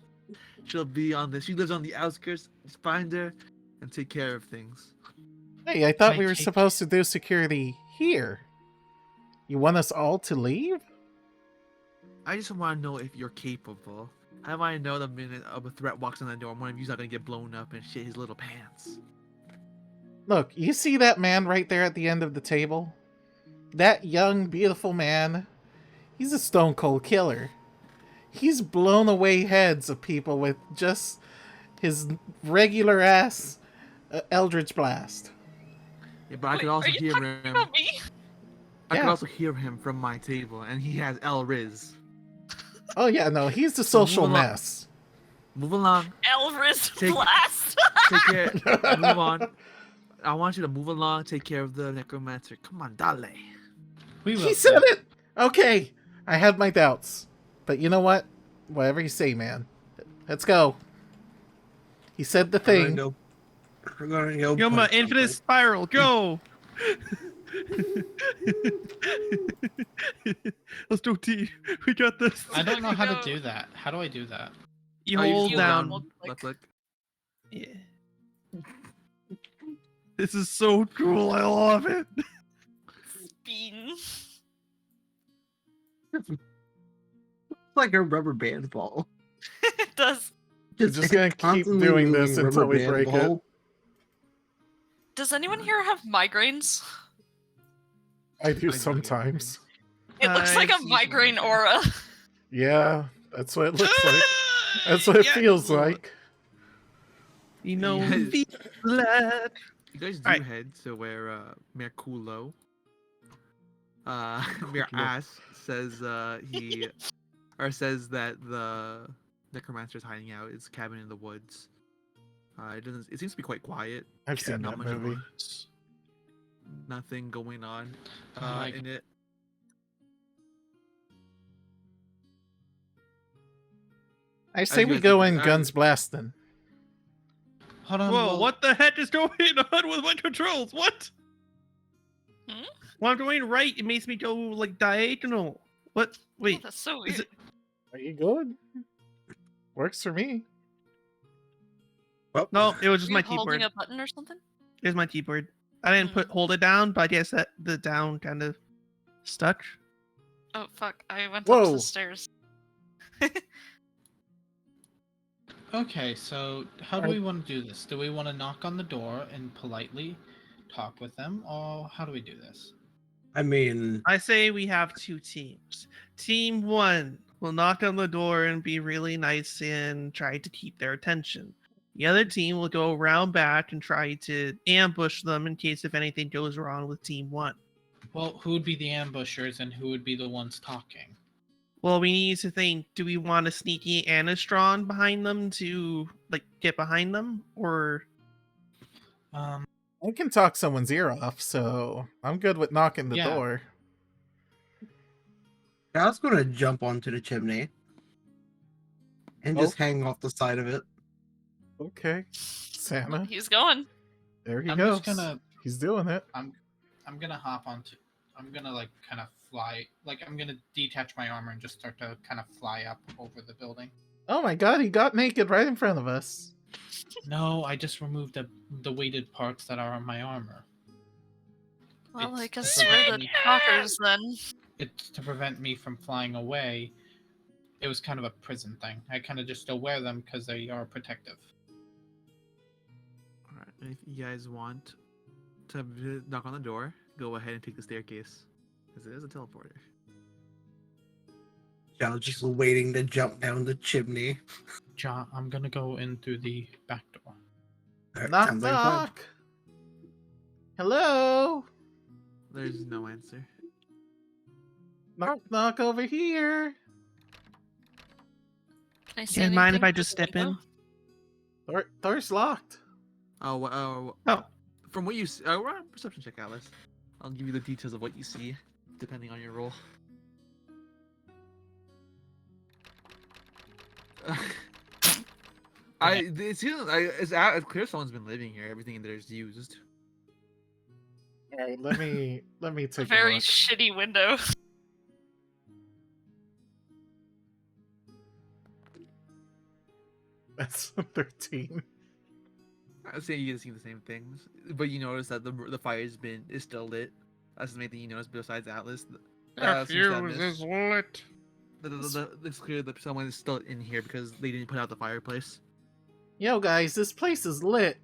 She'll be on this. She lives on the outskirts. Just find her and take care of things. Hey, I thought I we were take- supposed to do security here. You want us all to leave? I just want to know if you're capable. I want to know the minute a threat walks in the door, one of you's not gonna get blown up and shit his little pants. Look, you see that man right there at the end of the table? That young, beautiful man. He's a stone cold killer. He's blown away heads of people with just his regular ass Eldritch Blast. Yeah, but I Wait, could also are you hear talking him. about me? I could Yeah. also hear him from my table, and he has El Riz. Oh yeah, no, he's the social move along. mess. Move along. Elris Take- Blast. Take care. Move on. I want you to move along. Take care of the necromancer. Come on, dale. We will. He said it! Okay, I had my doubts. But you know what? Whatever you say, man. Let's go. He said the thing. We're gonna go. Yo, my punch infinite something. spiral, go! Let's do T. We got this. I don't know how to Go. do that. How do I do that? You Oh, just hold hold down. down. Left click. Yeah. This is so cool. I love it. Bean. It's like a rubber band ball. It does. We're just gonna keep constantly doing moving this until rubber we band break it. ball. Does anyone here have migraines? I do do sometimes. It looks like a I see migraine some- aura. Yeah, that's what it looks like. That's what it Yeah. feels like. You know, Yes. feel glad. You guys do Alright. head to where Merculo, Mayor Ass says says that the necromancer's hiding out. It's a cabin in the woods. It seems to be quite quiet. I've seen not that much movie. Nothing going on like- in it. I say you we guys go think- in guns blasting. Hold on. Whoa, well, what the heck is going on with my controls? What? Hmm? When I'm going right, it makes me go like diagonal. What? Oh, Wait, that's so is weird. it- Are you good? Works for me. Well, no, it was just Were my you holding keyboard. a button or something? Here's my keyboard. I didn't hold it down, but I guess that the down kind of stuck. Oh fuck! I went up Whoa. the stairs. Okay, so how do we want to do this? Do we want to knock on the door and politely talk with them, or how do we do this? I mean, I say we have two teams. Team one will knock on the door and be really nice and try to keep their attention. The other team will go around back and try to ambush them in case if anything goes wrong with team one. Well, who would be the ambushers and who would be the ones talking? Well, we need to think, do we want a sneaky Anastron behind them to like get behind them? Or Um, I can talk someone's ear off, so I'm good with knocking the Yeah. door. I was gonna jump onto the chimney and just hang off the side of it. Okay, Santa. He's going. There he I'm goes. just gonna He's doing it. I'm gonna hop onto. I'm gonna like kind of fly. Like I'm gonna detach my armor and just start to kind of fly up over the building. Oh my god, he got naked right in front of us. No, I just removed the weighted parts that are on my armor. Well, I It's guess to we're prevent the me- talkers then. It's to prevent me from flying away. It was kind of a prison thing. I kind of just still wear them because they are protective. Alright, if you guys want to knock on the door, go ahead and take the staircase, because it is a teleporter. I was just waiting to jump down the chimney. John, I'm gonna go in through the back door. Alright, Knock, sounds like a plan. knock. Hello? There's no answer. Knock, knock over here. Can I see do you mind if anything I through just the step in? window? Door's locked. Oh, Oh. From what you see, perception check, Alice. I'll give you the details of what you see, depending on your roll. It's clear someone's been living here. Everything in there is used. All right, let me It's a take a very look. shitty window. That's 13. I say you can see the same things, but you notice that the fire's is still lit. That's the main thing you notice besides Atlas. That seems to have missed. lit. It's clear that someone is still in here because they didn't put out the fireplace. Yo, guys, this place is lit.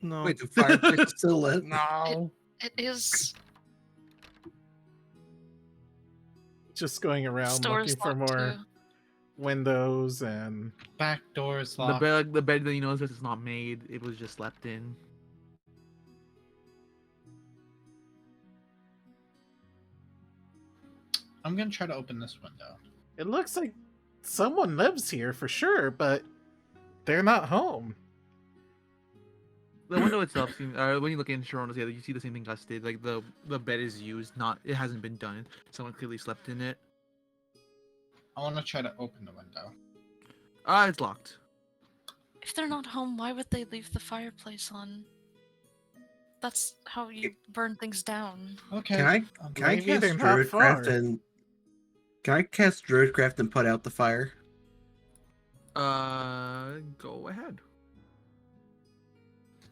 No. Wait, the fireplace is still lit? No. It is. Just going around Store's looking for locked more too. windows and Back door is The locked. bed that you notice is not made. It was just slept in. I'm gonna try to open this window. it looks like someone lives here for sure, but they're not home. The window itself seems. When you look in Sharon's together, you see the same thing Gus did. Like the bed is used, not it hasn't been done. Someone clearly slept in it. I want to try to open the window. It's locked. If they're not home, why would they leave the fireplace on? That's how you burn things down. Okay. Can I Maybe cast they're not far. Druidcraft and can I cast Druidcraft and put out the fire? Go ahead.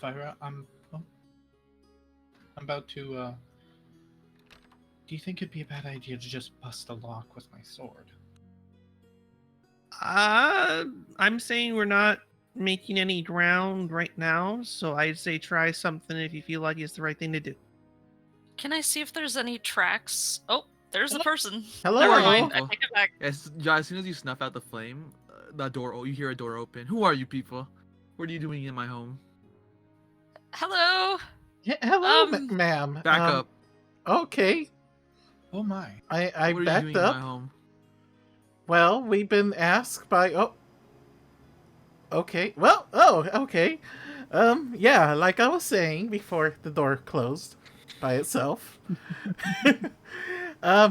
Fire, I'm about to. Do you think it'd be a bad idea to just bust a lock with my sword? I'm saying we're not making any ground right now, so I'd say try something if you feel like it's the right thing to do. Can I see if there's any tracks? Oh, there's the person. Hello? Never mind. I take it back. Yes, yeah, as soon as you snuff out the flame, the door. You hear a door open. Who are you people? What are you doing in my home? Hello. Yeah, hello, Um, ma'am. Back up. Okay, Oh my. I What are you backed doing in up. my home? Well, we've been asked by. Oh. Okay. Well. Oh. Okay. Yeah. Like I was saying before the door closed by itself.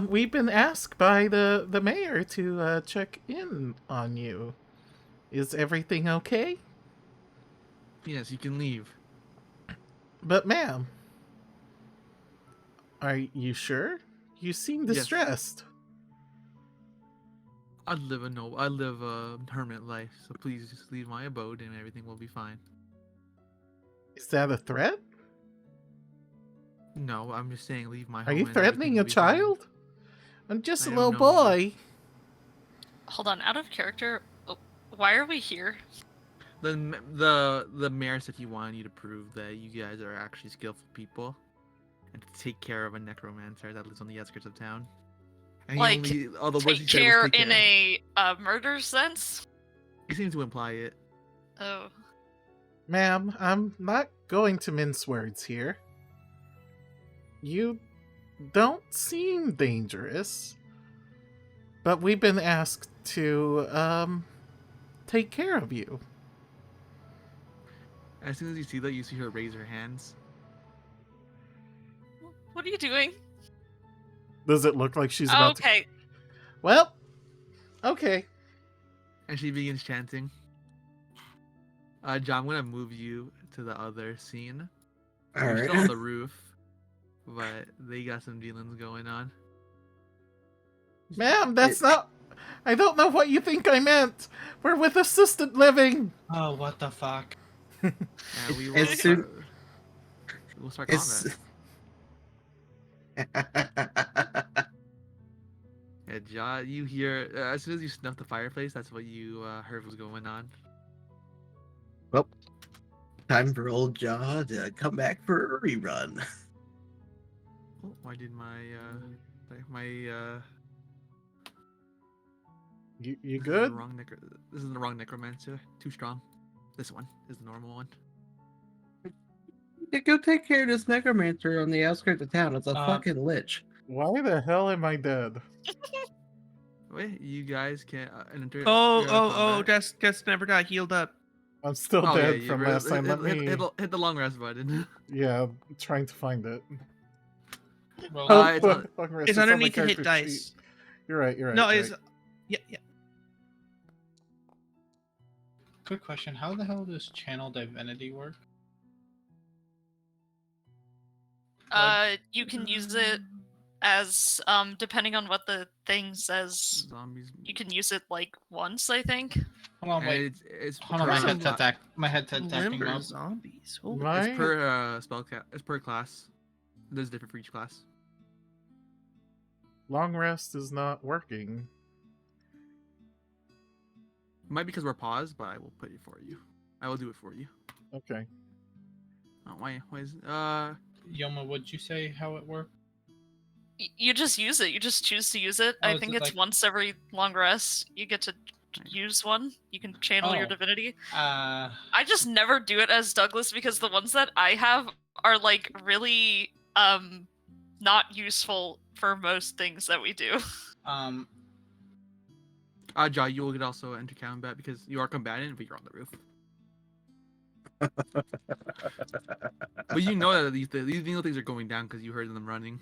We've been asked by the mayor to check in on you. Is everything okay? Yes, you can leave. But, ma'am, are you sure? You seem Yes. distressed. I live a hermit life, so please just leave my abode and everything will be fine. Is that a threat? No, I'm just saying leave my home. Are you and threatening everything a will be fine. child? I'm just I a don't little know boy. Hold on. Out of character. Oh, why are we here? The mayor said he wanted you to prove that you guys are actually skillful people, and to take care of a necromancer that lives on the outskirts of town. And Like, all the words he Take said was care take in a murder sense. He seemed to imply it. Oh. Ma'am, I'm not going to mince words here. You don't seem dangerous, but we've been asked to take care of you. As soon as you see that, you see her raise her hands. What are you doing? Does it look like she's Oh, about to... okay. Well, okay. And she begins chanting. John, I'm gonna move you to the other scene. All You're right. still on the roof, but they got some dealings going on. Ma'am, that's not... I don't know what you think I meant. We're with assisted living. Oh, what the fuck? And we will As soon- start It's combat. Yeah, John, you hear as soon as you snuff the fireplace, that's what you heard was going on. well, time for old Jaw to come back for a rerun. Oh, why did You this is good? the wrong this is the wrong necromancer. Too strong. This one is the normal one. Yeah, go take care of this necromancer on the outskirts of town. It's a fucking lich. Why the hell am I dead? Wait, you guys can't enter. Oh, combat. just never got healed up. I'm still Oh, dead yeah, from you last time. hit, Let me... hit the long rest button. Yeah, I'm trying to find it. Well, it's on- Long rest. It's on my underneath the hit character dice. sheet. You're right, you're right. No, you're it's right. yeah. quick question. How the hell does channel divinity work? You can use it as depending on what the thing says. Zombies. You can use it like once, I think. Hold on, And wait. it's Hold on, my per, headset's my headset's acting Limber up. zombies. Holy it's My per it's per class. There's different for each class. long rest is not working. Might be because we're paused, but I will put it for you. I will do it for you. Okay. Oh, why is Yoma, would you say how it worked? You just use it. You just choose to use it. Oh, I is think it it's like- once every long rest. You get to use one. You can channel your Oh. divinity. Uh, I just never do it as Douglas because the ones that I have are like really not useful for most things that we do. Ja, you will get also enter combat because you are combatant, but you're on the roof. But you know that these things are going down because you heard them running.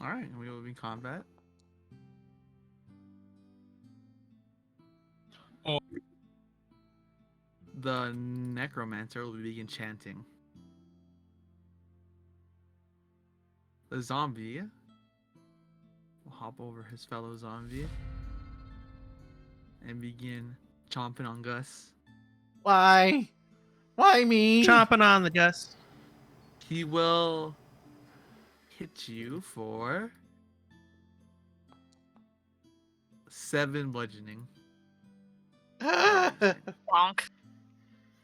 All right, we will be in combat. Oh. The necromancer will begin chanting. The zombie will hop over his fellow zombie and begin chomping on Gus. Why? Why me? Chomping on the Gus. He will hit you for 7 bludgeoning. Bonk.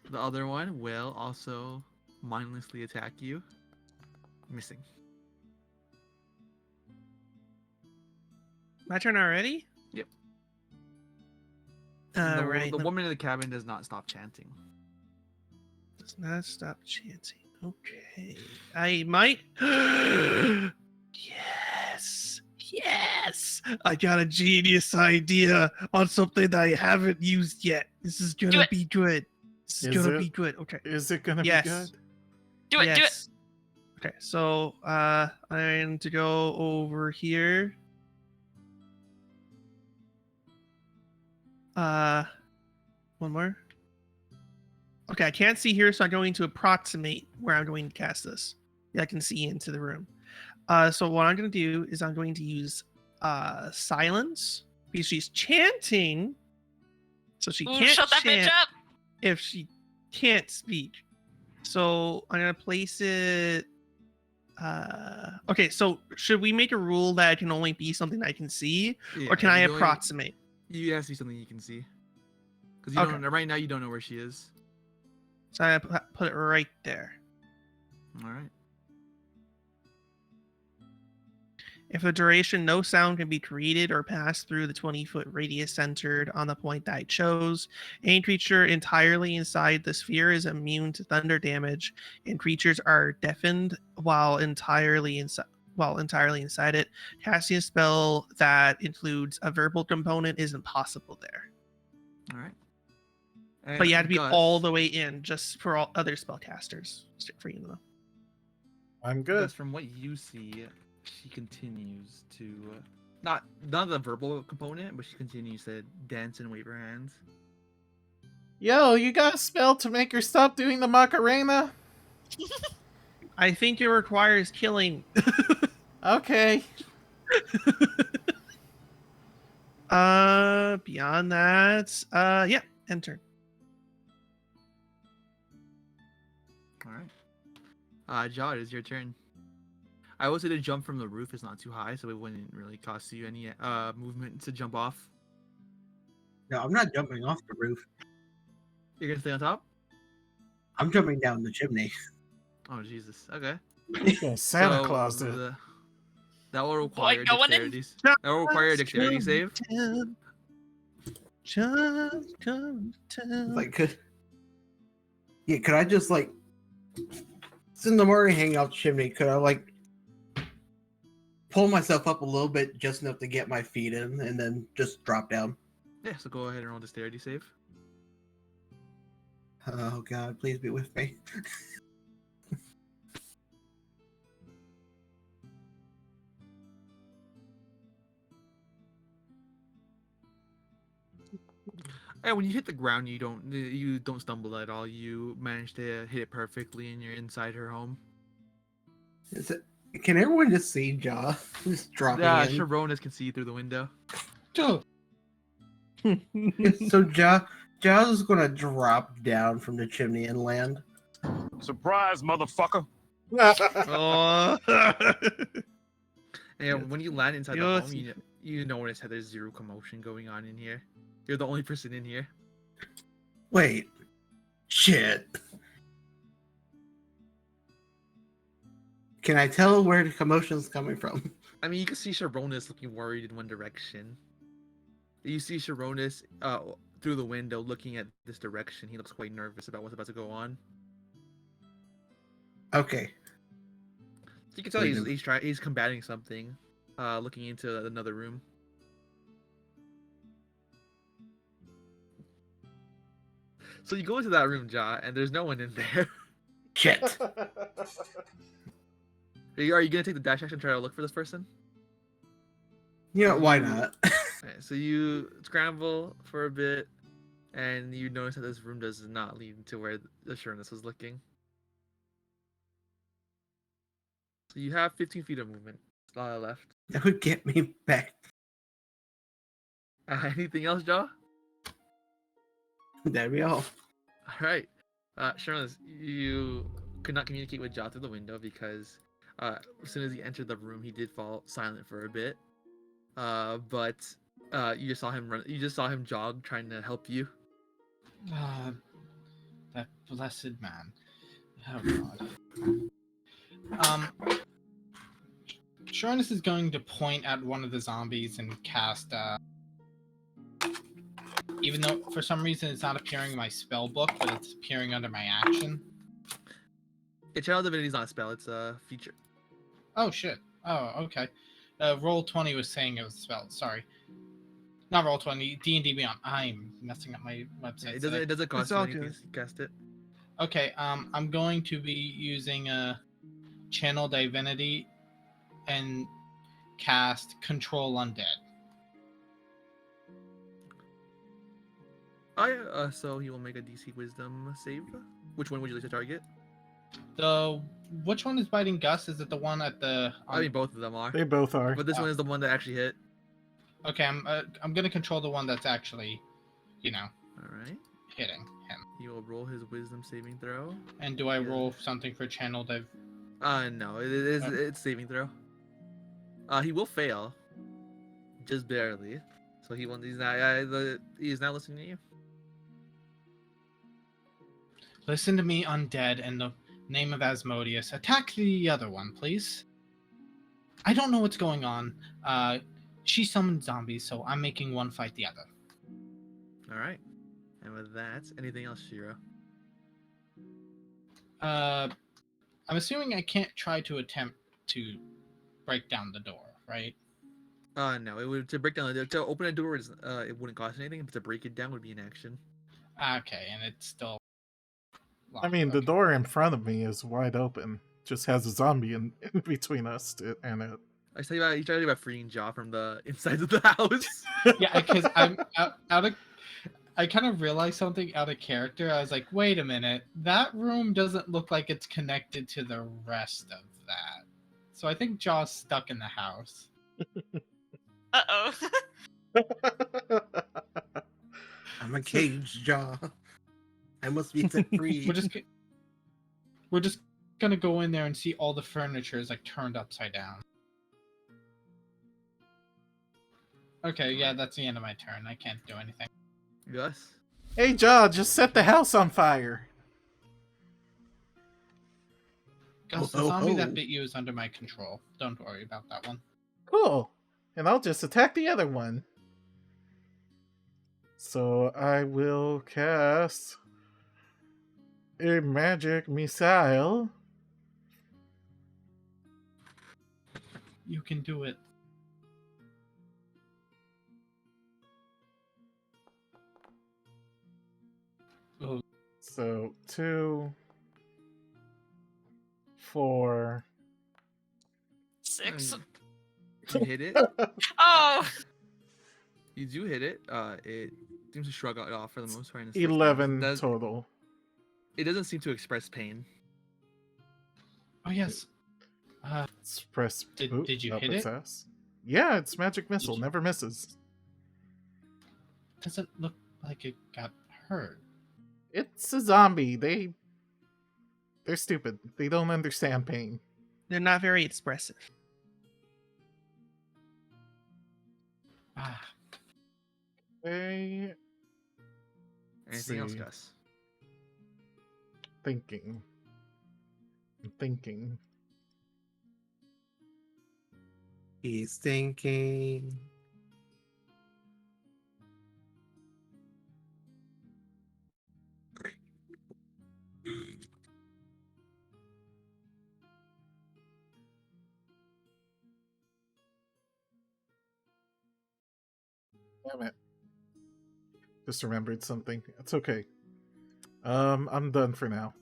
The other one will also mindlessly attack you, missing. My turn already? Yep. Right. The woman in the cabin does not stop chanting. Does not stop chanting. Okay. I might. Yes. Yes. I got a genius idea on something I haven't used yet. This is Do gonna it. be good. This is Is gonna it? be good. Okay. Is it gonna Yes. be good? Do it. Do it. Yes. Okay. So I'm going to go over here. One more. Okay, I can't see here, so I'm going to approximate where I'm going to cast this. I can see into the room. So what I'm going to do is I'm going to use silence because she's chanting, so she Ooh, can't shut that bitch chant up. if she can't speak. So I'm going to place it. Okay, so should we make a rule that it can only be something I can see, Yeah, or can I you only- approximate? You have to see something you can see. Because you Okay. don't right now you don't know where she is. So I'm going to put it right there. All right. If a duration, no sound can be created or passed through the 20-foot radius centered on the point that I chose. Any creature entirely inside the sphere is immune to thunder damage, and creatures are deafened while entirely inside it. Casting a spell that includes a verbal component is impossible there. All right. But you have to be Gus, all the way in, just for all other spellcasters. Just for you to know. I'm good. Gus, from what you see, she continues to not the verbal component, but she continues to dance and wave her hands. Yo, you got a spell to make her stop doing the Macarena? I think it requires killing. Okay. Beyond that, yeah, enter. All right. Jaw, it is your turn. I would say the jump from the roof is not too high, so it wouldn't really cost you any movement to jump off. No, I'm not jumping off the roof. You're gonna stay on top? I'm jumping down the chimney. Oh Jesus. Okay. Yeah, Santa So, Claus did. That will require going in? dexterity. That will require a dexterity save. Just come to Like, could I just like, since I'm already hanging out the chimney, could I like pull myself up a little bit just enough to get my feet in, and then just drop down? Yeah. So go ahead and roll dexterity save. Oh God, please be with me. Yeah, when you hit the ground, you don't stumble at all. You manage to hit it perfectly, and you're inside her home. Is it? Can everyone just see Jaw just dropping Yeah, in? Sharonas can see through the window. Joe. So Jaw's is gonna drop down from the chimney and land. Surprise, motherfucker! Oh. And Yes. when you land inside the Yes. home, you notice that there's zero commotion going on in here. You're the only person in here. Wait. Shit. Can I tell where the commotion's coming from? I mean, you can see Sharonas looking worried in one direction. You see Sharonas through the window looking at this direction. He looks quite nervous about what's about to go on. Okay. You can tell he's combating something, looking into another room. So you go into that room, Ja, and there's no one in there. Shit. Are you gonna take the dash action and try to look for this person? Yeah, why not? Alright, so you scramble for a bit, and you notice that this room does not lead to where the Sureness was looking. So you have 15 feet of movement left. That would get me back. Anything else, Ja? That'd be all. Alright. Sureness, you could not communicate with Ja through the window because as soon as he entered the room, he did fall silent for a bit. But you just saw him run. You just saw him jog, trying to help you. That blessed man. Oh God. Sharonus is going to point at one of the zombies and cast. Even though for some reason it's not appearing in my spell book, but it's appearing under my action. Yeah, Channel Divinity is not a spell; it's a feature. Oh shit. Oh, okay. Roll 20 was saying it was spelled. Sorry. Not Roll 20. D&D Beyond. I'm messing up my website. Yeah, it doesn't cost It's you all anything good. to cast it. Okay. I'm going to be using Channel Divinity and cast Control Undead. Oh yeah. So he will make a DC Wisdom save. Which one would you like to target? Which one is biting Gus? Is it the one at the? I mean, both of them are. They both are. But this one is the one that actually hit. Okay, I'm gonna control the one that's actually, All right. hitting him. He will roll his Wisdom saving throw. And do I Yeah. roll something for Channel Div? No, it is. Oh. It's saving throw. He will fail, just barely. So he won't. He's not. He's not listening to you. Listen to me, undead, in the name of Asmodeus. Attack the other one, please. I don't know what's going on. She summoned zombies, so I'm making one fight the other. All right. And with that, anything else, Shiro? I'm assuming I can't try to attempt to break down the door, right? No. It would to break down to open a door. It wouldn't cost anything, but to break it down would be an action. Okay, and it's still locked. I mean, the Okay. door in front of me is wide open. Just has a zombie in between us and it. I tell you about. You tell you about freeing Jaw from the insides of the house. Yeah, because I'm out of. I kind of realized something out of character. I was like, wait a minute, that room doesn't look like it's connected to the rest of that. So I think Jaw's stuck in the house. Uh-oh. I'm a caged Jaw. I must be set free. We're just gonna go in there and see all the furniture is like turned upside down. Okay, yeah, that's the end of my turn. I can't do anything. Gus. Hey, Jaw, just set the house on fire. Gus, the zombie that bit you is under my control. Don't worry about that one. Cool. And I'll just attack the other one. So I will cast a magic missile. You can do it. Oh, So 2, 4. 6. You hit it. Oh! You do hit it. It seems to shrug it off for the most part. And 11 total. It doesn't seem to express pain. Oh yes. Express. Did you hit it? Ass. Yeah, it's magic missile. you- Never misses. Doesn't look like it got hurt. It's a zombie. They're stupid. They don't understand pain. They're not very expressive. Ah, They Anything else, see. Gus? thinking. I'm thinking. He's thinking. Damn it. Just remembered something. It's okay. I'm done for now.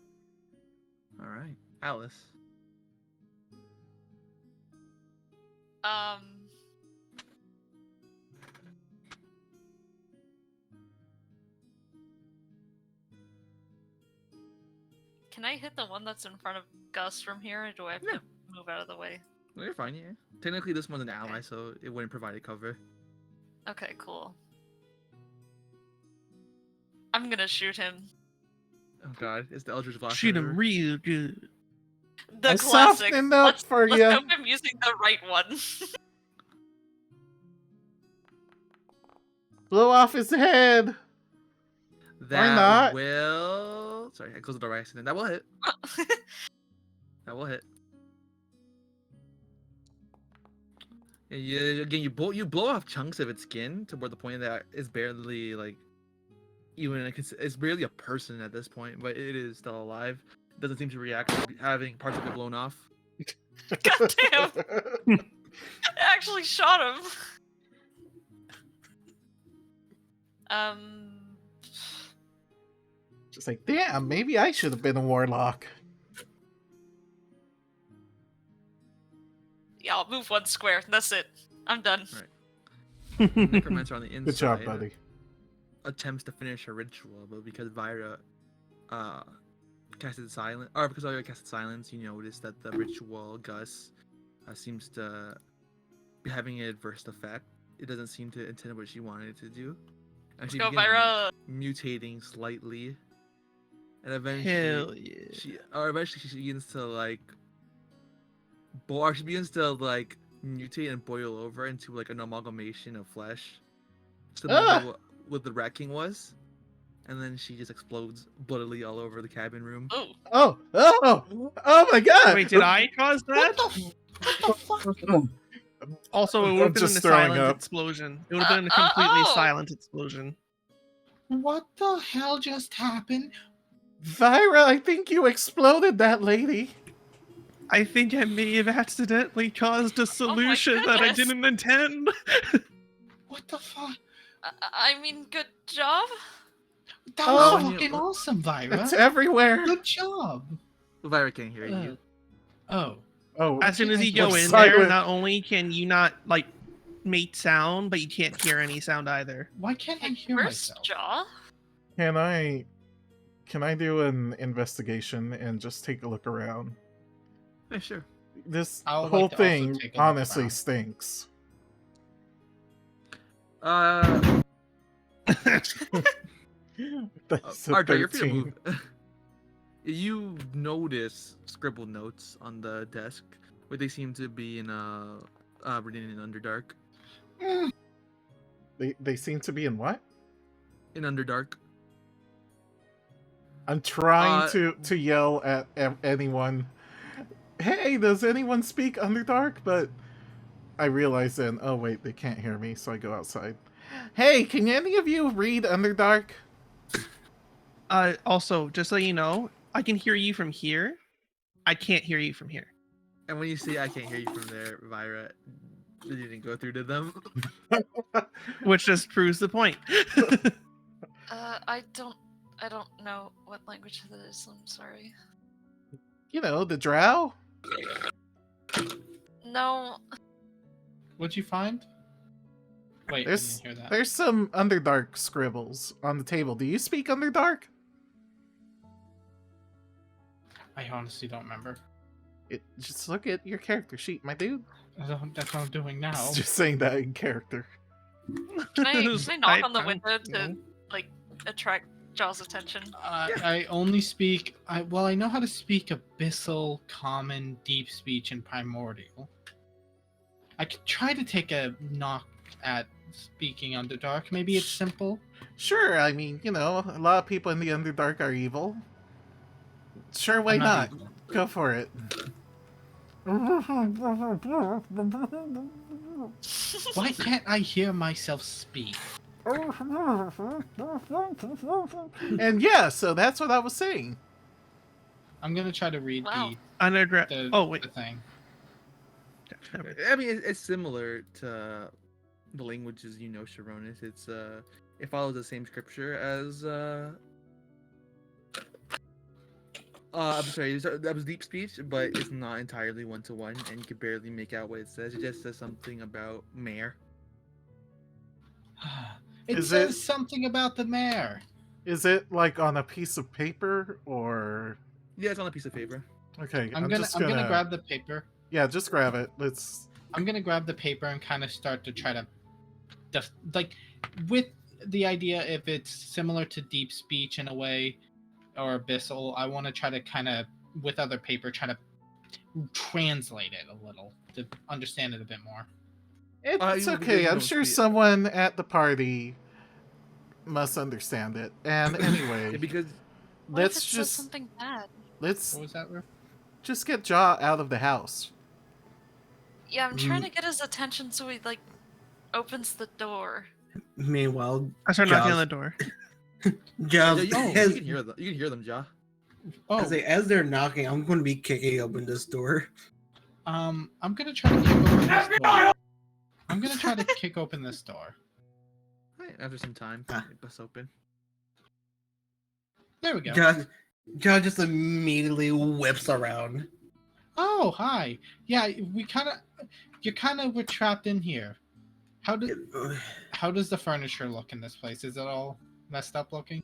All right, Alice. Can I hit the one that's in front of Gus from here, or do I have to move out of the way? No, you're fine. Yeah. Technically, this one's an ally, so it wouldn't provide a cover. Okay, cool. I'm gonna shoot him. Oh God, it's the Eldritch Blast. Shoot him real good. The I classic. softened up Let's for hope you. I'm using the right one. Blow off his head. That not? will. Sorry, I closed the door by accident. That will hit. That will hit. And you blow off chunks of its skin to where the point that it's barely like even it's barely a person at this point, but it is still alive. It doesn't seem to react to having parts of it blown off. God damn! I actually shot him. Just like, damn, maybe I should have been a warlock. Yeah, I'll move one square. That's it. I'm done. Necromancer on the inside. Good job, buddy. Attempts to finish her ritual, but because Vyra casted silence, or because Vyra casted silence, you notice that the ritual Gus seems to be having an adverse effect. It doesn't seem to intend what she wanted it to do. And she Go, begins Vyra! mutating slightly, and eventually, Hell yeah. she begins to like, she begins to like mutate and boil over into like an amalgamation of flesh. So what the wrecking was, and then she just explodes bloodily all over the cabin room. Oh. Oh my God! Wait, did I cause that? Also, it would have been a just throwing silent up. explosion. It would have been a completely silent explosion. what the hell just happened? Vyra, I think you exploded that lady. I think I may have accidentally caused a solution that I goodness. didn't intend. What the fuck? I mean, good job. That Oh, was fucking awesome, Vyra. It's everywhere. Good job. Vyra can't hear you. Oh. Oh, As soon as you We're go in silent. there, not only can you not like make sound, but you can't hear any sound either. Why can't I hear Where's myself? Jaw? Can I do an investigation and just take a look around? Yeah, sure. This I would whole like to also thing take a look honestly around. stinks. That's a Arthur, you're free to 13. move. You notice scribbled notes on the desk, but they seem to be in written in Underdark. They seem to be in what? In Underdark. I'm trying Uh, to yell at anyone. Hey, does anyone speak Underdark? But I realize then, oh wait, they can't hear me, so I go outside. Hey, can any of you read Underdark? Also, just so you know, I can hear you from here. I can't hear you from here. And when you say I can't hear you from there, Vyra, it didn't go through to them. Which just proves the point. I don't know what language that is. I'm sorry. You know, the drow? No. What'd you find? Wait, I didn't hear that. There's some Underdark scribbles on the table. Do you speak Underdark? I honestly don't remember. Just look at your character sheet, my dude. That's what I'm doing now. Just saying that in character. Can I knock on the I window don't to know. like attract Jaw's attention? I only speak. I know how to speak Abyssal, Common, Deep Speech, and Primordial. I could try to take a knock at speaking Underdark. Maybe it's simple. Sure, I mean, a lot of people in the Underdark are evil. Sure, why I'm not? evil. Go for it. Why can't I hear myself speak? And yeah, so that's what I was saying. I'm gonna try to read Wow. the Oh wait. the thing. I mean, it's similar to the languages Sharonis. It follows the same scripture as I'm sorry, that was deep speech, but it's not entirely one-to-one, and you can barely make out what it says. It just says something about mayor. It Is says it- something about the mayor. Is it like on a piece of paper or? Yeah, it's on a piece of paper. Okay, I'm gonna grab the paper. Yeah, just grab it. I'm gonna grab the paper and kind of start to try to, with the idea if it's similar to deep speech in a way, or abyssal. I want to try to kind of with other paper try to translate it a little to understand it a bit more. It's you okay. I'm don't sure see it. someone at the party must understand it. And anyway, Yeah, because What if let's it says just something bad? let's What was that, Ruth? just get Jaw out of the house. Yeah, I'm trying to get his attention so he like opens the door. Meanwhile, I start knocking on Jaws- the door. Jaws, you as, can hear them. You can hear them, Ja. Oh, as they're knocking, I'm going to be kicking open this door. I'm gonna try to kick open this door. I'm gonna try to kick open this door. Right, after some time, Ah. it busts open. There we go. Jaws just immediately whips around. Oh, hi. Yeah, we're trapped in here. How does the furniture look in this place? Is it all messed up looking?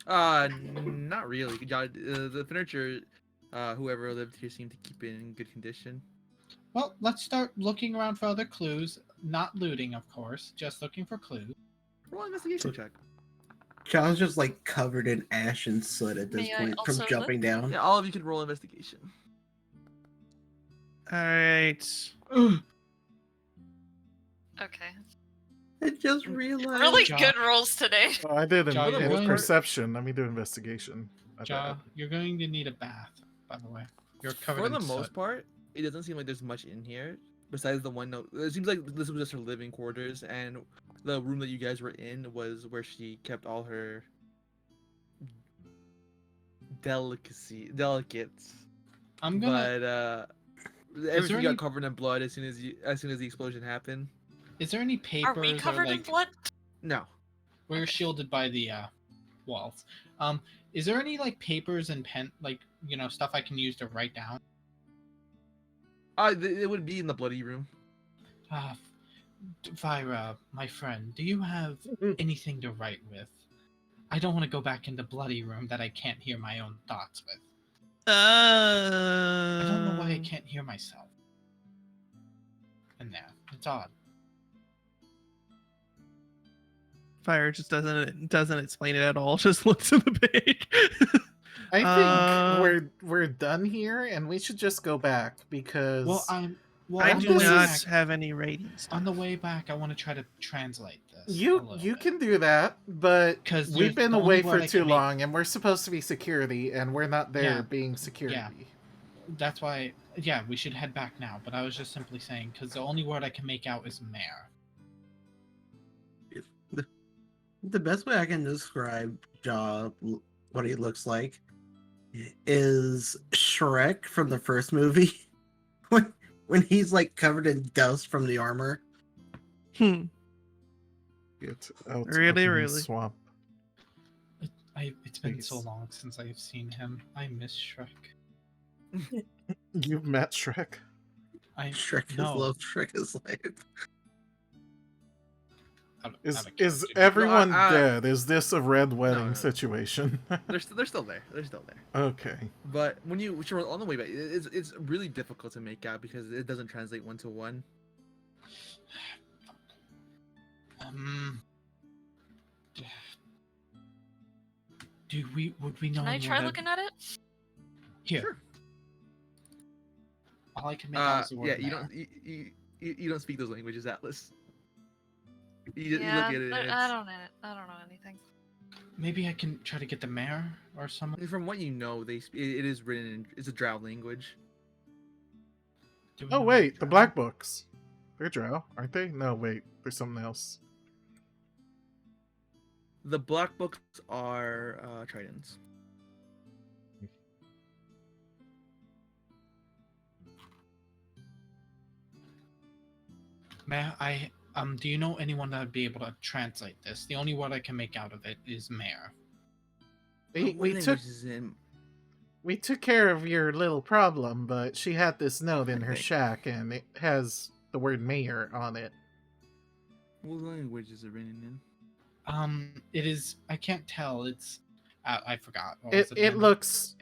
Not really. Ja, the furniture, whoever lived here seemed to keep it in good condition. Well, let's start looking around for other clues. Not looting, of course, just looking for clues. Roll an investigation check. Jaws just like covered in ash and soot at this May I point from also jumping down. Yeah, all of you can roll investigation. All right. Okay. I just realized. Really Ja. good rolls today. Oh, I did Jaw, it you're was going- perception. Let me do investigation. My Ja, bad. you're going to need a bath, by the way. You're covered For in the soot. most part, it doesn't seem like there's much in here besides the one note. It seems like this was just her living quarters, and the room that you guys were in was where she kept all her delicates. I'm gonna. But everything got any- covered in blood as soon as the explosion happened. Is there any papers Are we covered or in like blood? No. we're shielded by the walls? Is there any like papers and pen stuff I can use to write down? It would be in the bloody room. Vira, my friend, do you have anything to write with? I don't want to go back into bloody room that I can't hear my own thoughts with. I don't know why I can't hear myself. And there, it's odd. Fire just doesn't explain it at all. Just looks at the page. I think Uh, we're done here, and we should just go back because I on do the way not back- have any ratings. On the way back, I want to try to translate this. a you little can do that, but 'Cause we've there's been the away only for word I too can make- long, and we're supposed to be security, and we're not there Yeah. being security. That's why, yeah, we should head back now. But I was just simply saying because the only word I can make out is mare. The best way I can describe Jaw, what he looks like, is Shrek from the first movie. when he's like covered in dust from the armor. Hmm. Get out Really, of the really? swamp. It's been so Please. long since I've seen him. I miss Shrek. You've met Shrek. Shrek is no. love, Shrek is life. Is everyone No, dead? Is this a red wedding no. situation? They're still there. They're still there. Okay. But when you on the way back, it's really difficult to make out because it doesn't translate one to one. Would we know? Can I try that... looking at it? Here. Sure. All I can make out is the word Yeah, mare. you don't speak those languages, Atlas. You Yeah, look at it. And I don't know anything. Maybe I can try to get the mare or something. From what you know, it is written in it's a Drow language. Oh wait, the black books. They're Drow, aren't they? No, wait, there's something else. The black books are Tridents. Do you know anyone that would be able to translate this? The only word I can make out of it is mare. We took care of your little problem, but she had this note in her shack, and it has the word mayor on it. What language is it written in? It is. I can't tell. It's. I forgot. It looks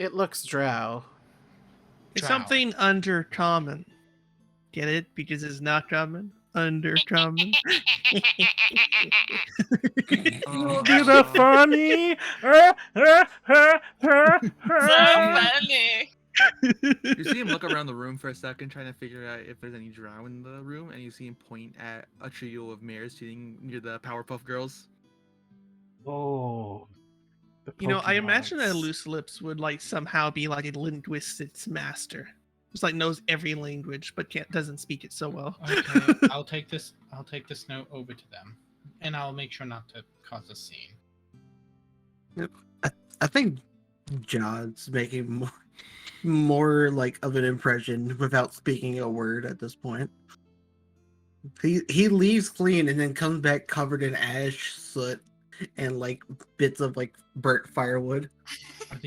drow. It's something undercommon. Get it? Because it's not common. Undercommon. Do the funny. So funny. You see him look around the room for a second, trying to figure out if there's any drow in the room, and you see him point at a trio of mares sitting near the Powerpuff Girls. Oh. You know, I imagine that Pokemons. Loose Lips would like somehow be like a linguistics master. Just like knows every language, but doesn't speak it so well. Okay, I'll take this note over to them, and I'll make sure not to cause a scene. I think John's making more like of an impression without speaking a word at this point. He leaves clean and then comes back covered in ash, soot, and like bits of like burnt firewood. Are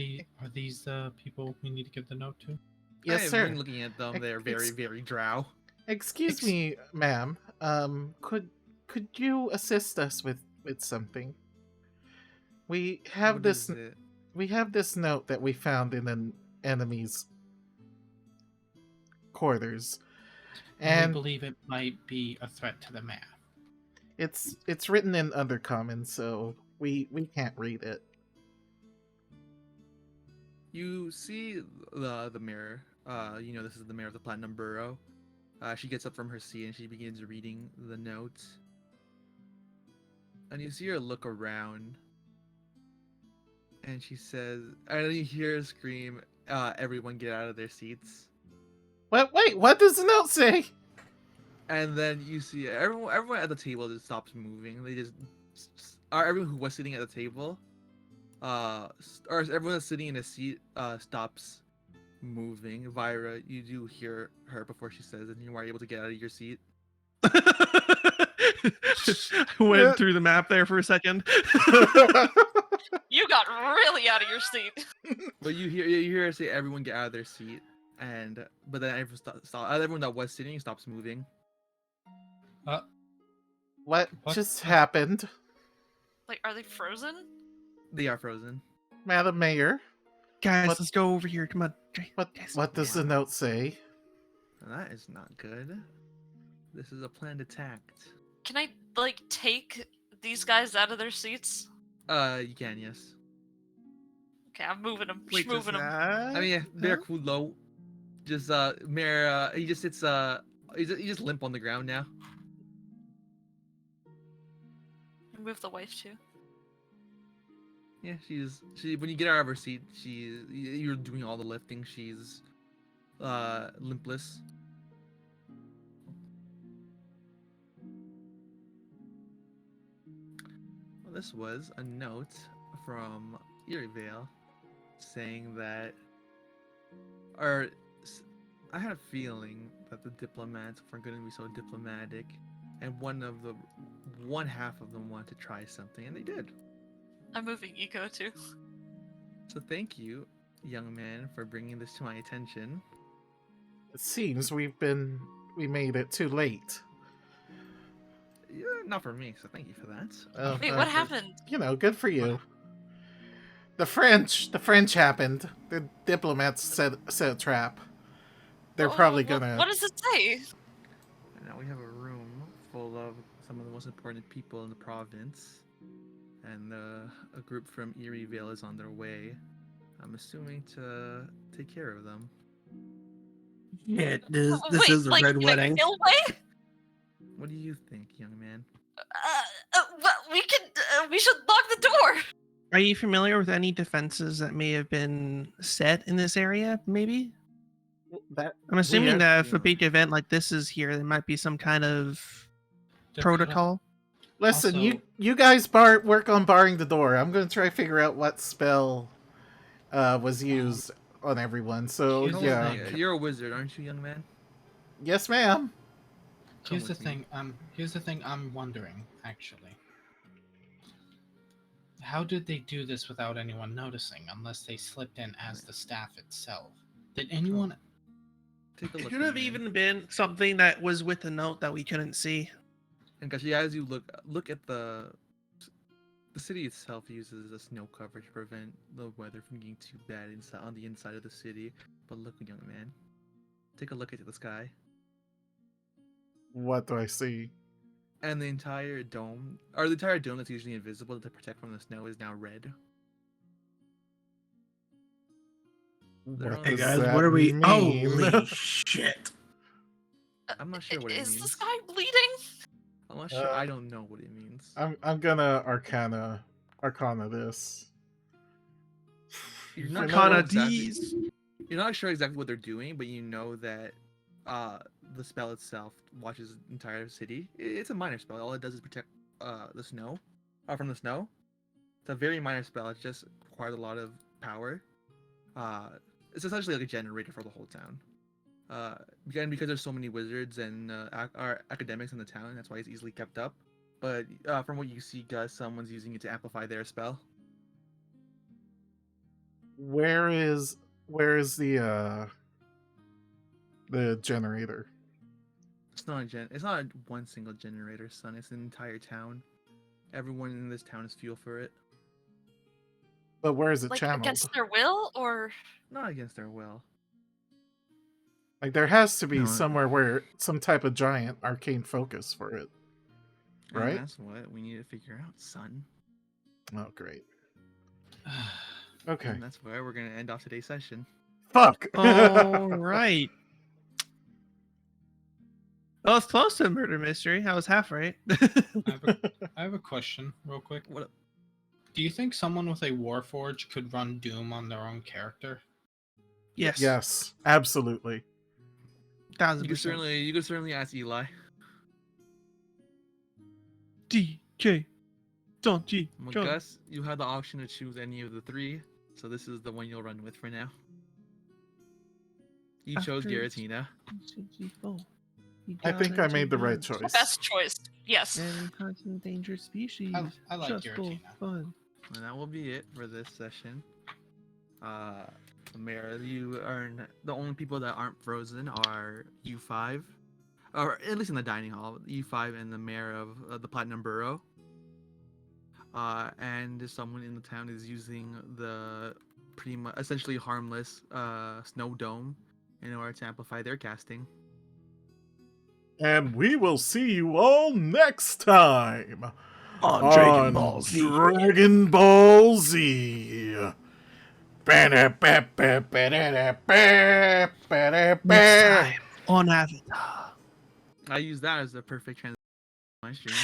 these the people we need to give the note to? Yes, I've sir. been looking at them. They're very, very drow. Excuse me, ma'am. Could you assist us with something? We have What is it? We have this note that we found in an enemy's quarters, And and we believe it might be a threat to the mare. it's written in Undercommon, so we can't read it. You see the mirror. You know this is the mayor of the Platinum Borough. She gets up from her seat and she begins reading the note. And you see her look around. And she says, and you hear her scream, everyone get out of their seats. What? Wait, what does the note say? And then you see everyone at the table just stops moving. They just, everyone who was sitting at the table, or everyone that's sitting in a seat, stops moving. Vyra, you do hear her before she says it, and you are able to get out of your seat. Went through the map there for a second. You got really out of your seat. But you hear her say, "Everyone get out of their seat," but then everyone that was sitting stops moving. What just happened, Like, are they frozen? They are frozen. Madam Mayor? Guys, What- let's go over here. Come on. What does the note say? That is not good. This is a planned attack. Can I, like, take these guys out of their seats? You can, yes. Okay, I'm moving them. Wait, moving them. I mean, yeah, they're cool low. Just Mayor, he just sits he just limp on the ground now. Move the wife too. Yeah, she when you get out of her seat, you're doing all the lifting. She's limpless. Well, this was a note from Eerievale saying that, I had a feeling that the diplomats weren't going to be so diplomatic, and one half of them wanted to try something, and they did. I'm moving Eco too. So thank you, young man, for bringing this to my attention. It seems we made it too late. Yeah, not for me, so thank you for that. Oh, Wait, what happened? You know, good for you. The French happened. The diplomats set a trap. They're probably gonna. What does it say? And now we have a room full of some of the most important people in the province, and a group from Erie Vale is on their way. I'm assuming to take care of them. Yeah, this Wait, is a like red in wedding. a kill way? What do you think, young man? Well, we should lock the door. Are you familiar with any defenses that may have been set in this area? Maybe. That I'm assuming that if a yeah. big event like this is here, there might be some kind of There could protocol. Listen, Also- you guys work on barring the door. I'm gonna try to figure out what spell was used on everyone. So Here's the yeah, thing. You're a wizard, aren't you, young man? yes, ma'am. Here's the with me. thing. Here's the thing. I'm wondering, actually. How did they do this without anyone noticing? Unless they slipped in as the staff itself. Did anyone? Take a It look. could have young man. even been something that was with a note that we couldn't see. And Gashi, as you look at the city itself uses a snow cover to prevent the weather from getting too bad inside on the inside of the city. But look, young man, take a look at the sky, What do I see? and the entire dome that's usually invisible to protect from the snow is now red. What Hey does guys, that what are we? mean? Holy shit! I'm not sure what it Is means. the sky bleeding? I'm not sure. I don't know what it means. I'm gonna arcana this. You're not Arcana sure exactly- D's. You're not sure exactly what they're doing, but you know that the spell itself watches the entire city. It's a minor spell. All it does is protect the snow from the snow. It's a very minor spell. It just requires a lot of power. It's essentially like a generator for the whole town. Again, because there's so many wizards and academics in the town, that's why it's easily kept up. But from what you see, Gus, someone's using it to amplify their spell. Where is the generator? It's not one single generator, son. It's an entire town. Everyone in this town is fuel for it. But where is it Like channeled? against their will, or Not against their will. Like there has to be No, somewhere where some type of giant arcane focus for it. And Right? that's what we need to figure out, son. Oh great. Okay. And that's where we're gonna end off today's session. Fuck. All right. Well, it's close to a murder mystery. I was half right. I have a question, real quick. What up? Do you think someone with a Warforge could run Doom on their own character? Yes. Yes, absolutely. 1000%. You could certainly ask Eli. DK. Don't G. Well, Gus, you had the option to choose any of the three, so this is the one you'll run with for now. You chose After- Giratina. I think I made the right choice. best choice? Yes. And constant dangerous species. I like Just for Giratina. fun. And that will be it for this session. Mayor, you earn the only people that aren't frozen are U5, or at least in the dining hall, U5 and the mayor of the Platinum Borough. And someone in the town is using the pretty much essentially harmless snow dome in order to amplify their casting. And we will see you all next time On Dragon Ball Z. Dragon Ball Z. Next time on Avatar. I use that as the perfect transition to my stream.